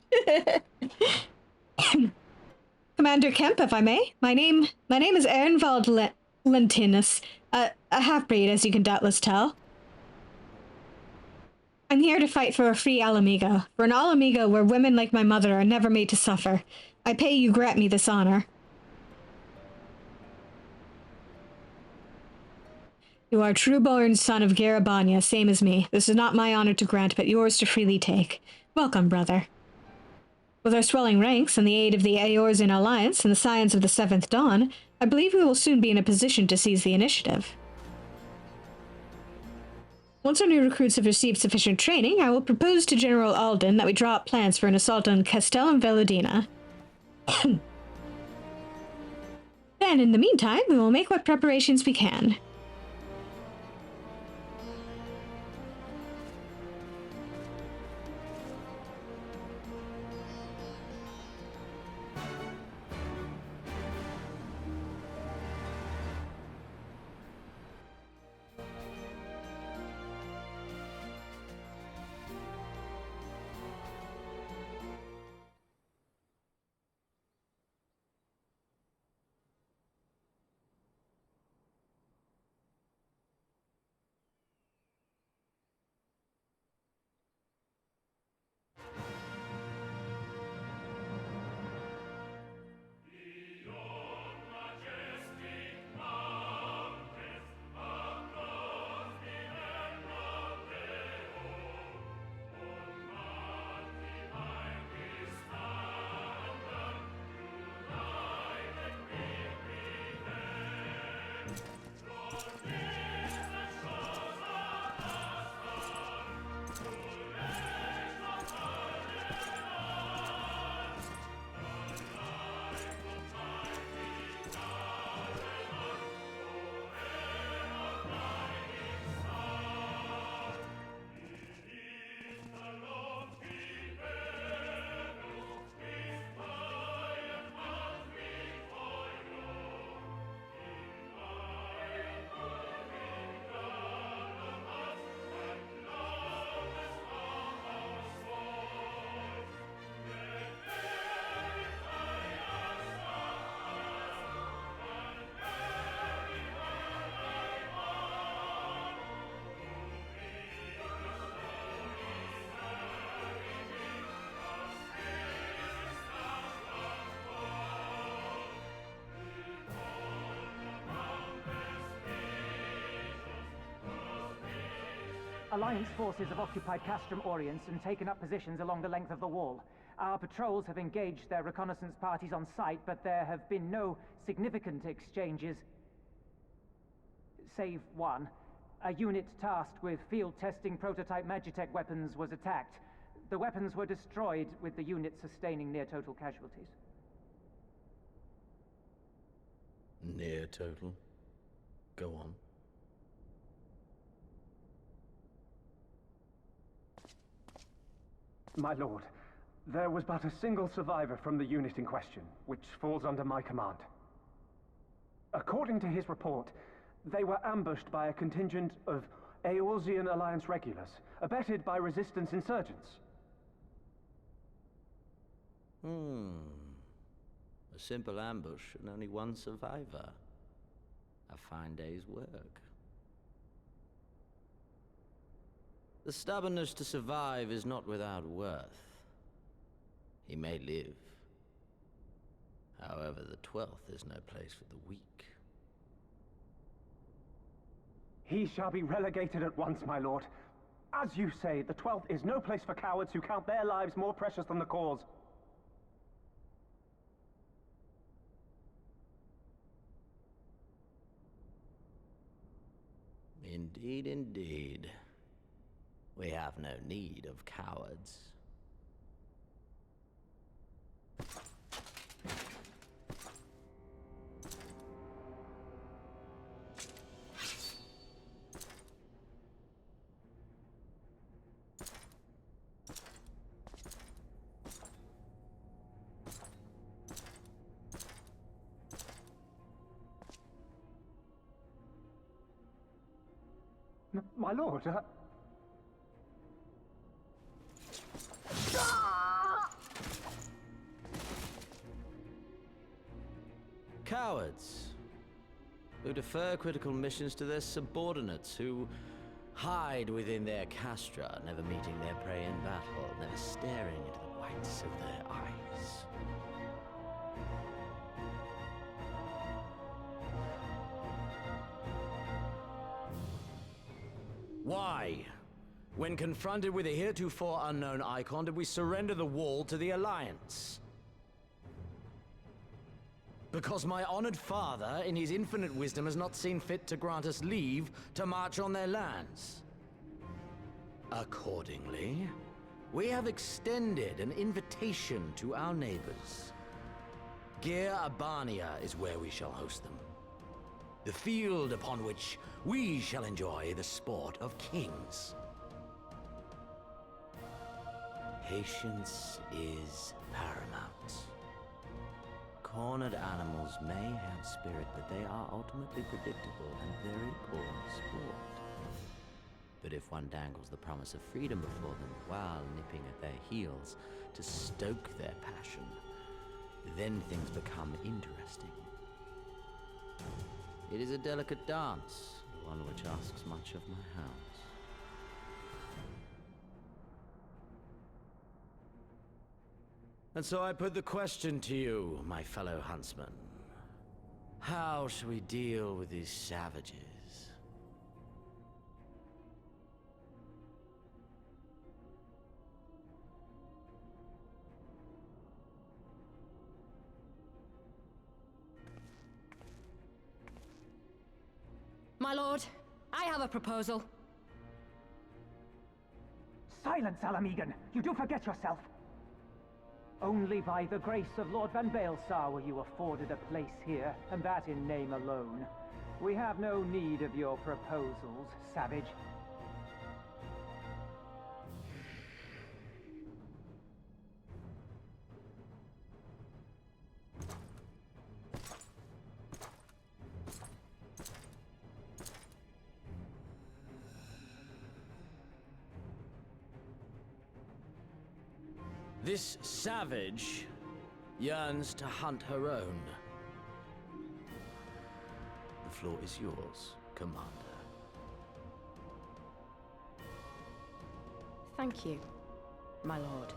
Commander Kemp, if I may. My name is Ehrenwald Lentinus, a half-breed, as you can doubtless tell. I'm here to fight for a free Alamigo, for an Alamigo where women like my mother are never made to suffer. I pray you grant me this honor. You are a true-born son of Garabania, same as me. This is not my honor to grant, but yours to freely take. Welcome, brother. With our swelling ranks and the aid of the Eorzean Alliance and the Scions of the Seventh Dawn, I believe we will soon be in a position to seize the initiative. Once our new recruits have received sufficient training, I will propose to General Alden that we draw up plans for an assault on Castel and Veladina. Then, in the meantime, we will make what preparations we can. Alliance forces have occupied Castrum Oriens and taken up positions along the length of the wall. Our patrols have engaged their reconnaissance parties on site, but there have been no significant exchanges, save one. A unit tasked with field testing prototype Magitech weapons was attacked. The weapons were destroyed, with the unit sustaining near-total casualties. Near total? Go on. My lord, there was but a single survivor from the unit in question, which falls under my command. According to his report, they were ambushed by a contingent of Eorzean Alliance regulars, abetted by Resistance insurgents. A simple ambush and only one survivor. A fine day's work. The stubbornness to survive is not without worth. He may live. However, the 12th is no place for the weak. He shall be relegated at once, my lord. As you say, the 12th is no place for cowards who count their lives more precious than the cause. Indeed, indeed. We have no need of cowards. My lord, Cowards, who defer critical missions to their subordinates, who hide within their castra, never meeting their prey in battle, never staring into the whites of their eyes. Why, when confronted with a heretofore unknown icon, did we surrender the wall to the Alliance? Because my honored father, in his infinite wisdom, has not seen fit to grant us leave to march on their lands. Accordingly, we have extended an invitation to our neighbors. Gir Abania is where we shall host them. The field upon which we shall enjoy the sport of kings. Patience is paramount. Cornered animals may have spirit, but they are ultimately predictable and very poor sport. But if one dangles the promise of freedom before them while nipping at their heels to stoke their passion, then things become interesting. It is a delicate dance, one which asks much of my hounds. And so I put the question to you, my fellow huntsman. How shall we deal with these savages? My lord, I have a proposal. Silence, Alamegan! You do forget yourself! Only by the grace of Lord Van Baelsar were you afforded a place here, and that in name alone. We have no need of your proposals, savage. This savage yearns to hunt her own. The floor is yours, Commander. Thank you, my lord.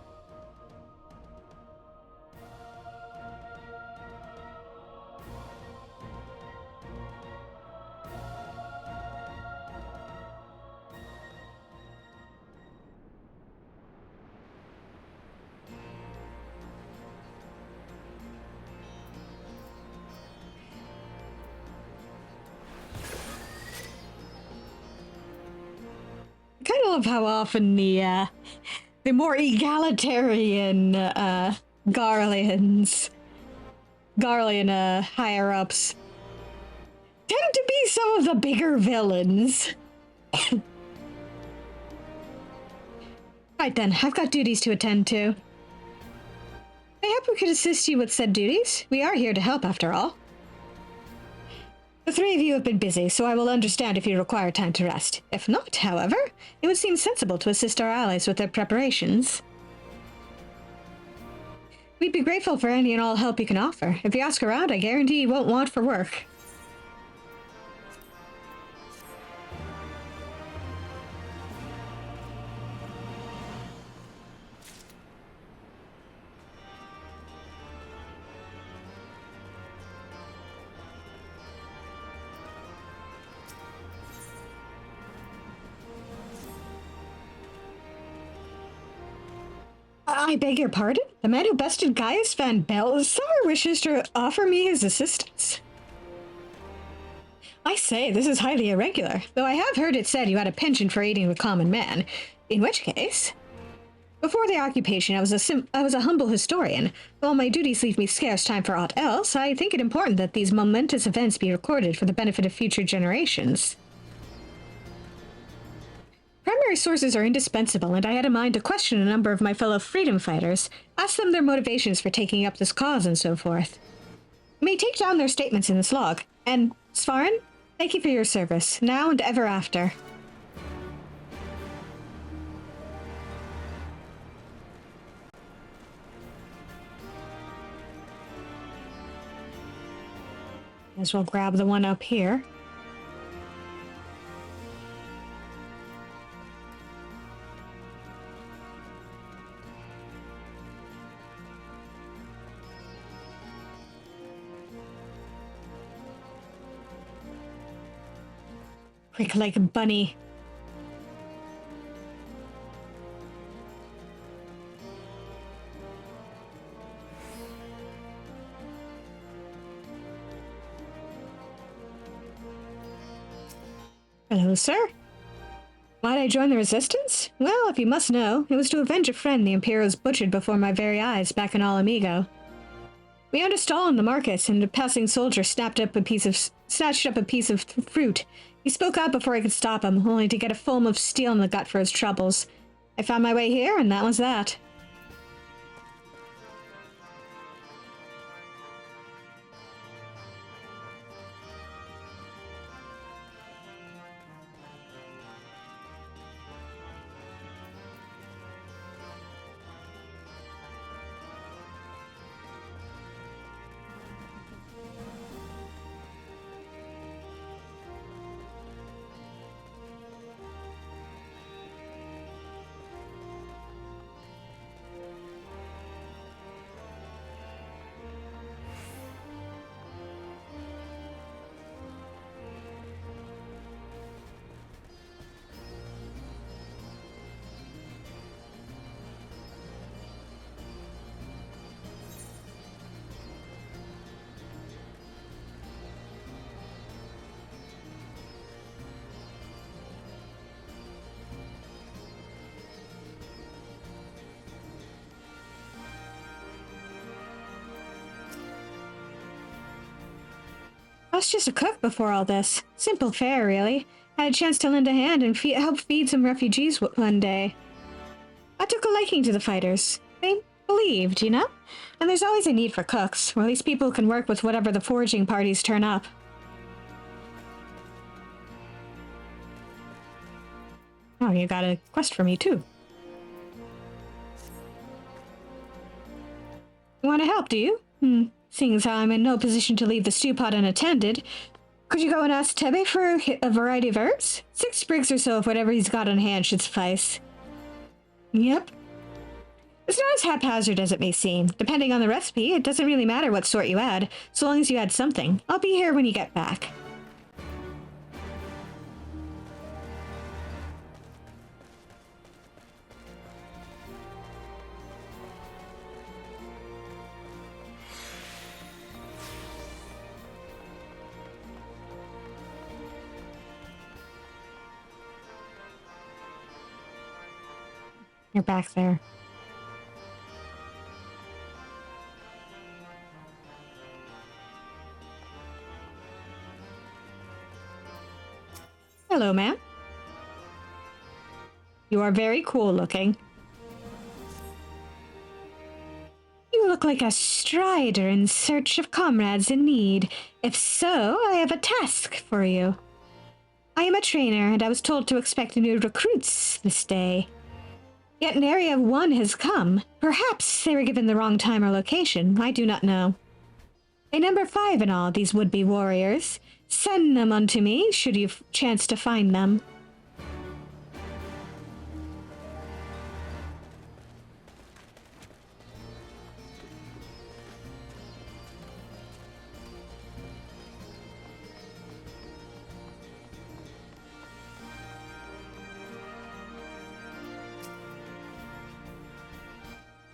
I kind of love how often the more egalitarian Garlean higher-ups tend to be some of the bigger villains. Right then, I've got duties to attend to. I hope we could assist you with said duties. We are here to help, after all. The three of you have been busy, so I will understand if you require time to rest. If not, however, it would seem sensible to assist our allies with their preparations. We'd be grateful for any and all help you can offer. If you ask around, I guarantee you won't want for work. I beg your pardon? The man who bested Gaius van Belsar wishes to offer me his assistance? I say, this is highly irregular, though I have heard it said you had a penchant for aiding the common man. In which case... Before the occupation, I was a humble historian. While my duties leave me scarce time for aught else, I think it important that these momentous events be recorded for the benefit of future generations. Primary sources are indispensable, and I had in mind to question a number of my fellow freedom fighters, ask them their motivations for taking up this cause and so forth. You may take down their statements in this log, and, Svarin, thank you for your service, now and ever after. As well grab the one up here. Quick like a bunny. Hello, sir. Why'd I join the Resistance? Well, if you must know, it was to avenge a friend the Imperials butchered before my very eyes back in Alamigo. We owned a stall in the market, and a passing soldier snatched up a piece of fruit. He spoke out before I could stop him, only to get a foam of steel in the gut for his troubles. I found my way here, and that was that. I was just a cook before all this. Simple fare, really. Had a chance to lend a hand and help feed some refugees one day. I took a liking to the fighters. They believed, you know? And there's always a need for cooks, or at least people can work with whatever the foraging parties turn up. Oh, you got a quest for me, too. You want to help, do you? Seeing as how I'm in no position to leave the stew pot unattended, could you go and ask Tebe for a variety of herbs? 6 sprigs or so of whatever he's got on hand should suffice. Yep. It's not as haphazard as it may seem. Depending on the recipe, it doesn't really matter what sort you add, so long as you add something. I'll be here when you get back. You're back there. Hello, ma'am. You are very cool looking. You look like a strider in search of comrades in need. If so, I have a task for you. I am a trainer, and I was told to expect new recruits this day. Yet an area of 1 has come. Perhaps they were given the wrong time or location. I do not know. They number 5 in all, these would-be warriors. Send them unto me, should you chance to find them.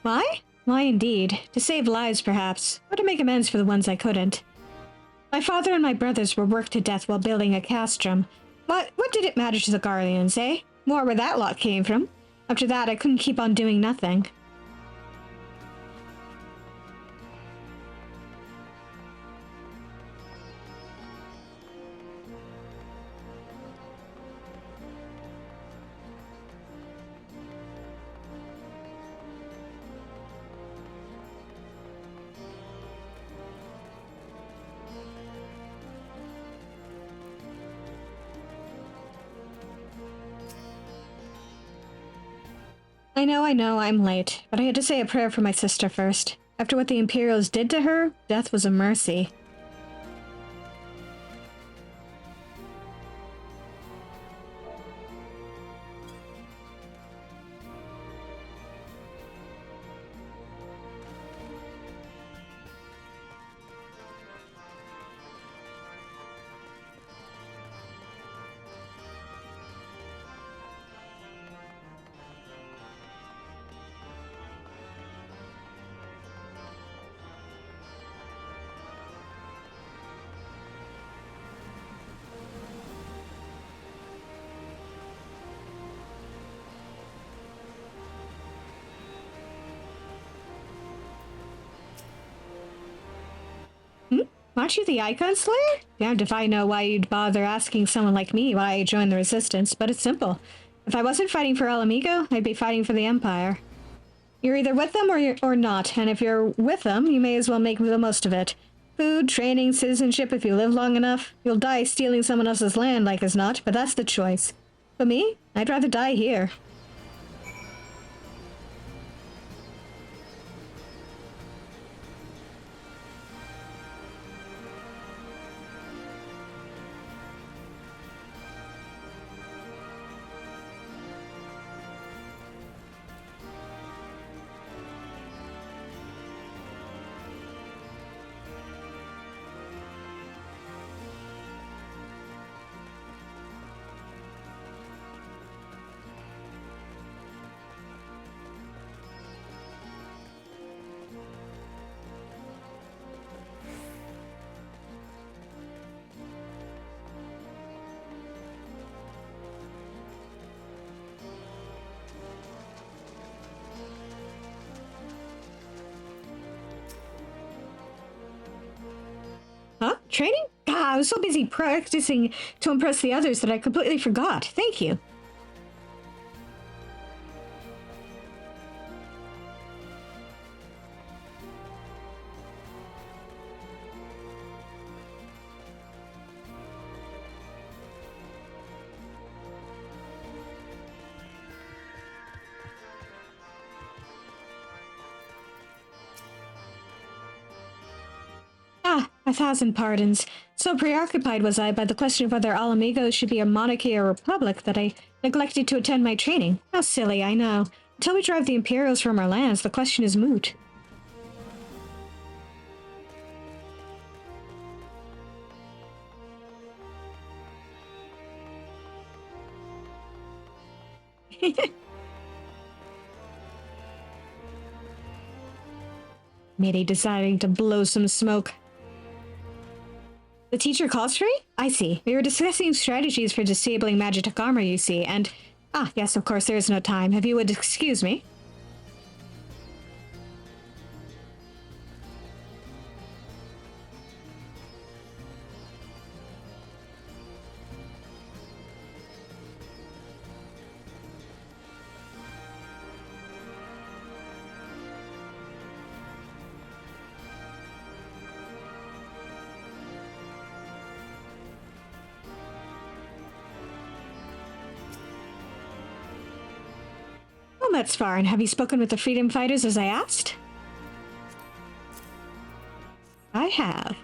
Why? Why indeed. To save lives, perhaps, or to make amends for the ones I couldn't. My father and my brothers were worked to death while building a castrum. But what did it matter to the Garleans, eh? More where that lot came from. After that, I couldn't keep on doing nothing. I know, I'm late, but I had to say a prayer for my sister first. After what the Imperials did to her, death was a mercy. Aren't you the Icon Slayer? Damned if I know why you'd bother asking someone like me why I joined the Resistance, but it's simple. If I wasn't fighting for Alamigo, I'd be fighting for the Empire. You're either with them or not, and if you're with them, you may as well make the most of it. Food, training, citizenship if you live long enough. You'll die stealing someone else's land like as not, but that's the choice. For me, I'd rather die here. Huh? Training? Ah, I was so busy practicing to impress the others that I completely forgot. Thank you. Ah, 1,000 pardons. So preoccupied was I by the question of whether Alamigo should be a monarchy or a republic that I neglected to attend my training. How silly, I know. Until we drive the Imperials from our lands, the question is moot. Maybe deciding to blow some smoke. The teacher calls for me? I see. We were discussing strategies for disabling magic armor, you see, and... Ah, yes, of course, there is no time. If you would excuse me. Well, that's fine. Have you spoken with the freedom fighters as I asked? I have.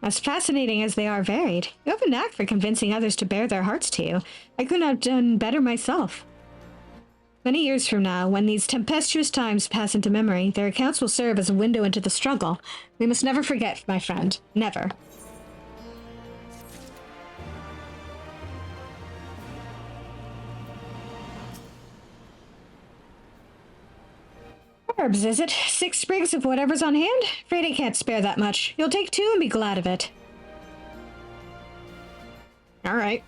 As fascinating as they are varied, you have a knack for convincing others to bare their hearts to you. I couldn't have done better myself. Many years from now, when these tempestuous times pass into memory, their accounts will serve as a window into the struggle. We must never forget, my friend. Never. Herbs, is it? 6 sprigs of whatever's on hand? Afraid I can't spare that much. You'll take 2 and be glad of it. Alright.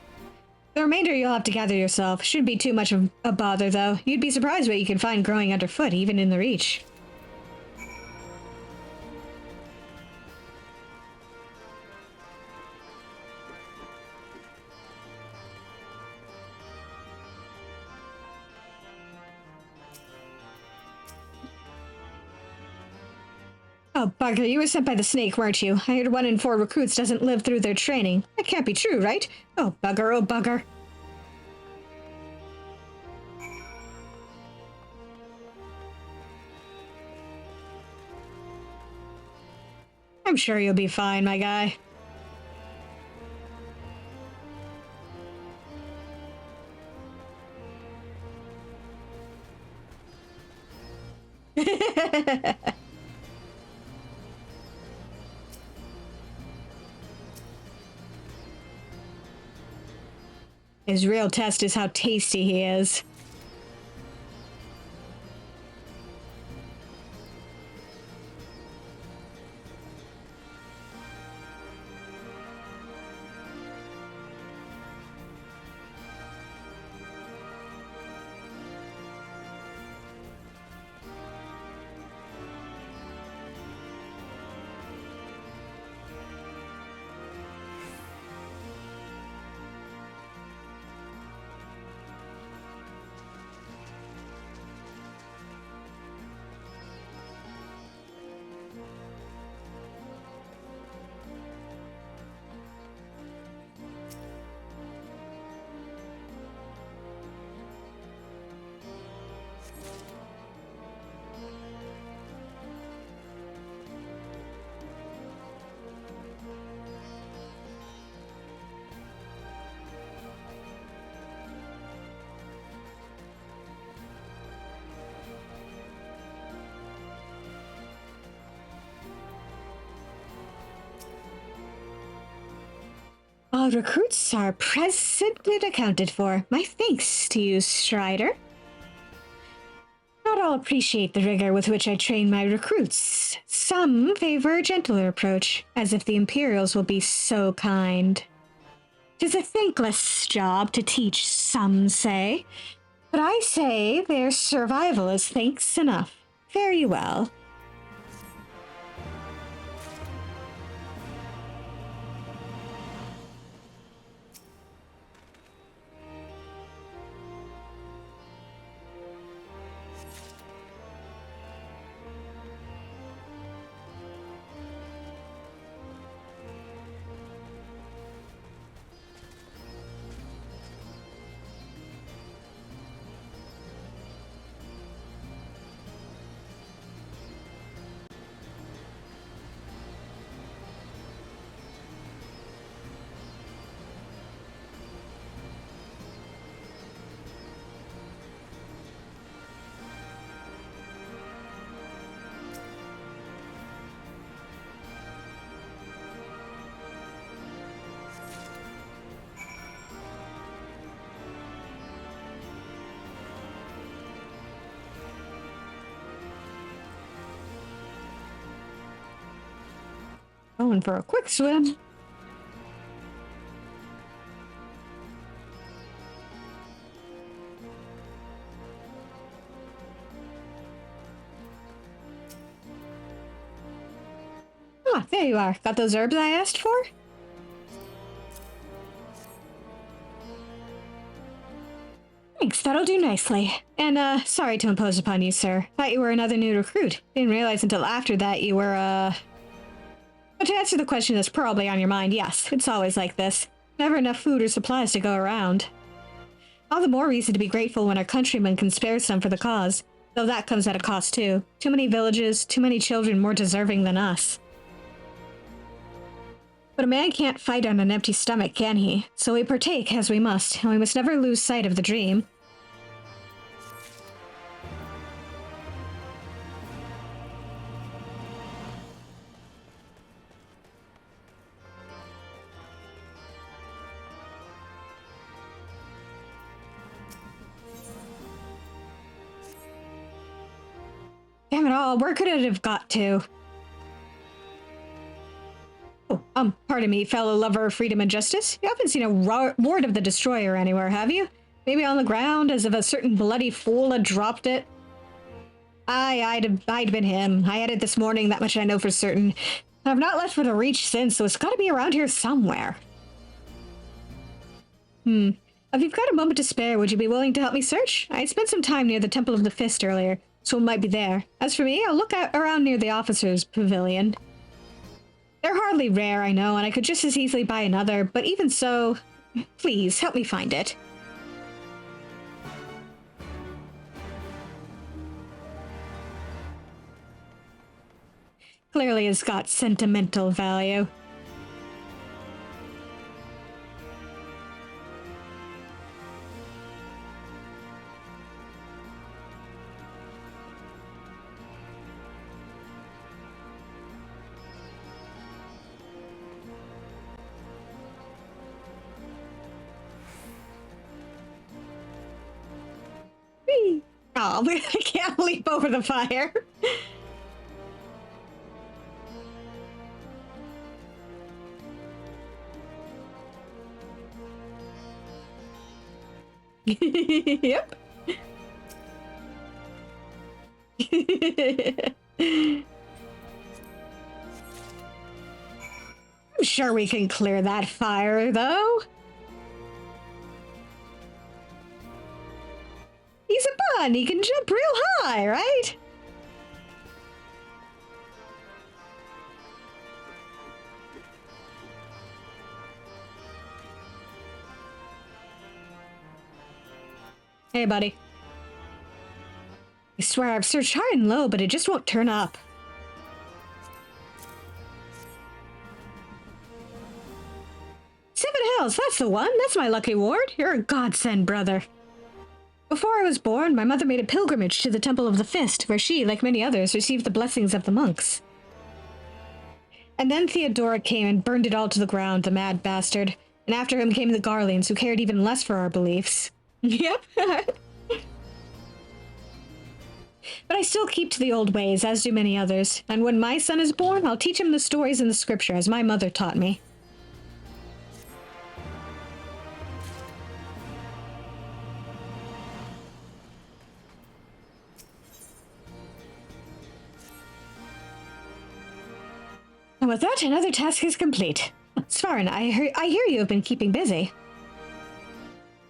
The remainder you'll have to gather yourself. Shouldn't be too much of a bother, though. You'd be surprised what you can find growing underfoot, even in the Reach. Oh, bugger, you were sent by the snake, weren't you? I heard 1 in 4 recruits doesn't live through their training. That can't be true, right? Oh, bugger, oh, bugger. I'm sure you'll be fine, my guy. His real test is how tasty he is. All recruits are presently accounted for. My thanks to you, Strider. Not all appreciate the rigor with which I train my recruits. Some favor a gentler approach, as if the Imperials will be so kind. 'Tis a thankless job to teach, some say. But I say their survival is thanks enough. Fare you well. Going for a quick swim. Ah, there you are. Got those herbs I asked for? Thanks, that'll do nicely. And, sorry to impose upon you, sir. Thought you were another new recruit. Didn't realize until after that you were, But to answer the question that's probably on your mind, yes, it's always like this. Never enough food or supplies to go around. All the more reason to be grateful when our countrymen can spare some for the cause. Though that comes at a cost, too. Too many villages, too many children more deserving than us. But a man can't fight on an empty stomach, can he? So we partake as we must, and we must never lose sight of the dream. damn it all, where could it have got to? Oh, pardon me, fellow lover of freedom and justice. You haven't seen a ward of the Destroyer anywhere, have you? Maybe on the ground, as if a certain bloody fool had dropped it? I'd been him. I had it this morning, that much I know for certain. I've not left for the Reach since, so it's gotta be around here somewhere. If you've got a moment to spare, would you be willing to help me search? I spent some time near the Temple of the Fist earlier, so it might be there. As for me, I'll look around near the officer's pavilion. They're hardly rare, I know, and I could just as easily buy another, but even so, please, help me find it. Clearly it's got sentimental value. Oh, I can't leap over the fire. Yep. I'm sure we can clear that fire, though. He's a bun. He can jump real high, right? Hey, buddy. I swear I've searched high and low, but it just won't turn up. Seven Hells, that's the one. That's my lucky ward. You're a godsend, brother. Before I was born, my mother made a pilgrimage to the Temple of the Fist, where she, like many others, received the blessings of the monks. And then Theodora came and burned it all to the ground, the mad bastard. And after him came the Garleans, who cared even less for our beliefs. Yep. But I still keep to the old ways, as do many others. And when my son is born, I'll teach him the stories in the scripture, as my mother taught me. And with that, another task is complete. Svarin, I hear you have been keeping busy.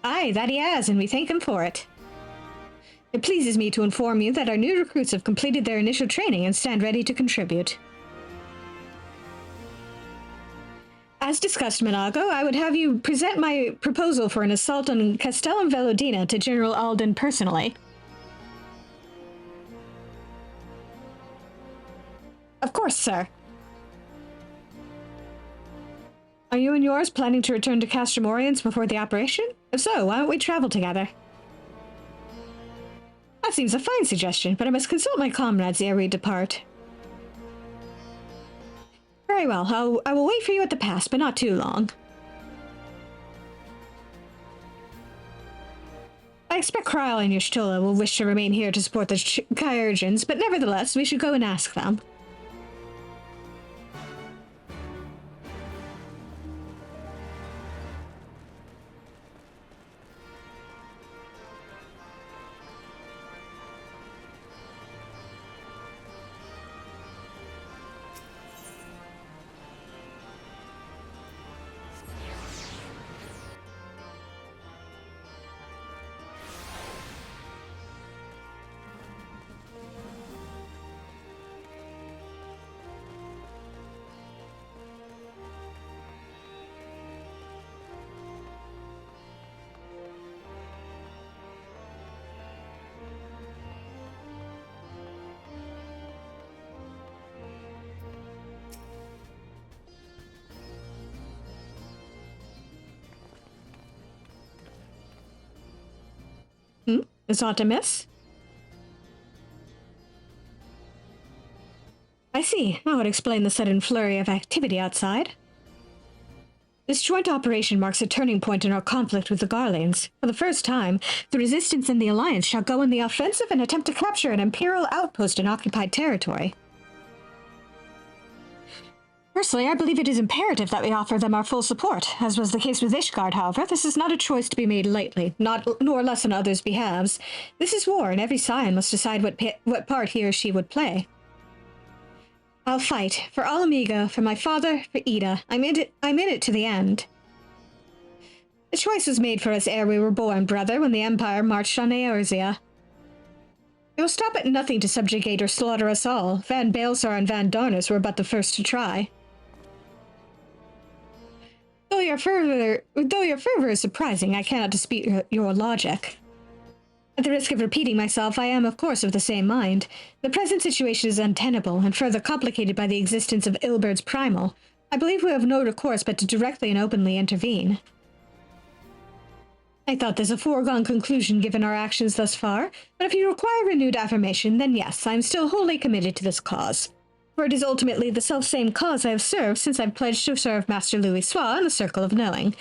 Aye, that he has, and we thank him for it. It pleases me to inform you that our new recruits have completed their initial training and stand ready to contribute. As discussed, Minago, I would have you present my proposal for an assault on Castellum Velodina to General Alden personally. Of course, sir. Are you and yours planning to return to Castrum Oriens before the operation? If so, why don't we travel together? That seems a fine suggestion, but I must consult my comrades ere we depart. Very well, I will wait for you at the pass, but not too long. I expect Kryl and Y'shtola will wish to remain here to support the Kyurgens, but nevertheless, we should go and ask them. Is aught amiss? I see. That would explain the sudden flurry of activity outside. This joint operation marks a turning point in our conflict with the Garleans. For the first time, the Resistance and the Alliance shall go on the offensive and attempt to capture an Imperial outpost in occupied territory. Personally, I believe it is imperative that we offer them our full support. As was the case with Ishgard, however, this is not a choice to be made lightly, nor less on others' behalves. This is war, and every scion must decide what part he or she would play. I'll fight. For Alamigo, for my father, for Ida. I'm in it to the end. The choice was made for us ere we were born, brother, when the Empire marched on Eorzea. It will stop at nothing to subjugate or slaughter us all. Van Baelsar and Van Darnus were but the first to try. Though your fervor is surprising, I cannot dispute your logic. At the risk of repeating myself, I am, of course, of the same mind. The present situation is untenable, and further complicated by the existence of Ilbert's primal. I believe we have no recourse but to directly and openly intervene. I thought this a foregone conclusion given our actions thus far, but if you require renewed affirmation, then yes, I am still wholly committed to this cause. For it is ultimately the selfsame cause I have served since I've pledged to serve Master Louis Sois in the Circle of Knowing.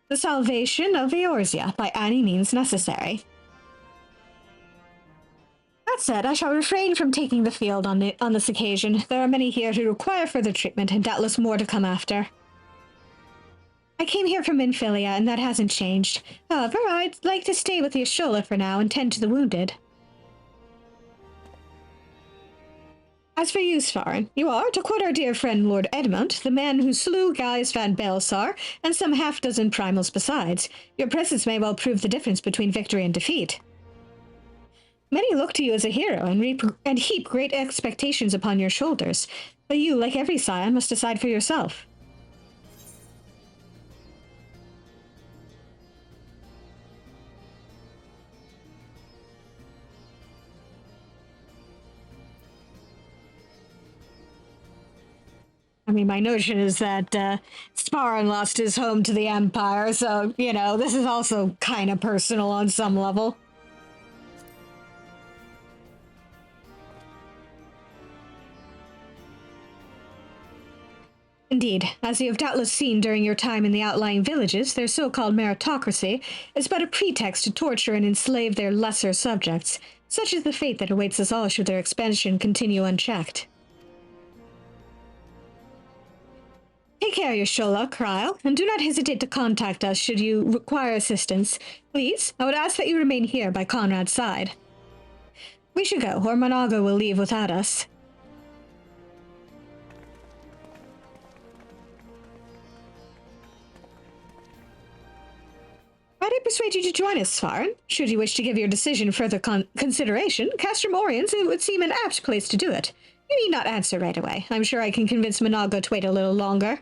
The salvation of Eorzea, by any means necessary. That said, I shall refrain from taking the field on this occasion. There are many here who require further treatment, and doubtless more to come after. I came here from Minfilia, and that hasn't changed. However, I'd like to stay with the Ashola for now and tend to the wounded. As for you, Svarin, you are, to quote our dear friend Lord Edmund, the man who slew Gaius Van Baelsar and some half-dozen primals besides. Your presence may well prove the difference between victory and defeat. Many look to you as a hero and heap great expectations upon your shoulders, but you, like every scion, must decide for yourself. I mean, my notion is that Svarin lost his home to the Empire, so, you know, this is also kind of personal on some level. Indeed, as you have doubtless seen during your time in the outlying villages, their so-called meritocracy is but a pretext to torture and enslave their lesser subjects. Such is the fate that awaits us all should their expansion continue unchecked. Take care, Yashola, Krile, and do not hesitate to contact us should you require assistance. Please, I would ask that you remain here by Conrad's side. We should go, or Monago will leave without us. Might I persuade you to join us, Svarin? Should you wish to give your decision further consideration, Castrum Oriens would seem an apt place to do it. You need not answer right away. I'm sure I can convince Monago to wait a little longer.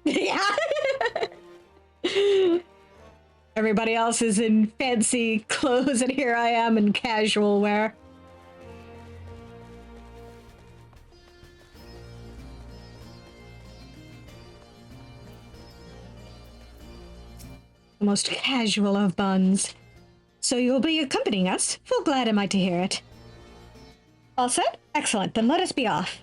Yeah. Everybody else is in fancy clothes, and here I am in casual wear. The most casual of buns. So you'll be accompanying us? Full glad am I to hear it. All set? Excellent, then let us be off.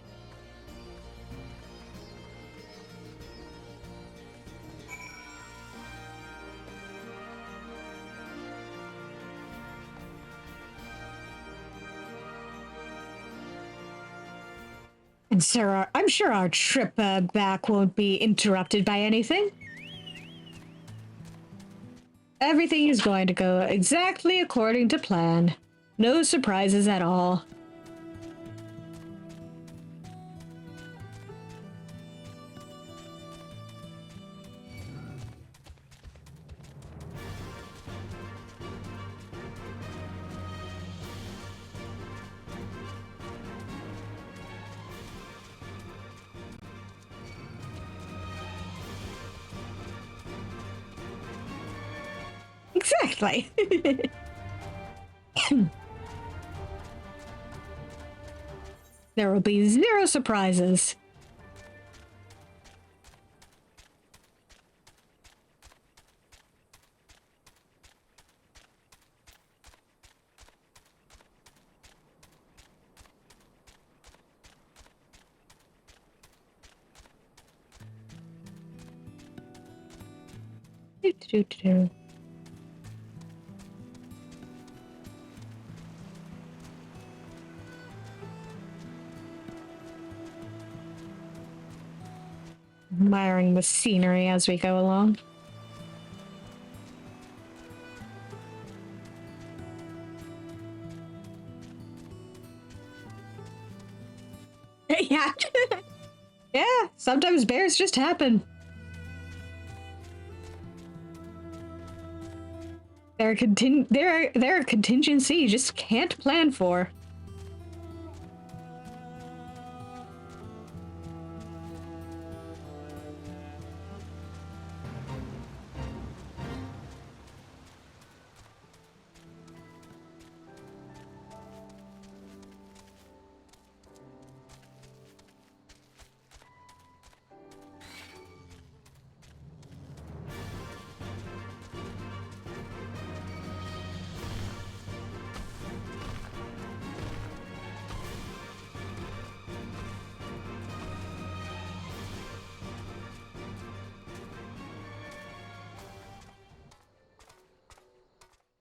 And sir, I'm sure our trip back won't be interrupted by anything. Everything is going to go exactly according to plan. No surprises at all. Exactly. There will be zero surprises. Do. Admiring the scenery as we go along. Yeah. Yeah, sometimes bears just happen. They're a contingency you just can't plan for.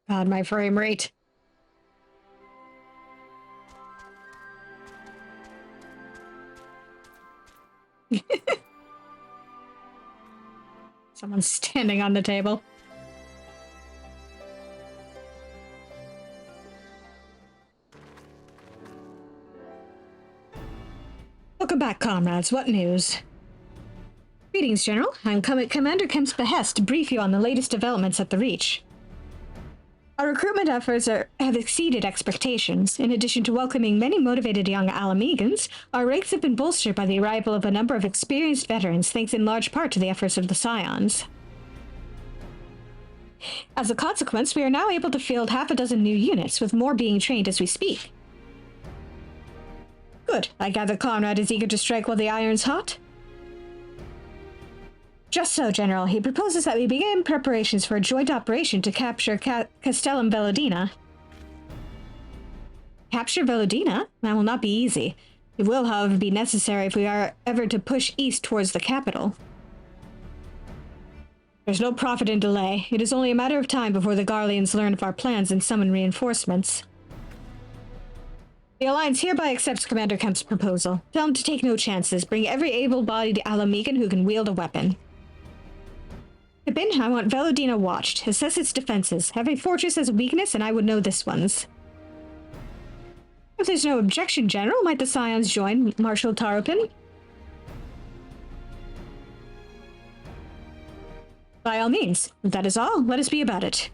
God, my frame rate. Someone's standing on the table. Welcome back, comrades. What news? Greetings, General. I'm coming at Commander Kemp's behest to brief you on the latest developments at the Reach. Our recruitment efforts have exceeded expectations. In addition to welcoming many motivated young Alamegans, our ranks have been bolstered by the arrival of a number of experienced veterans, thanks in large part to the efforts of the Scions. As a consequence, we are now able to field half a dozen new units, with more being trained as we speak. Good. I gather Conrad is eager to strike while the iron's hot? Just so, General. He proposes that we begin preparations for a joint operation to capture Castellum Velodina. Capture Velodina? That will not be easy. It will, however, be necessary if we are ever to push east towards the capital. There's no profit in delay. It is only a matter of time before the Garleans learn of our plans and summon reinforcements. The Alliance hereby accepts Commander Kemp's proposal. Tell him to take no chances. Bring every able-bodied Alamegan who can wield a weapon. Pippin, I want Velodina watched. Assess its defenses. Every fortress has a weakness, and I would know this one's. If there's no objection, General, might the Scions join Marshal Taropin? By all means. If that is all, let us be about it.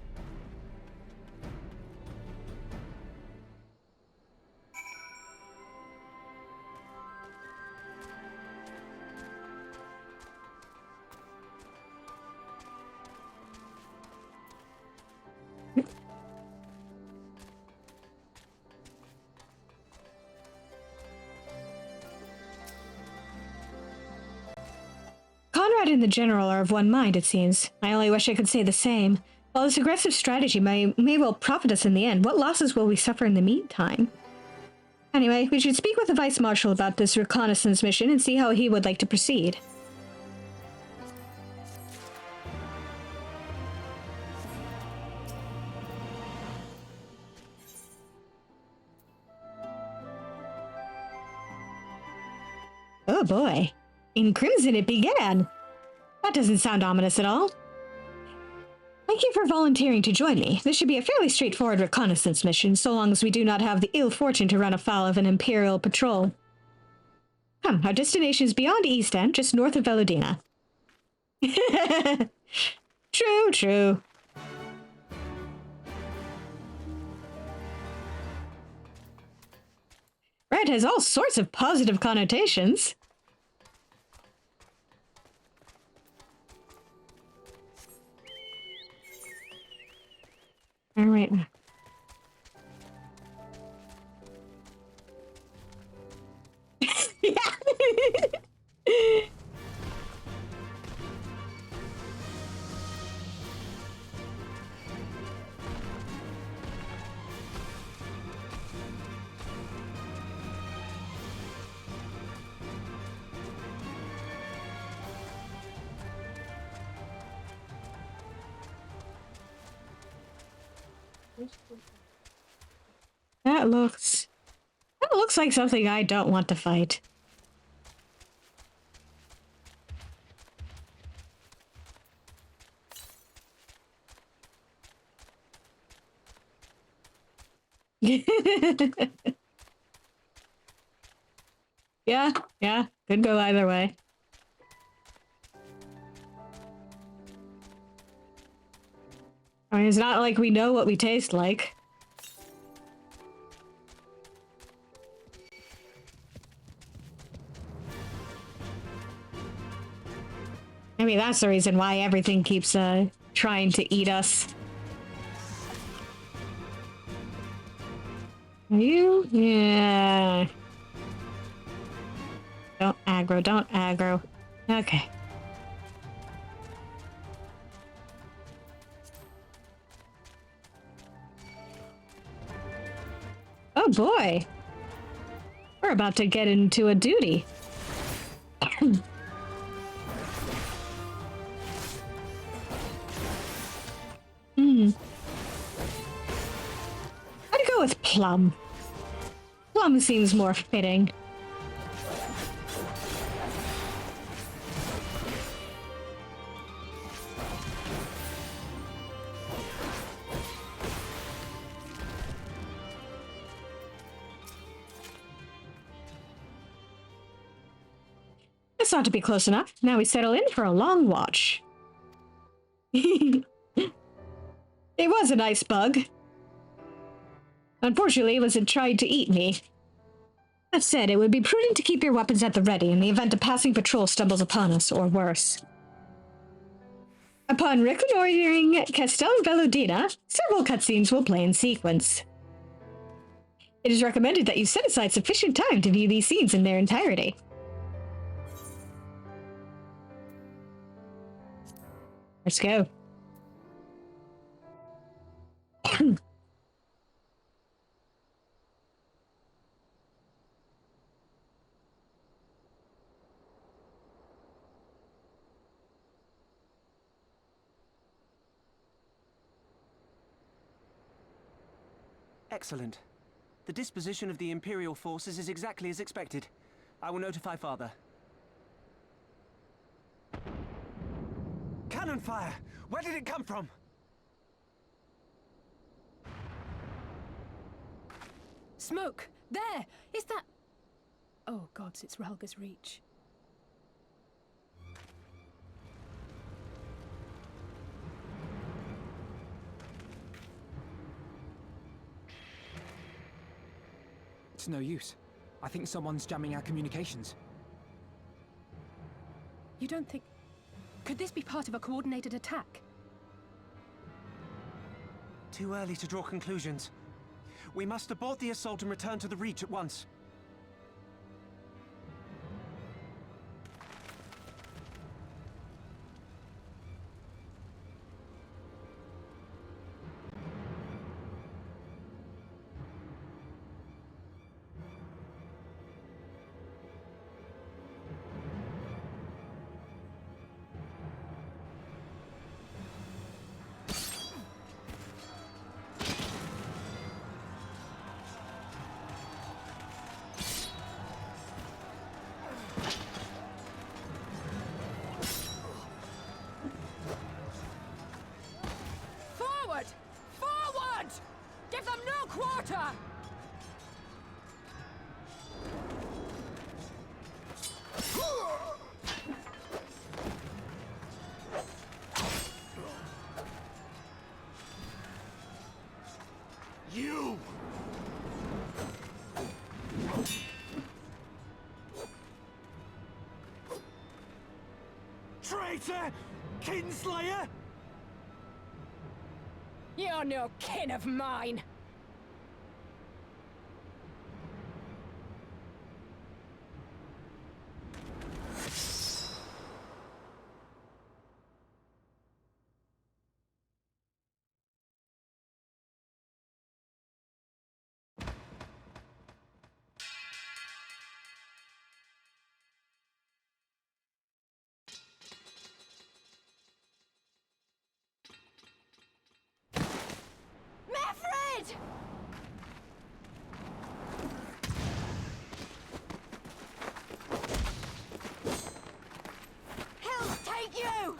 Conrad and the General are of one mind, it seems. I only wish I could say the same. While this aggressive strategy may well profit us in the end, what losses will we suffer in the meantime? Anyway, we should speak with the Vice Marshal about this reconnaissance mission and see how he would like to proceed. Oh boy. In crimson it began. That doesn't sound ominous at all. Thank you for volunteering to join me. This should be a fairly straightforward reconnaissance mission, so long as we do not have the ill fortune to run afoul of an Imperial patrol. Come, our destination is beyond East End, just north of Velodina. True, true. Red has all sorts of positive connotations. All right. That looks like something I don't want to fight. Yeah, could go either way. I mean, it's not like we know what we taste like. I mean, that's the reason why everything keeps, trying to eat us. Are you? Yeah. Don't aggro, don't aggro. Okay. Oh boy. We're about to get into a duty. I'd go with Plum. Plum seems more fitting. It's not to be close enough. Now we settle in for a long watch. It was a nice bug. Unfortunately, it wasn't trying to eat me. That said, it would be prudent to keep your weapons at the ready in the event a passing patrol stumbles upon us, or worse. Upon reconnoitering Castel Veludina, several cutscenes will play in sequence. It is recommended that you set aside sufficient time to view these scenes in their entirety. Let's go. Excellent. The disposition of the Imperial forces is exactly as expected. I will notify Father. Cannon fire! Where did it come from? Smoke! There! Is that... Oh gods, it's Ralga's Reach. It's no use. I think someone's jamming our communications. You don't think... Could this be part of a coordinated attack? Too early to draw conclusions. We must abort the assault and return to the Reach at once. You! Traitor! Kinslayer! You're no kin of mine! Mefred! He'll take you!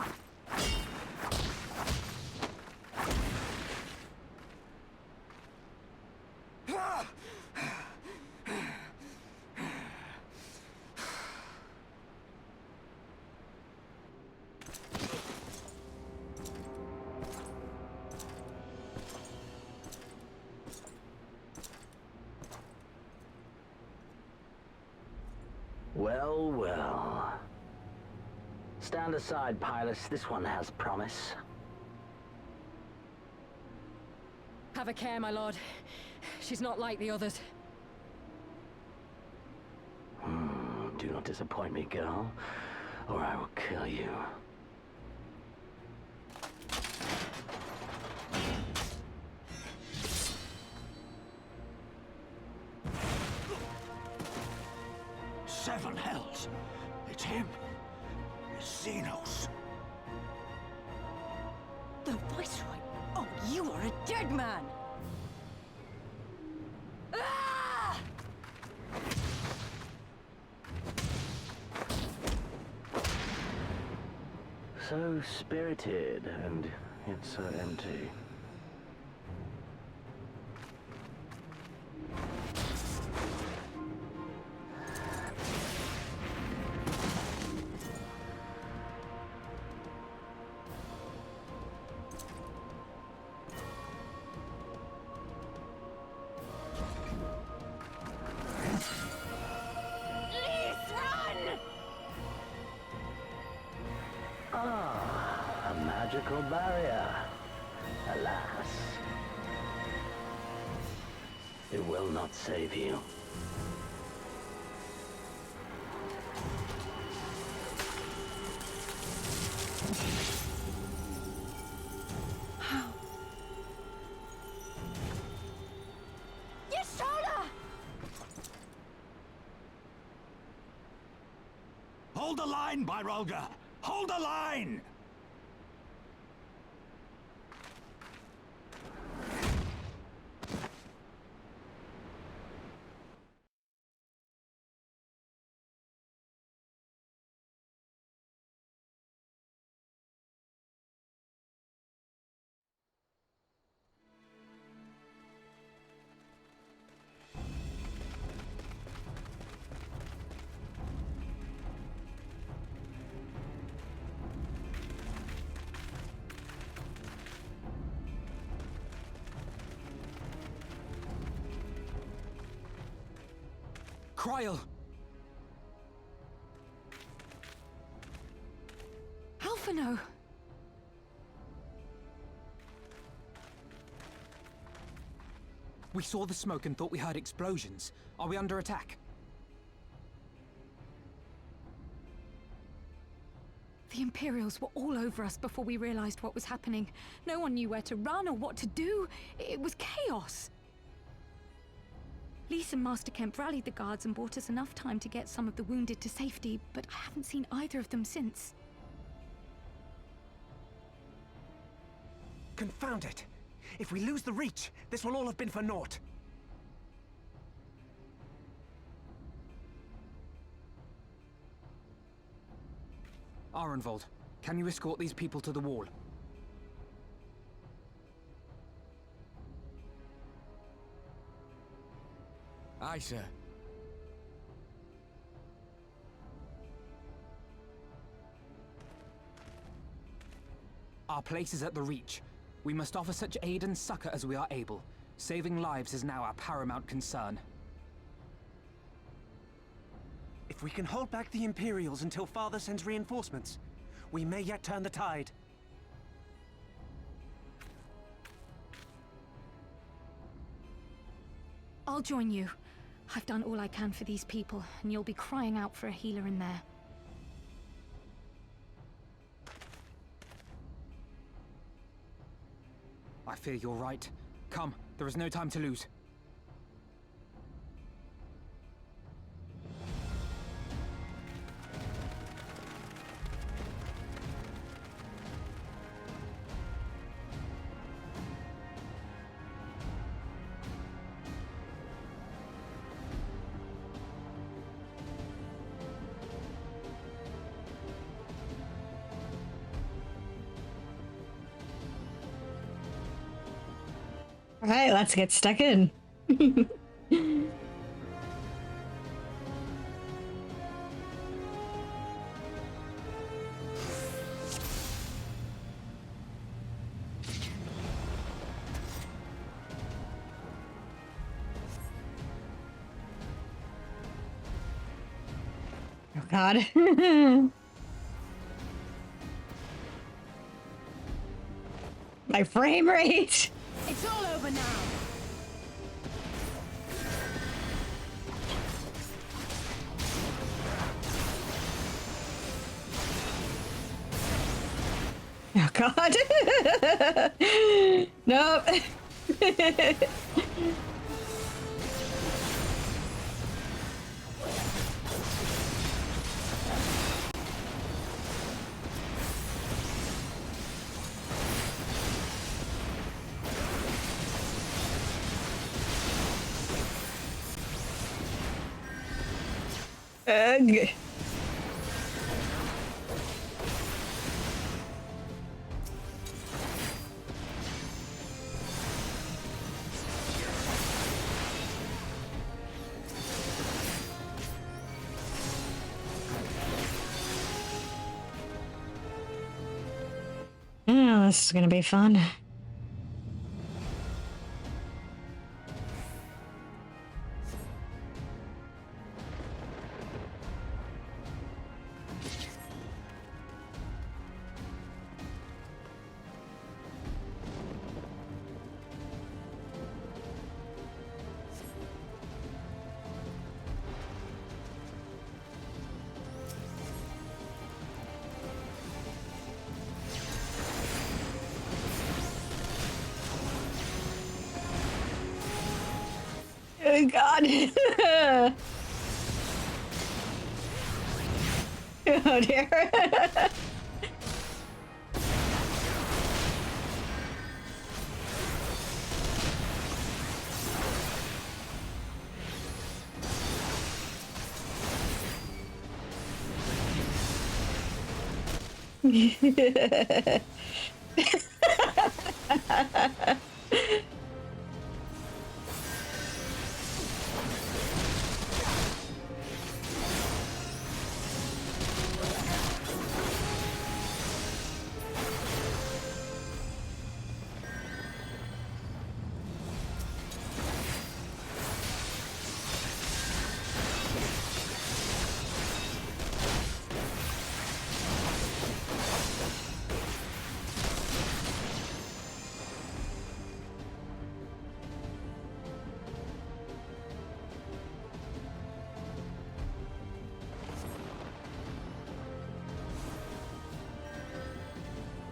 Well, well. Stand aside, Pilus. This one has promise. Have a care, my lord. She's not like the others. Do not disappoint me, girl, or I will kill you. Seven hells! It's him! It's Xenos! The Viceroy? Oh, you are a dead man! Ah! So spirited, and yet so empty. Ah, a magical barrier. Alas. It will not save you. Hold the line, Byrolga! Hold the line! Kryl! Alphino! We saw the smoke and thought we heard explosions. Are we under attack? The Imperials were all over us before we realized what was happening. No one knew where to run or what to do. It was chaos. Lise and Master Kemp rallied the guards and bought us enough time to get some of the wounded to safety, but I haven't seen either of them since. Confound it! If we lose the Reach, this will all have been for naught. Arenvold, can you escort these people to the wall? Aye, sir. Our place is at the Reach. We must offer such aid and succor as we are able. Saving lives is now our paramount concern. If we can hold back the Imperials until Father sends reinforcements, we may yet turn the tide. I'll join you. I've done all I can for these people, and you'll be crying out for a healer in there. I fear you're right. Come, there is no time to lose. All right, let's get stuck in. Oh God. My frame rate. It's all over now. Oh God. Nope. Ugh. Oh, this is gonna be fun. Oh God. Oh dear.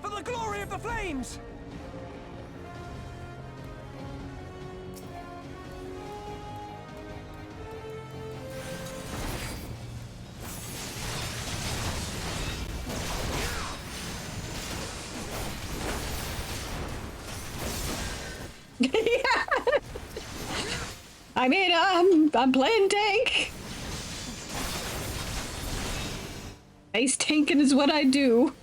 For the glory of the flames! Yeah. I mean, I'm playing tank. Base tanking is what I do.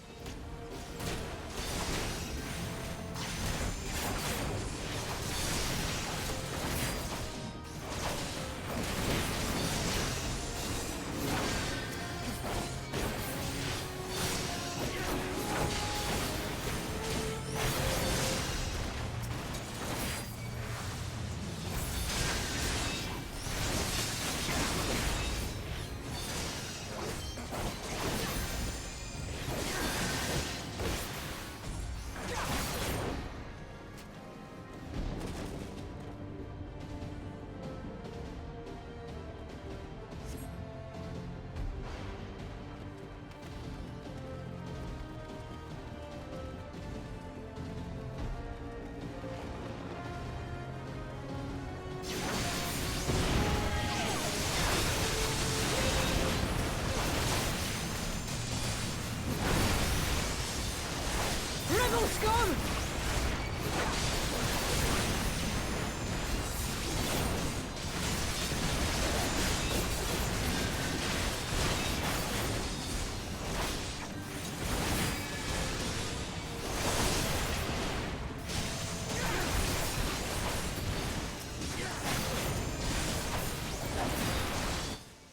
Evil scum!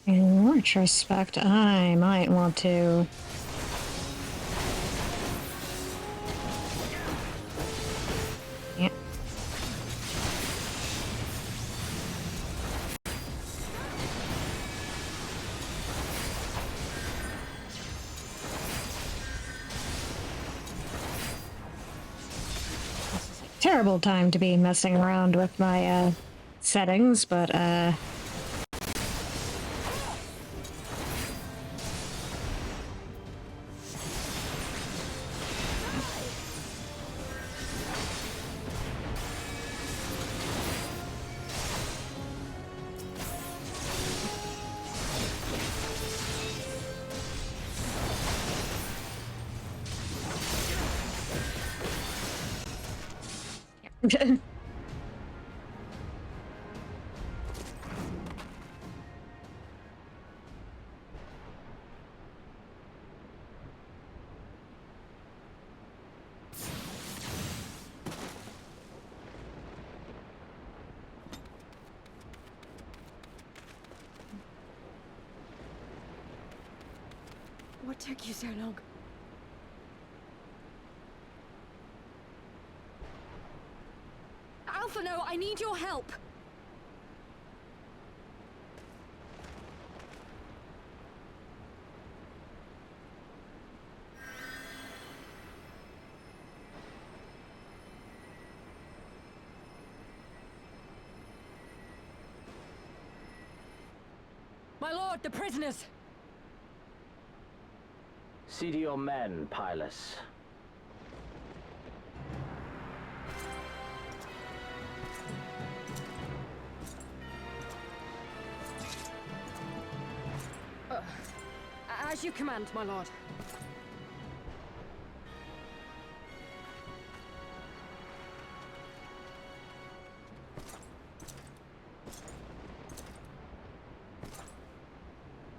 In retrospect, I might want to... Yeah. Terrible time to be messing around with my, settings, but, What took you so long? Alphino, I need your help! My lord, the prisoners! See to your men, Pylus. As you command, my lord.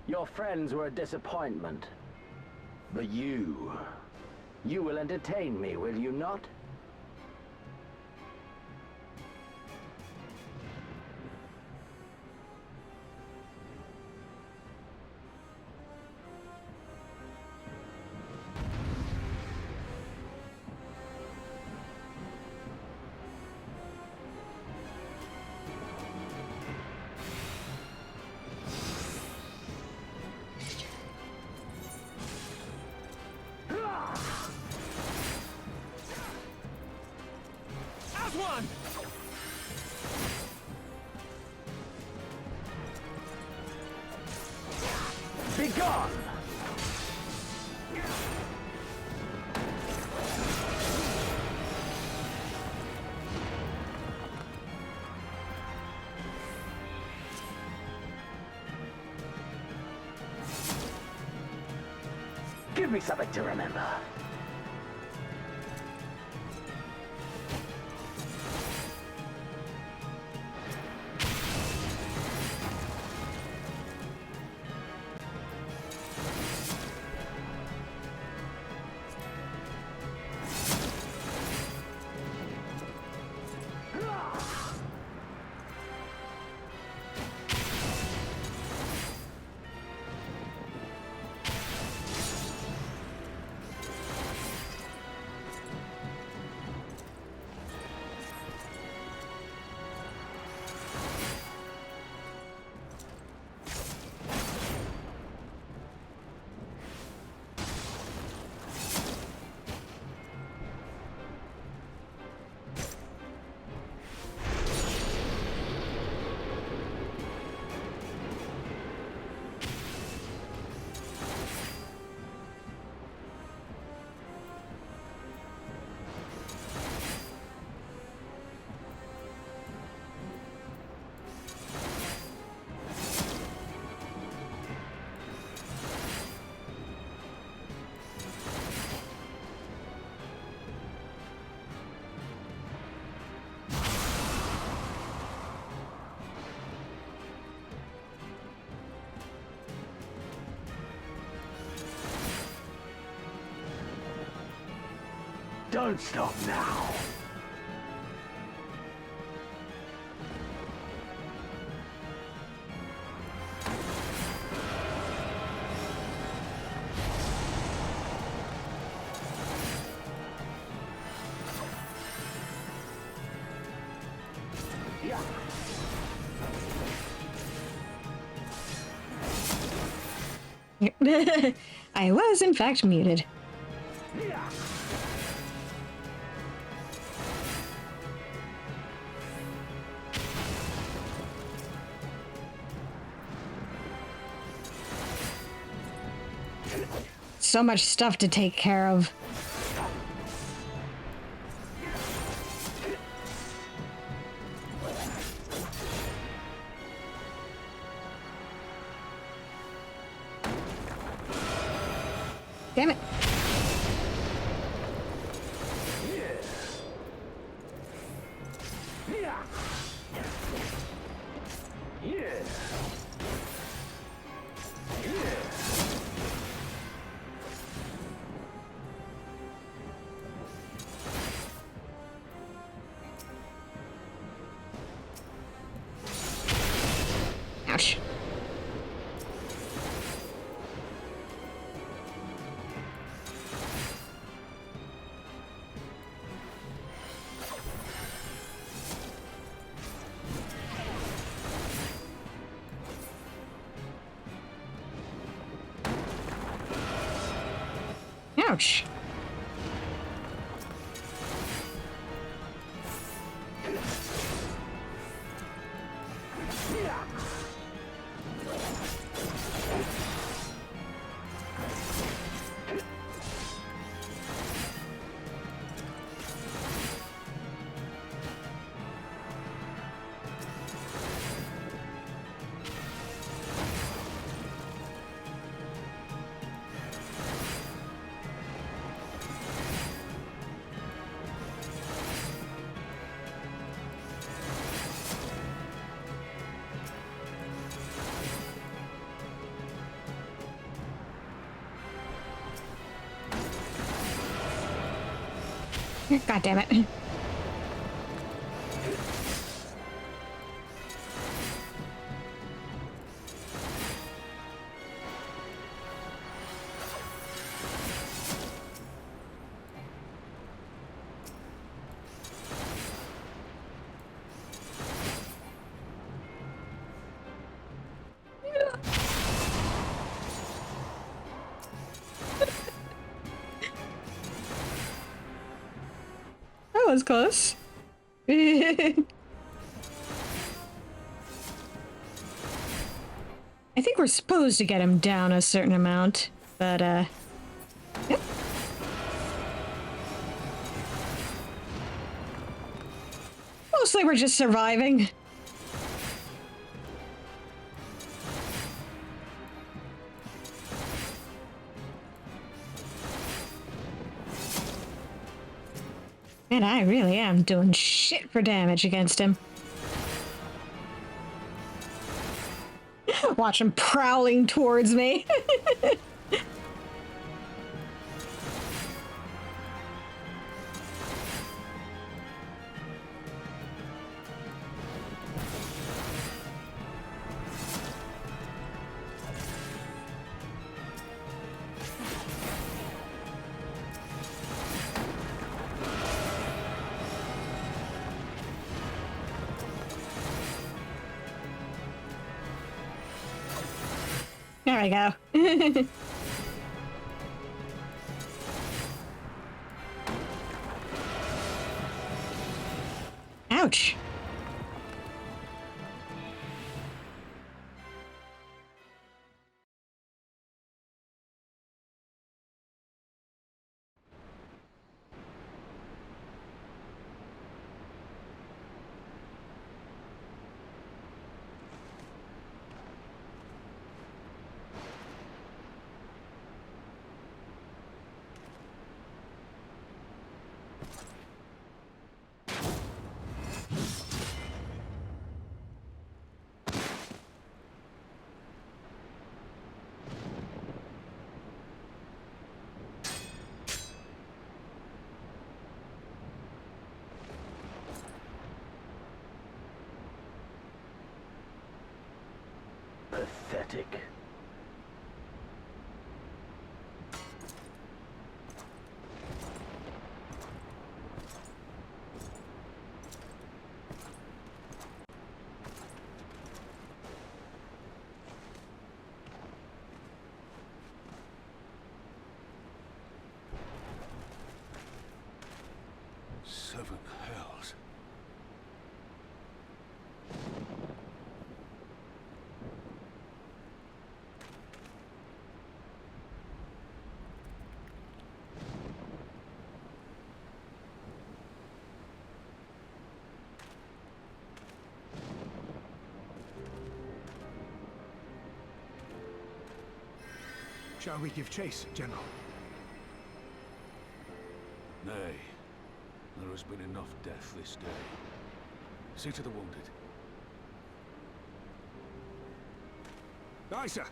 Your friends were a disappointment. But you will entertain me, will you not? One! Be gone! Give me something to remember. Don't stop now. I was, in fact, muted. So much stuff to take care of. Damn it. Ouch. Ouch. God damn it. That was close. I think we're supposed to get him down a certain amount, but yep. Mostly we're just surviving. And I really am doing shit for damage against him. Watch him prowling towards me. There we go. Ouch. pathetic. Seven hells. Shall we give chase, General? Nay. There has been enough death this day. See to the wounded. Aye, sir.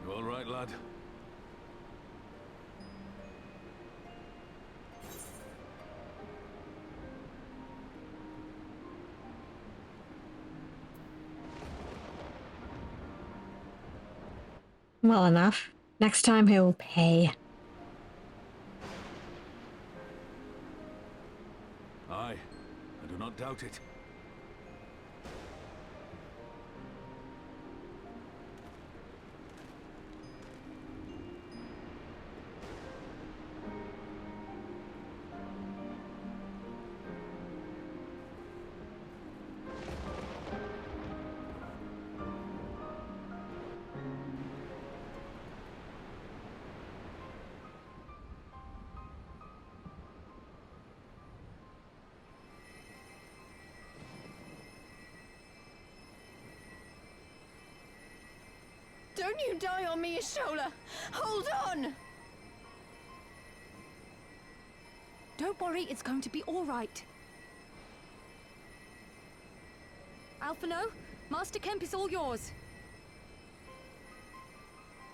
You all right, lad? Well enough. Next time he'll pay. Aye, I do not doubt it. Don't you die on me, Ashola! Hold on! Don't worry, it's going to be all right. Alphino, Master Kemp is all yours.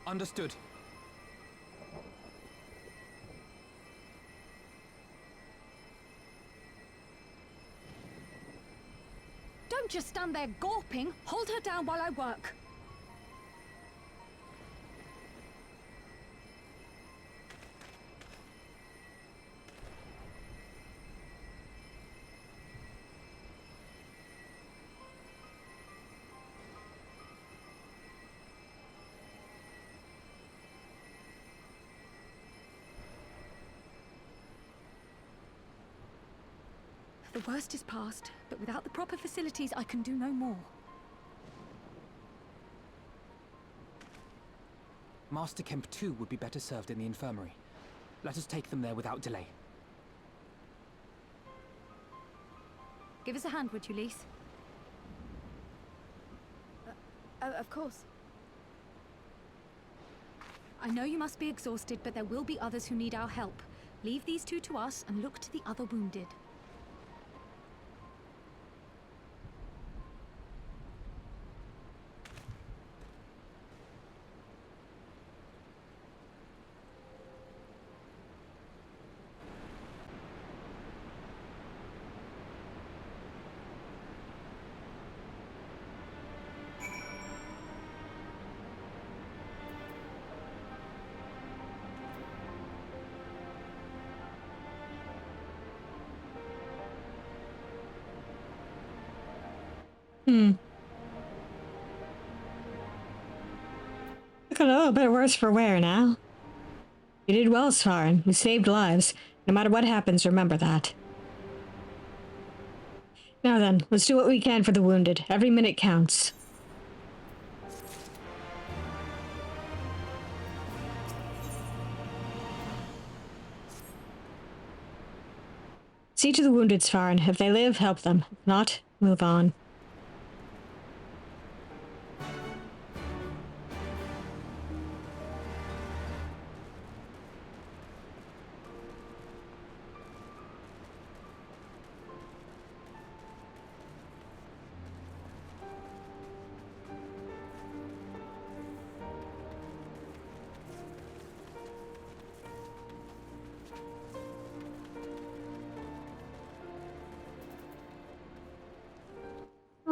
Understood. Don't just stand there gawping. Hold her down while I work. The worst is past, but without the proper facilities, I can do no more. Master Kemp too would be better served in the infirmary. Let us take them there without delay. Give us a hand, would you, Lise? Of course. I know you must be exhausted, but there will be others who need our help. Leave these two to us and look to the other wounded. Look a little bit worse for wear now. You did well, Svarin. You saved lives. No matter what happens, remember that. Now then, let's do what we can for the wounded. Every minute counts. See to the wounded, Svarin. If they live, help them. If not, move on.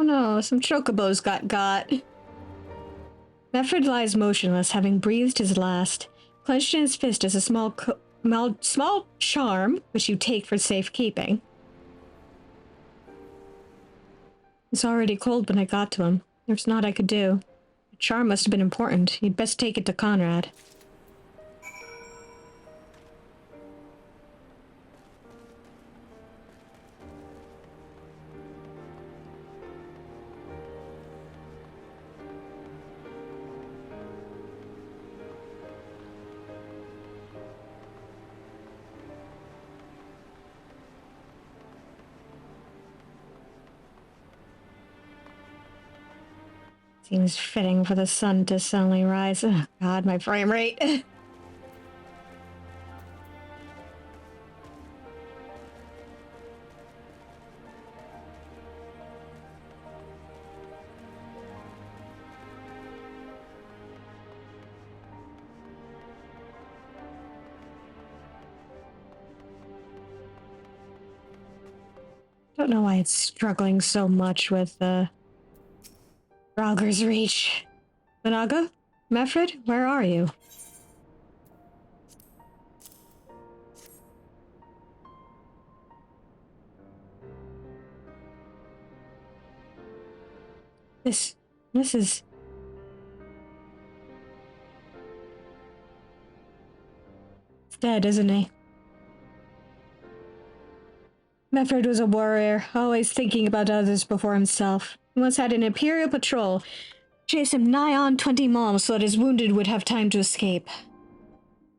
no, some chocobos got. Meffred lies motionless, having breathed his last. Clenched in his fist is a small charm, which you take for safekeeping. It's already cold when I got to him. There's naught I could do. The charm must have been important. You'd best take it to Conrad. Seems fitting for the sun to suddenly rise. Oh, God, my frame rate. Don't know why it's struggling so much with Ralger's Reach. Managa? Meffred? Where are you? This is... He's dead, isn't he? Meffred was a warrior, always thinking about others before himself. He once had an Imperial patrol chase him nigh on 20 miles so that his wounded would have time to escape.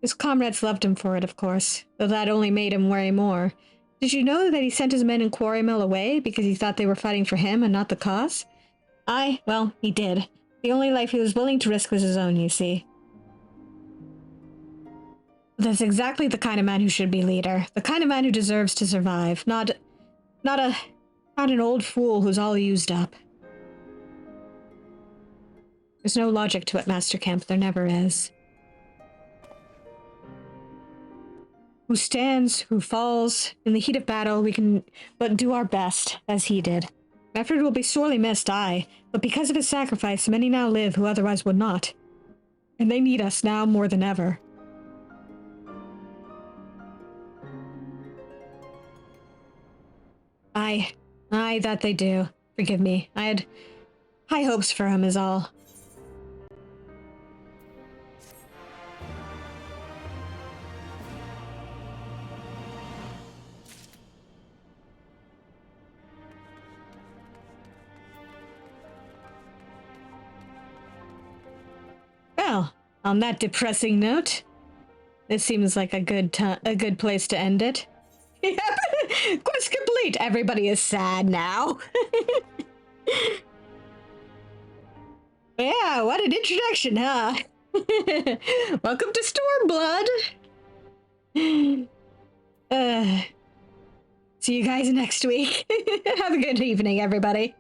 His comrades loved him for it, of course, though that only made him worry more. Did you know that he sent his men in Quarry Mill away because he thought they were fighting for him and not the cause? Aye, well, he did. The only life he was willing to risk was his own, you see. That's exactly the kind of man who should be leader. The kind of man who deserves to survive. Not an old fool who's all used up. There's no logic to it, Master Kemp. There never is. Who stands, who falls. In the heat of battle, we can but do our best, as he did. Meffred will be sorely missed, aye, but because of his sacrifice, many now live who otherwise would not. And they need us now more than ever. Aye, that they do. Forgive me. I had high hopes for him is all. Well, on that depressing note, this seems like a good place to end it. Quest complete. Everybody is sad now. Yeah, what an introduction, huh? Welcome to Stormblood. See you guys next week. Have a good evening, everybody.